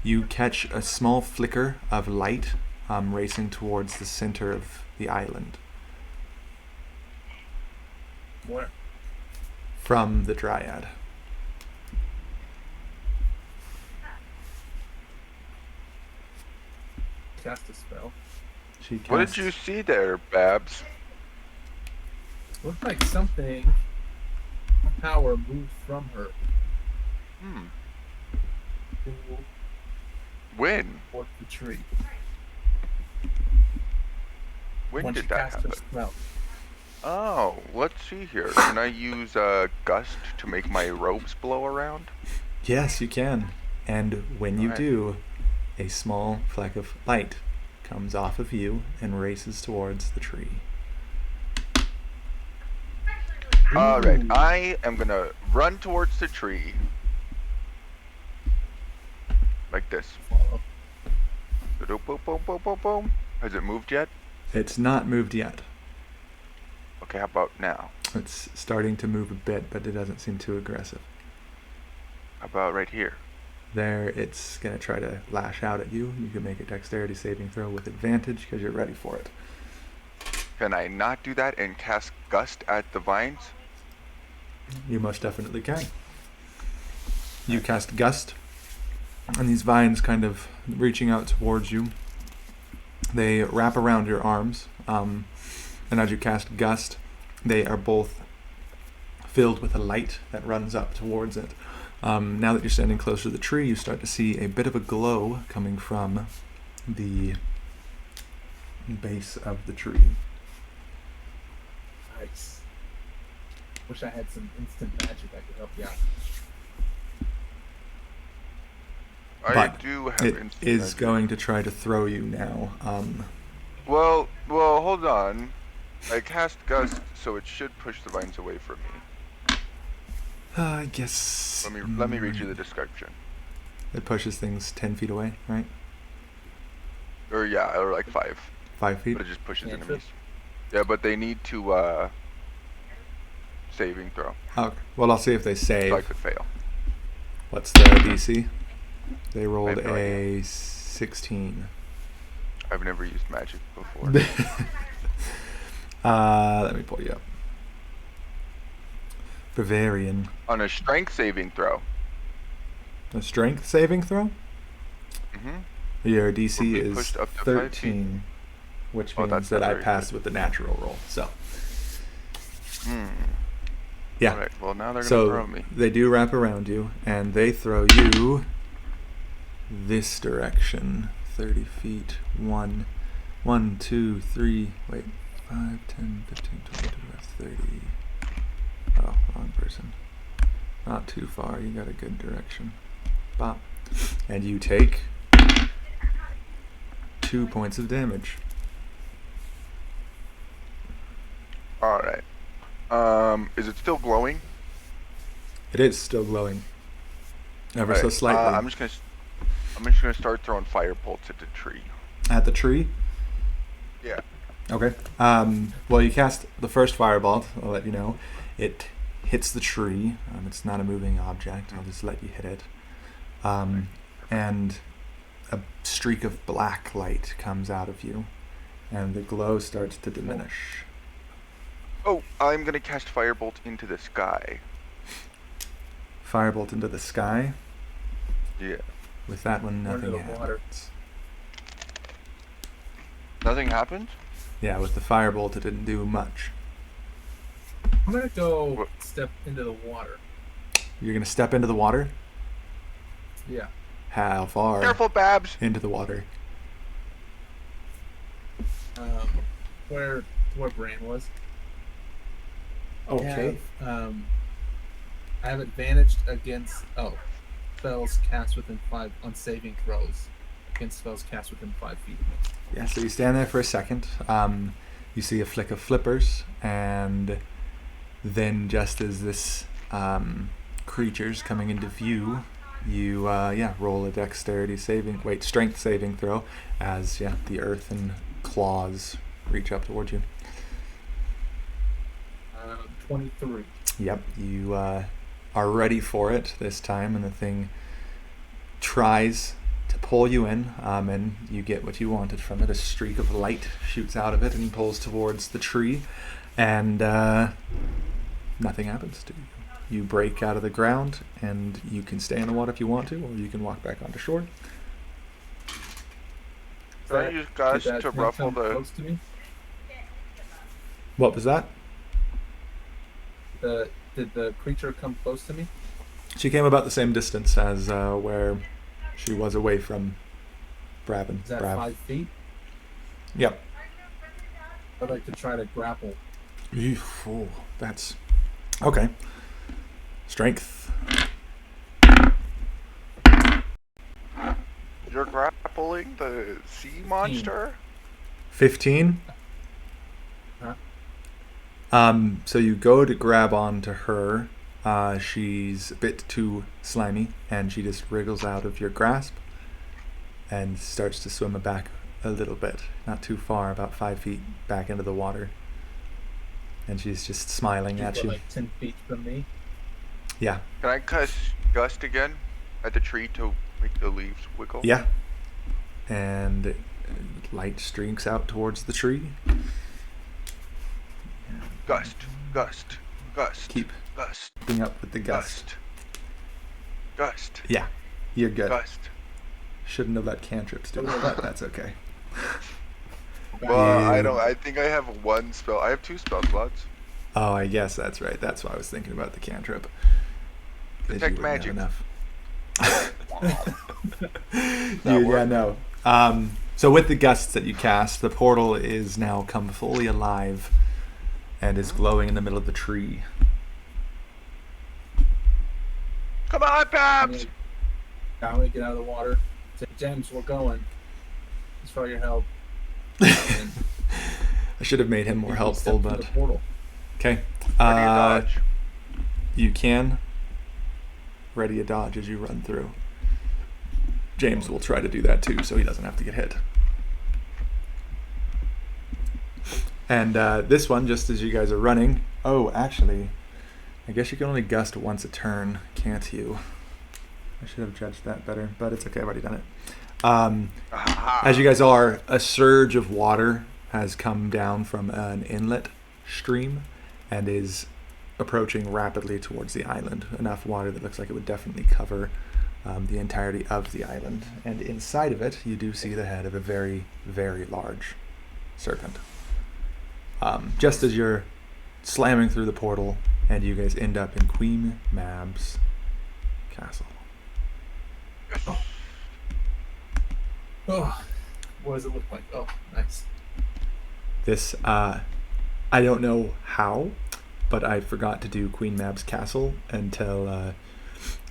you catch a small flicker of light racing towards the center of the island Where? from the Dryad. Cast a spell. She casts, What did you see there, Babs? Looked like something, power moved from her Hmm. to When? towards the tree. When she did that cast happen? her spell. Oh, let's see here. Can I use gust to make my robes blow around? Yes, you can. And when you Alright. do, a small fleck of light comes off of you and races towards the tree. Alright, Ooh. I am gonna run towards the tree. Like this. Follow. Boom, boom, boom, boom, boom, boom. Has it moved yet? It's not moved yet. Okay, how about now? It's starting to move a bit, but it doesn't seem too aggressive. How about right here? There, it's going to try to lash out at you. You can make a dexterity saving throw with advantage because you're ready for it. Can I not do that and cast Gust at the vines? You most definitely can. You cast Gust, and these vines kind of reaching out towards you. They wrap around your arms, and as you cast Gust, they are both filled with a light that runs up towards it. Now that you're standing closer to the tree, you start to see a bit of a glow coming from the base of the tree. Nice. Wish I had some instant magic that could help you out. I But do have It instant is magic. going to try to throw you now. Well, hold on. I cast Gust, so it should push the vines away from me. I guess. Let me read you the description. It pushes things 10 feet away, right? Or yeah, or like 5. 5 feet. But it just pushes Cantrip? enemies. Yeah, but they need to saving throw. Okay. Well, I'll see if they So I save. could fail. What's the DC? They rolled no idea. a 16. I've never used magic before. Let me pull you up. Bavarian. On a strength saving throw. A strength saving throw? Mm-hmm. Your DC Would be is pushed up to 5 feet. 13, which Oh, means that's that not I very passed good. with the natural roll. So, Hmm. yeah. Alright, well now they're gonna So throw me. they do wrap around you, and they throw you this direction, 30 feet. 1, 2, 3. Wait, 5, 10, 15, 20, 25, 30. Oh, wrong person. Not too far. You got a good direction. Bop, and you take 2 points of damage. Alright. Is it still glowing? It is still glowing, ever so Alright, slightly. I'm just gonna start throwing fire bolts at the tree. At the tree. Yeah. Okay. Well, you cast the first fireball. I'll let you know. It hits the tree. It's not a moving object. I'll just let you hit it. And a streak of black light comes out of you, and the glow starts to diminish. Oh, I'm gonna cast firebolt into the sky. Firebolt into the sky. Yeah. With that one, Or into nothing the water. happens. Nothing happened? Yeah, with the firebolt, it didn't do much. I'm gonna go What? step into the water. You're gonna step into the water. Yeah. How far Careful, Babs! into the water? Where Bran was. Okay. I have advantage against spells cast within 5 on saving throws against spells cast within 5 feet of me. Yeah, so you stand there for a second. You see a flick of flippers, and then just as this creature's coming into view, you roll a strength saving throw as the earthen claws reach up towards you. 23. Yep, you are ready for it this time, and the thing tries to pull you in, and you get what you wanted from it. A streak of light shoots out of it and pulls towards the tree, and nothing happens to you. You break out of the ground, and you can stay in the water if you want to, or you can walk back onto shore. Can I use Gust Did that to thing ruffle come the... close to me? What was that? Did the creature come close to me? She came about the same distance as where she was away from Braven. Is that Brav. 5 feet? Yep. I'd like to try to grapple. Eef, oh, that's okay. Strength. You're grappling the sea monster? 15. Huh? So you go to grab onto her. She's a bit too slimy, and she just wriggles out of your grasp and starts to swim back a little bit. Not too far, about 5 feet back into the water. and she's just smiling She's at what, you. like 10 feet from me. Yeah, Can I cast Gust again at the tree to make the leaves wiggle? yeah. And light streaks out towards the tree. Gust, gust, gust. Keep Gust, picking up with the gust. gust, gust, Yeah, you're good. gust. Shouldn't have let cantrips do it, but that's okay. Well, You- I don't. I think I have one spell. I have 2 spell slots. Oh, I guess that's right. That's why I was thinking about the cantrip. 'Cause Detect you wouldn't have magic. enough. Not Yeah, working. no. So with the gusts that you cast, the portal is now come fully alive and is glowing in the middle of the tree. Come on, Babs! I'm gonna get out of the water. Say, James, we're going. Thanks for all your help. I should have made him more We helpful, stepped through but the portal. okay. Ready to dodge. You can ready a dodge as you run through. James will try to do that too, so he doesn't have to get hit. And this one, just as you guys are running. Oh, actually, I guess you can only gust once a turn, can't you? I should have judged that better, but it's okay. I've already done it. As you guys are, a surge of water has come down from an inlet stream and is approaching rapidly towards the island. Enough water that looks like it would definitely cover the entirety of the island. And inside of it, you do see the head of a very, very large serpent. Just as you're slamming through the portal, and you guys end up in Queen Mab's castle. Oh, what does it look like? Oh, nice. This, I don't know how, but I forgot to do Queen Mab's castle until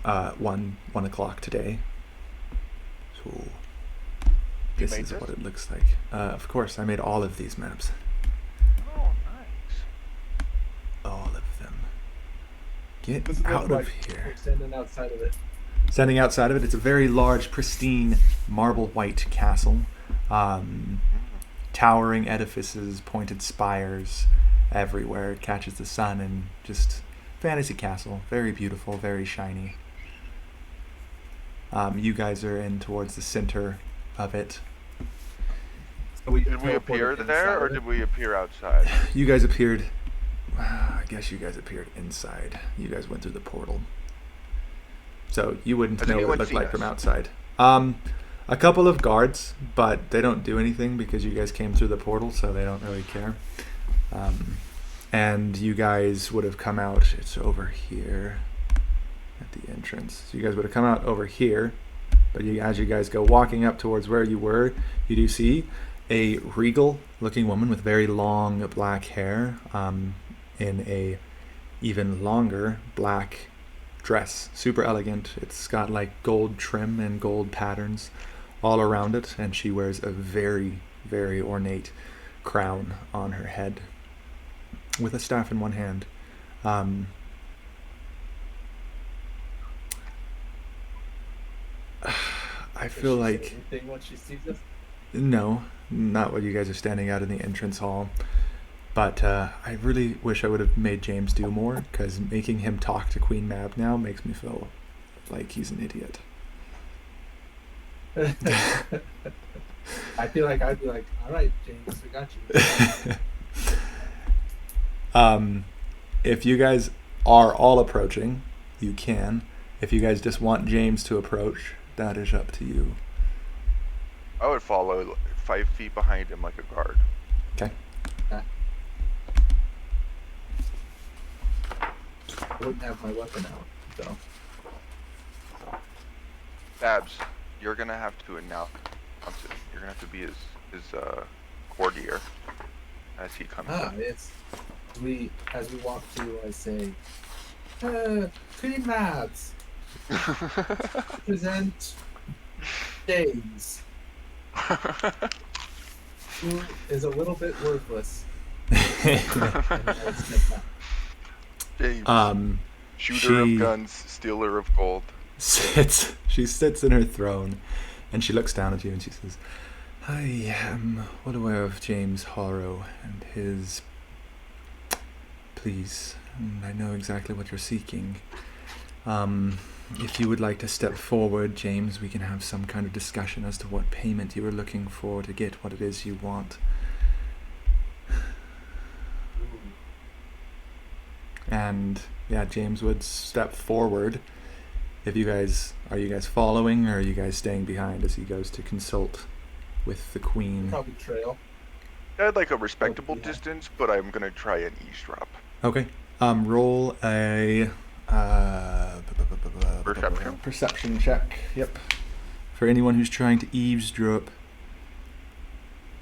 1 o'clock today. So this made is this? what it looks like. Of course, I made all of these maps. Oh, nice. All of them. Get What's it look out like? of here. We're standing outside of it. Standing outside of it, it's a very large, pristine, marble white castle. Towering edifices, pointed spires everywhere. It catches the sun, and just fantasy castle. Very beautiful, very shiny. You guys are in towards the center of it. So we Did we teleported appear inside there, of or it. did we appear outside? You guys appeared. I guess you guys appeared inside. You guys went through the portal. So you wouldn't Has know what anyone it looked seen like us? from outside. A couple of guards, but they don't do anything because you guys came through the portal, so they don't really care. And you guys would have come out. It's over here at the entrance. So you guys would have come out over here, but as you guys go walking up towards where you were, you do see a regal-looking woman with very long black hair, in a even longer black dress. Super elegant. It's got like gold trim and gold patterns all around it, and she wears a very, very ornate crown on her head with a staff in one hand. I Does feel she say like anything when she sees us? no, not while you guys are standing out in the entrance hall. But I really wish I would have made James do more, because making him talk to Queen Mab now makes me feel like he's an idiot. I feel like I'd be like, all right, James, we got you. If you guys are all approaching, you can. If you guys just want James to approach, that is up to you. I would follow 5 feet behind him like a guard. Okay. I wouldn't have my weapon out, so. Babs, you're gonna have to announce it. You're gonna have to be his courtier as he comes Ah, in. it's as we walk through, I say, Queen Mabs, present James, who is a little bit worthless. And I step back. James, shooter she- of guns, stealer of gold. She sits in her throne, and she looks down at you and she says, I am well aware of James Harrow and his please. I know exactly what you're seeking. If you would like to step forward, James, we can have some kind of discussion as to what payment you are looking for to get what it is you want. And yeah, James would step forward. Are you guys following, or are you guys staying behind as he goes to consult with the queen? Probably trail. I'd like a respectable yeah. distance, but I'm gonna try and eavesdrop. Okay. Roll a Perception. perception check. Yep. For anyone who's trying to eavesdrop.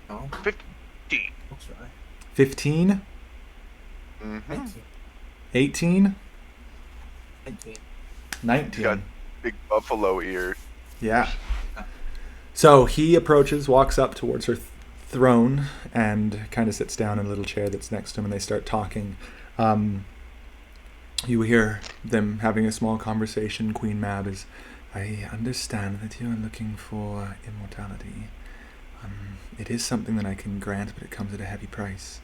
No, 50. I'll try. 15, Mm-hmm. 19. 18, 19. 19. Got big buffalo ear. Yeah. So he approaches, walks up towards her throne, and kind of sits down in a little chair that's next to him, and they start talking. You hear them having a small conversation. Queen Mab is, I understand that you are looking for immortality. It is something that I can grant, but it comes at a heavy price.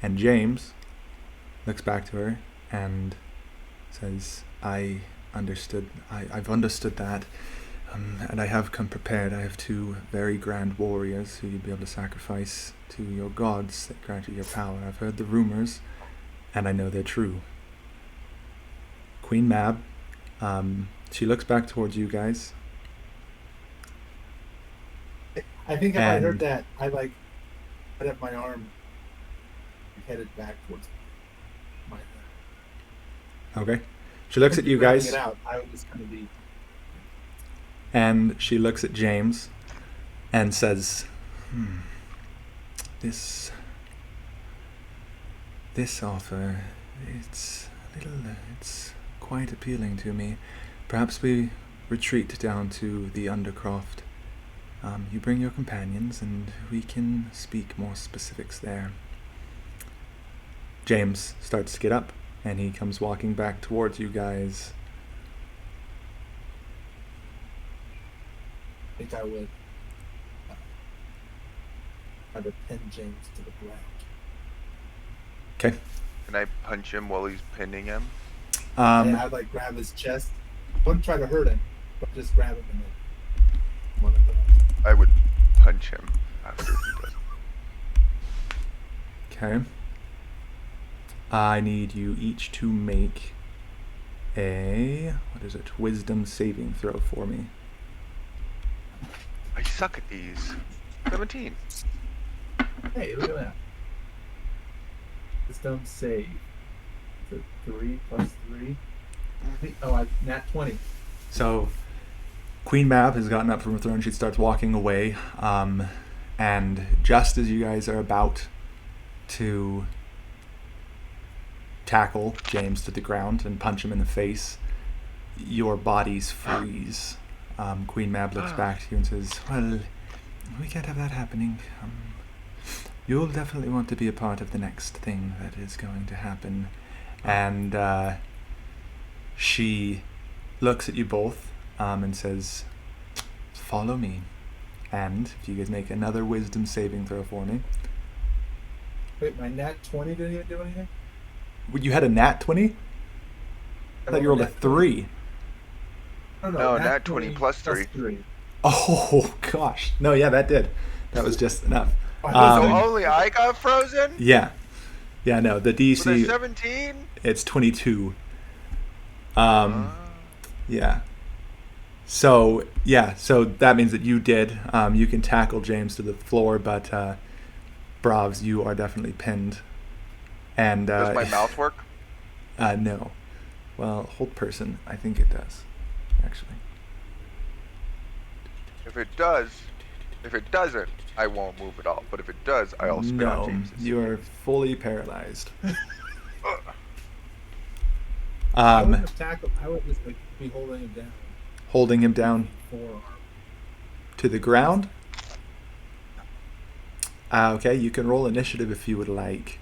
And James looks back to her and says, I've understood that. And I have come prepared. I have 2 very grand warriors who you'd be able to sacrifice to your gods that grant you your power. I've heard the rumors, and I know they're true. Queen Mab, she looks back towards you guys. I think if I And- heard that, I put up my arm and headed back towards my. Okay. She looks at you guys, It out. I was going to be. and she looks at James and says, This offer, it's quite appealing to me. Perhaps we retreat down to the Undercroft. You bring your companions, and we can speak more specifics there. James starts to get up, and he comes walking back towards you guys. I think I would try to pin James to the ground. Okay. Can I punch him while he's pinning him? And I'd grab his chest. Wouldn't try to hurt him, but just grab him and then one of the. I would punch him after he does. Okay. I need you each to make a wisdom saving throw for me. I suck at these. 17. Hey, look at that. Wisdom save. Is it 3 plus 3? Oh, I nat 20. So, Queen Mab has gotten up from her throne. She starts walking away, and just as you guys are about to tackle James to the ground and punch him in the face, your bodies freeze. Queen Mab looks back to you and says, well, we can't have that happening. You'll definitely want to be a part of the next thing that is going to happen. And she looks at you both and says, follow me. And if you guys make another wisdom saving throw for me. Wait, my nat 20 didn't even do anything? You had a nat 20? I thought you rolled a 3. No, nat 20 plus 3. Oh, gosh. No, yeah, that did. That was just enough. So Um, only I got frozen? Yeah. Yeah, no, the With a DC, 17? it's 22. Yeah. So that means that you did. You can tackle James to the floor, but Bravs, you are definitely pinned. And Does my mouth work? no. Well, hold person, I think it does, actually. If it doesn't, I won't move at all. But if it does, I'll spin on No, James's. you are fully paralyzed. I wouldn't have tackled. I would just be holding him down. Holding him down Forearm. to the ground. Okay, you can roll initiative if you would like.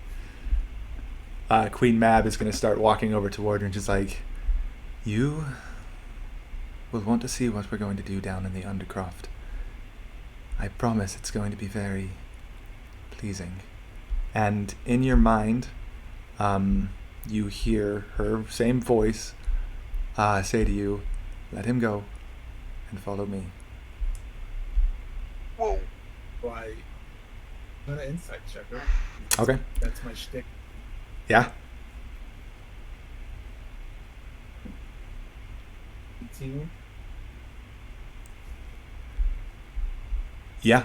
Queen Mab is going to start walking over toward her and she's like, you will want to see what we're going to do down in the Undercroft. I promise it's going to be very pleasing. And in your mind, you hear her same voice say to you, "Let him go and follow me." Whoa. Why? I'm gonna insight check her. Okay. That's my shtick. Yeah. 18. Yeah.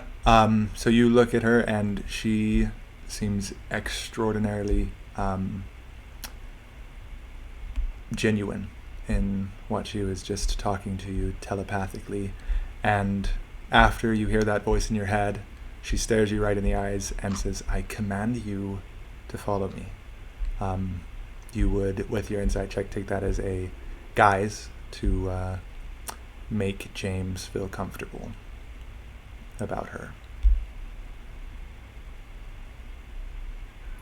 So you look at her, and she seems extraordinarily genuine in what she was just talking to you telepathically. And after you hear that voice in your head, she stares you right in the eyes and says, "I command you to follow me." You would, with your insight check, take that as a guise to make James feel comfortable about her.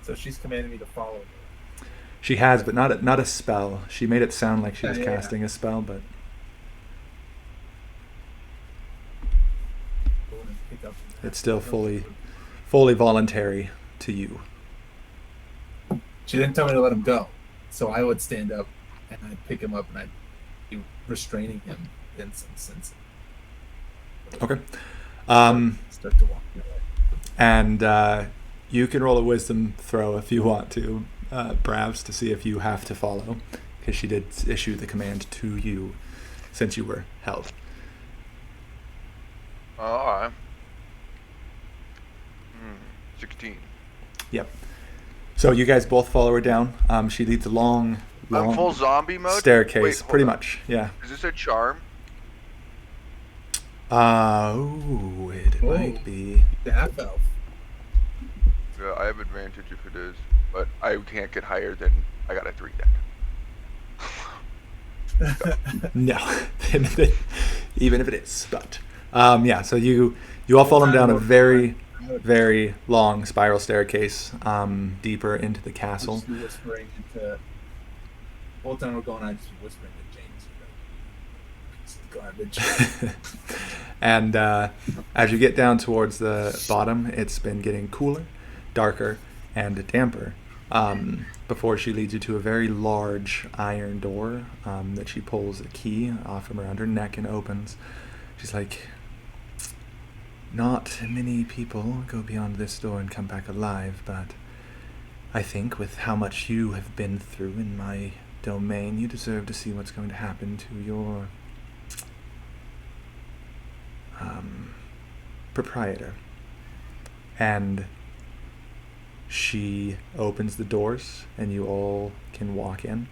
So she's commanding me to follow her. She has, but not a spell. She made it sound like she was Yeah. casting a spell, but Go in and pick up. it's still fully voluntary to you. She didn't tell me to let him go, so I would stand up and I'd pick him up and I'd be restraining him in some sense. Okay. Start to walk away. And you can roll a wisdom throw if you want to, Bravs, to see if you have to follow, because she did issue the command to you since you were held. Alright. 16. Yep. So you guys both follow her down. She leads a long I'm full zombie mode? staircase, Wait, hold pretty on. much. Yeah. Is this a charm? It Oh. might be. The half elf. Yeah, I have advantage if it is, but I can't get higher than I got a 3 deck. No, even if it is. But yeah, so you all follow down a very, very long spiral staircase deeper into the castle. Just be whispering into. The whole time we're going, I just be whispering to James. Piece of garbage. And as you get down towards the bottom, it's been getting cooler, darker, and damper. Before she leads you to a very large iron door that she pulls a key off from around her neck and opens. She's like, "Not many people go beyond this door and come back alive, but I think with how much you have been through in my domain, you deserve to see what's going to happen to your proprietor." And she opens the doors and you all can walk in.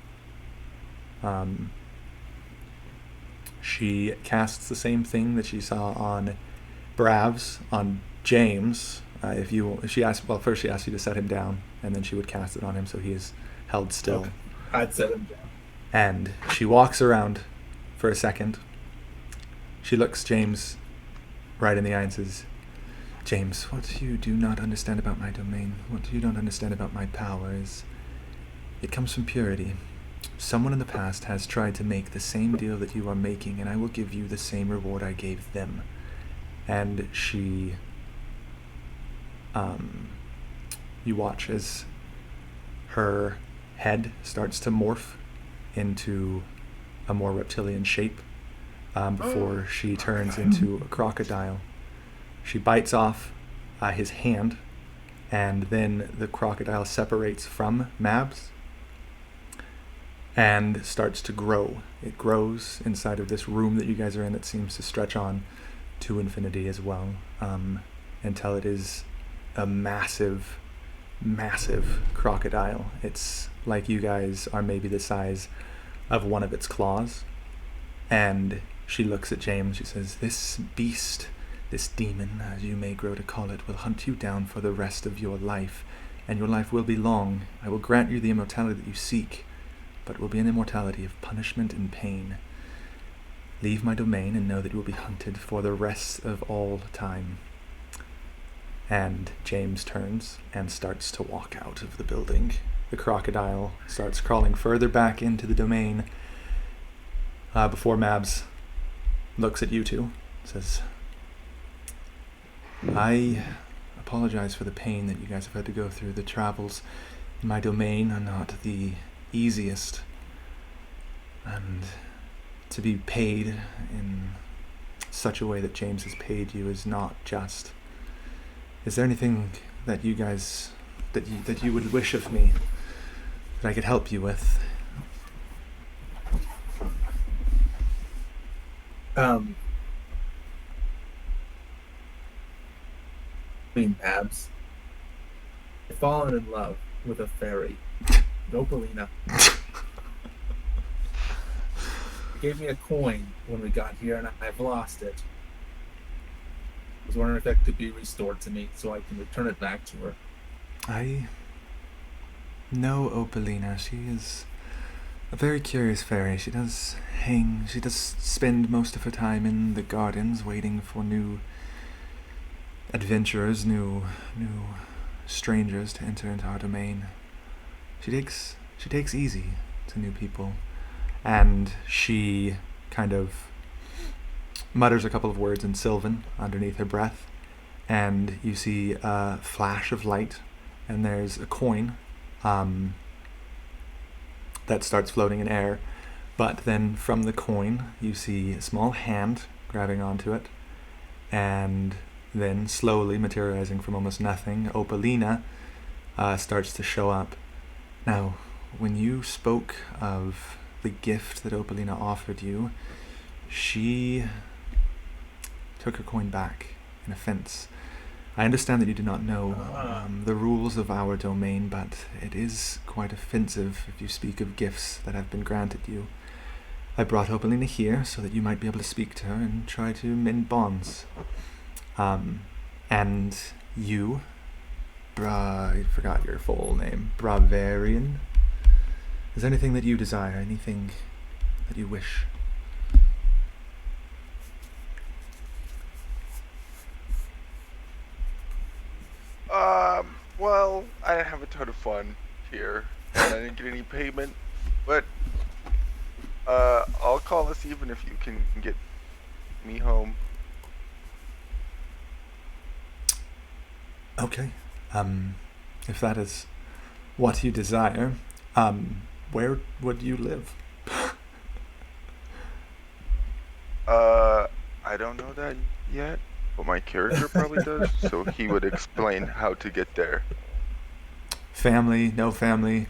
She casts the same thing that she saw on Bravs on James. First she asked you to set him down, and then she would cast it on him so he is held still. Okay. I'd set him down. And she walks around for a second. She looks James right in the eye and says, "James, what you do not understand about my domain, what you don't understand about my power is it comes from purity. Someone in the past has tried to make the same deal that you are making, and I will give you the same reward I gave them." And she, you watch as her head starts to morph into a more reptilian shape before she turns into a crocodile. She bites off his hand, and then the crocodile separates from Mabs and starts to grow. It grows inside of this room that you guys are in that seems to stretch on to infinity as well, until it is a massive, massive crocodile. It's like you guys are maybe the size of one of its claws. And she looks at James. She says, "This beast, this demon, as you may grow to call it, will hunt you down for the rest of your life, and your life will be long. I will grant you the immortality that you seek, but it will be an immortality of punishment and pain. Leave my domain and know that you will be hunted for the rest of all time." And James turns and starts to walk out of the building. The crocodile starts crawling further back into the domain before Mabs looks at you two, says, "I apologize for the pain that you guys have had to go through. The travels in my domain are not the easiest. And to be paid in such a way that James has paid you is not just. Is there anything that you guys that you would wish of me that I could help you with? Babs. I've fallen in love with a fairy, Opalina. She gave me a coin when we got here, and I've lost it. I was wondering if that could be restored to me so I can return it back to her. I know Opalina. She is a very curious fairy. She does spend most of her time in the gardens waiting for new adventurers, new strangers to enter into our domain. She takes easy to new people, and she kind of mutters a couple of words in Sylvan underneath her breath, and you see a flash of light, and there's a coin that starts floating in air. But then from the coin, you see a small hand grabbing onto it, and then slowly materializing from almost nothing, Opalina starts to show up. Now, when you spoke of the gift that Opalina offered you, she took her coin back in offense. I understand that you do not know the rules of our domain, but it is quite offensive if you speak of gifts that have been granted you. I brought Opalina here so that you might be able to speak to her and try to mend bonds. And you, I forgot your full name, Bravarian. Is there anything that you desire, anything that you wish? Well, I didn't have a ton of fun here, and I didn't get any payment, but, I'll call us even if you can get me home. Okay. If that is what you desire, where would you live? I don't know that yet, but my character probably does, so he would explain how to get there. Family, no family?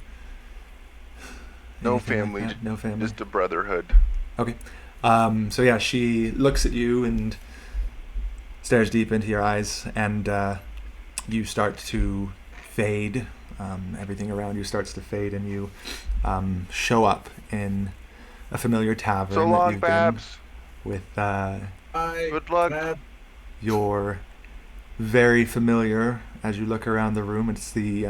No Anything like family, that? No family. just a brotherhood. Okay. So yeah, she looks at you and stares deep into your eyes, and you start to fade. Everything around you starts to fade, and you show up in a familiar tavern So that long, you've Babs. been with Good luck. your very familiar, as you look around the room, it's the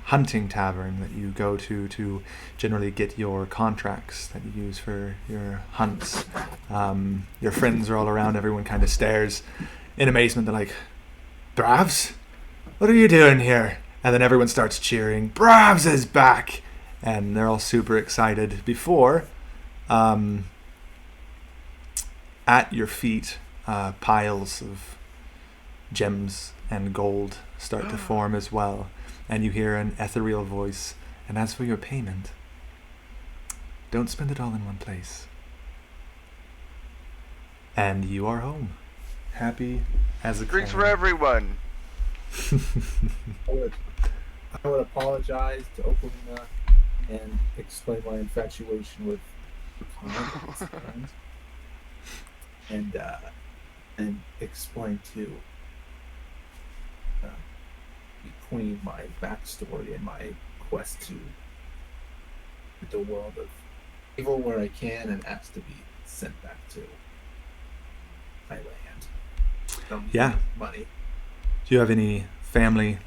hunting tavern that you go to generally get your contracts that you use for your hunts. Your friends are all around, everyone kind of stares in amazement. They're like, Bravs? What are you doing here? And then everyone starts cheering, Bravs is back! And they're all super excited. Before, at your feet, piles of gems and gold start to form as well, and you hear an ethereal voice. And as for your payment, don't spend it all in one place. And you are home, happy as a Drinks clam. for everyone. I would apologize to Opalina and explain my infatuation with Rukana and explain to the Queen my backstory and my quest to the world of evil where I can, and ask to be sent back to my land. Don't need Yeah. money. Do you have any family?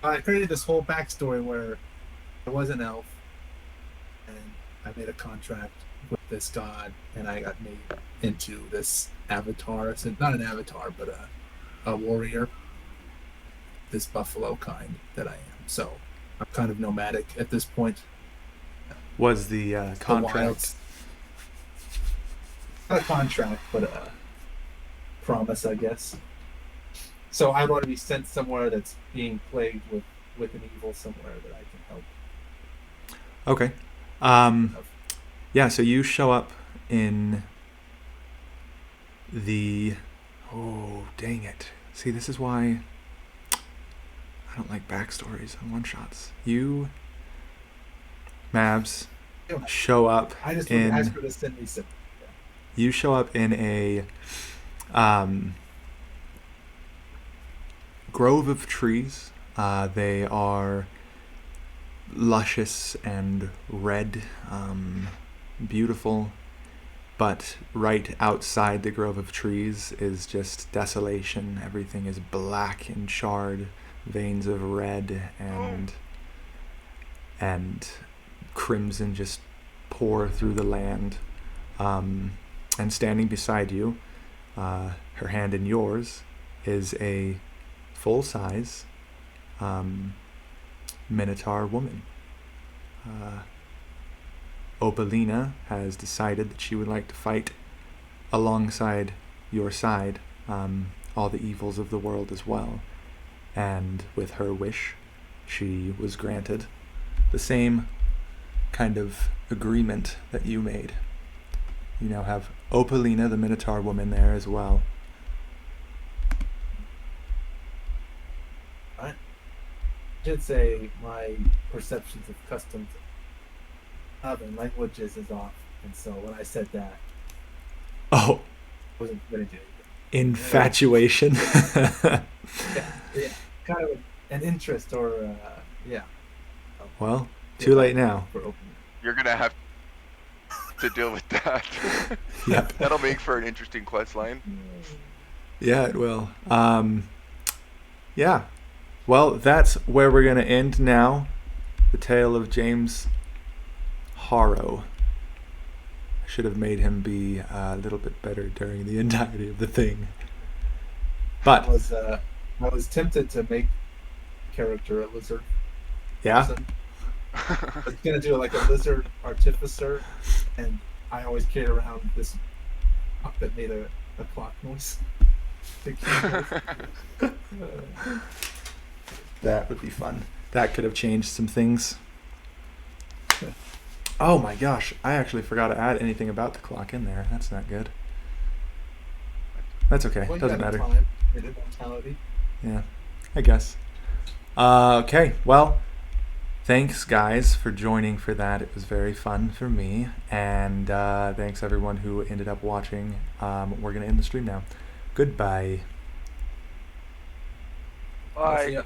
I created this whole backstory where I was an elf, and I made a contract with this god, and I got made into this avatar. It's not an avatar, but a warrior. This buffalo kind that I am. So I'm kind of nomadic at this point. Was the The contract? wilds. Not a contract, but a promise, I guess. So I want to be sent somewhere that's being plagued with with an evil somewhere that I can help. Okay. Yeah, so you show up in the... Oh, dang it. See, this is why I don't like backstories on one-shots. You, Mabs, show up I just want to ask in... her to send me some. You show up in a grove of trees. They are luscious and red, beautiful, but right outside the grove of trees is just desolation. Everything is black and charred, veins of red and crimson just pour through the land. And standing beside you, her hand in yours, is a full-size Minotaur woman. Opalina has decided that she would like to fight alongside your side, all the evils of the world as well. And with her wish, she was granted the same kind of agreement that you made. You now have Opalina, the Minotaur woman, there as well. I should say my perceptions of customs other languages is off, and so when I said that, Oh, I wasn't going to do it. infatuation. Yeah, kind of an interest or yeah. Well, too late now. For opening. You're gonna have to deal with that. Yep. That'll make for an interesting quest line. Yeah, it will. Yeah. Well, that's where we're going to end now. The tale of James Harrow. I should have made him be a little bit better during the entirety of the thing. But, I was tempted to make character a lizard yeah. person. I was gonna do like a lizard artificer, and I always carried around this clock that made a clock noise. Big noise. That would be fun. That could have changed some things. Oh my gosh, I actually forgot to add anything about the clock in there. That's not good. That's okay. Well, you Doesn't got matter. Time, and immortality. Yeah, I guess. Okay, well, thanks guys for joining for that. It was very fun for me. And thanks everyone who ended up watching. We're going to end the stream now. Goodbye. Bye. See ya.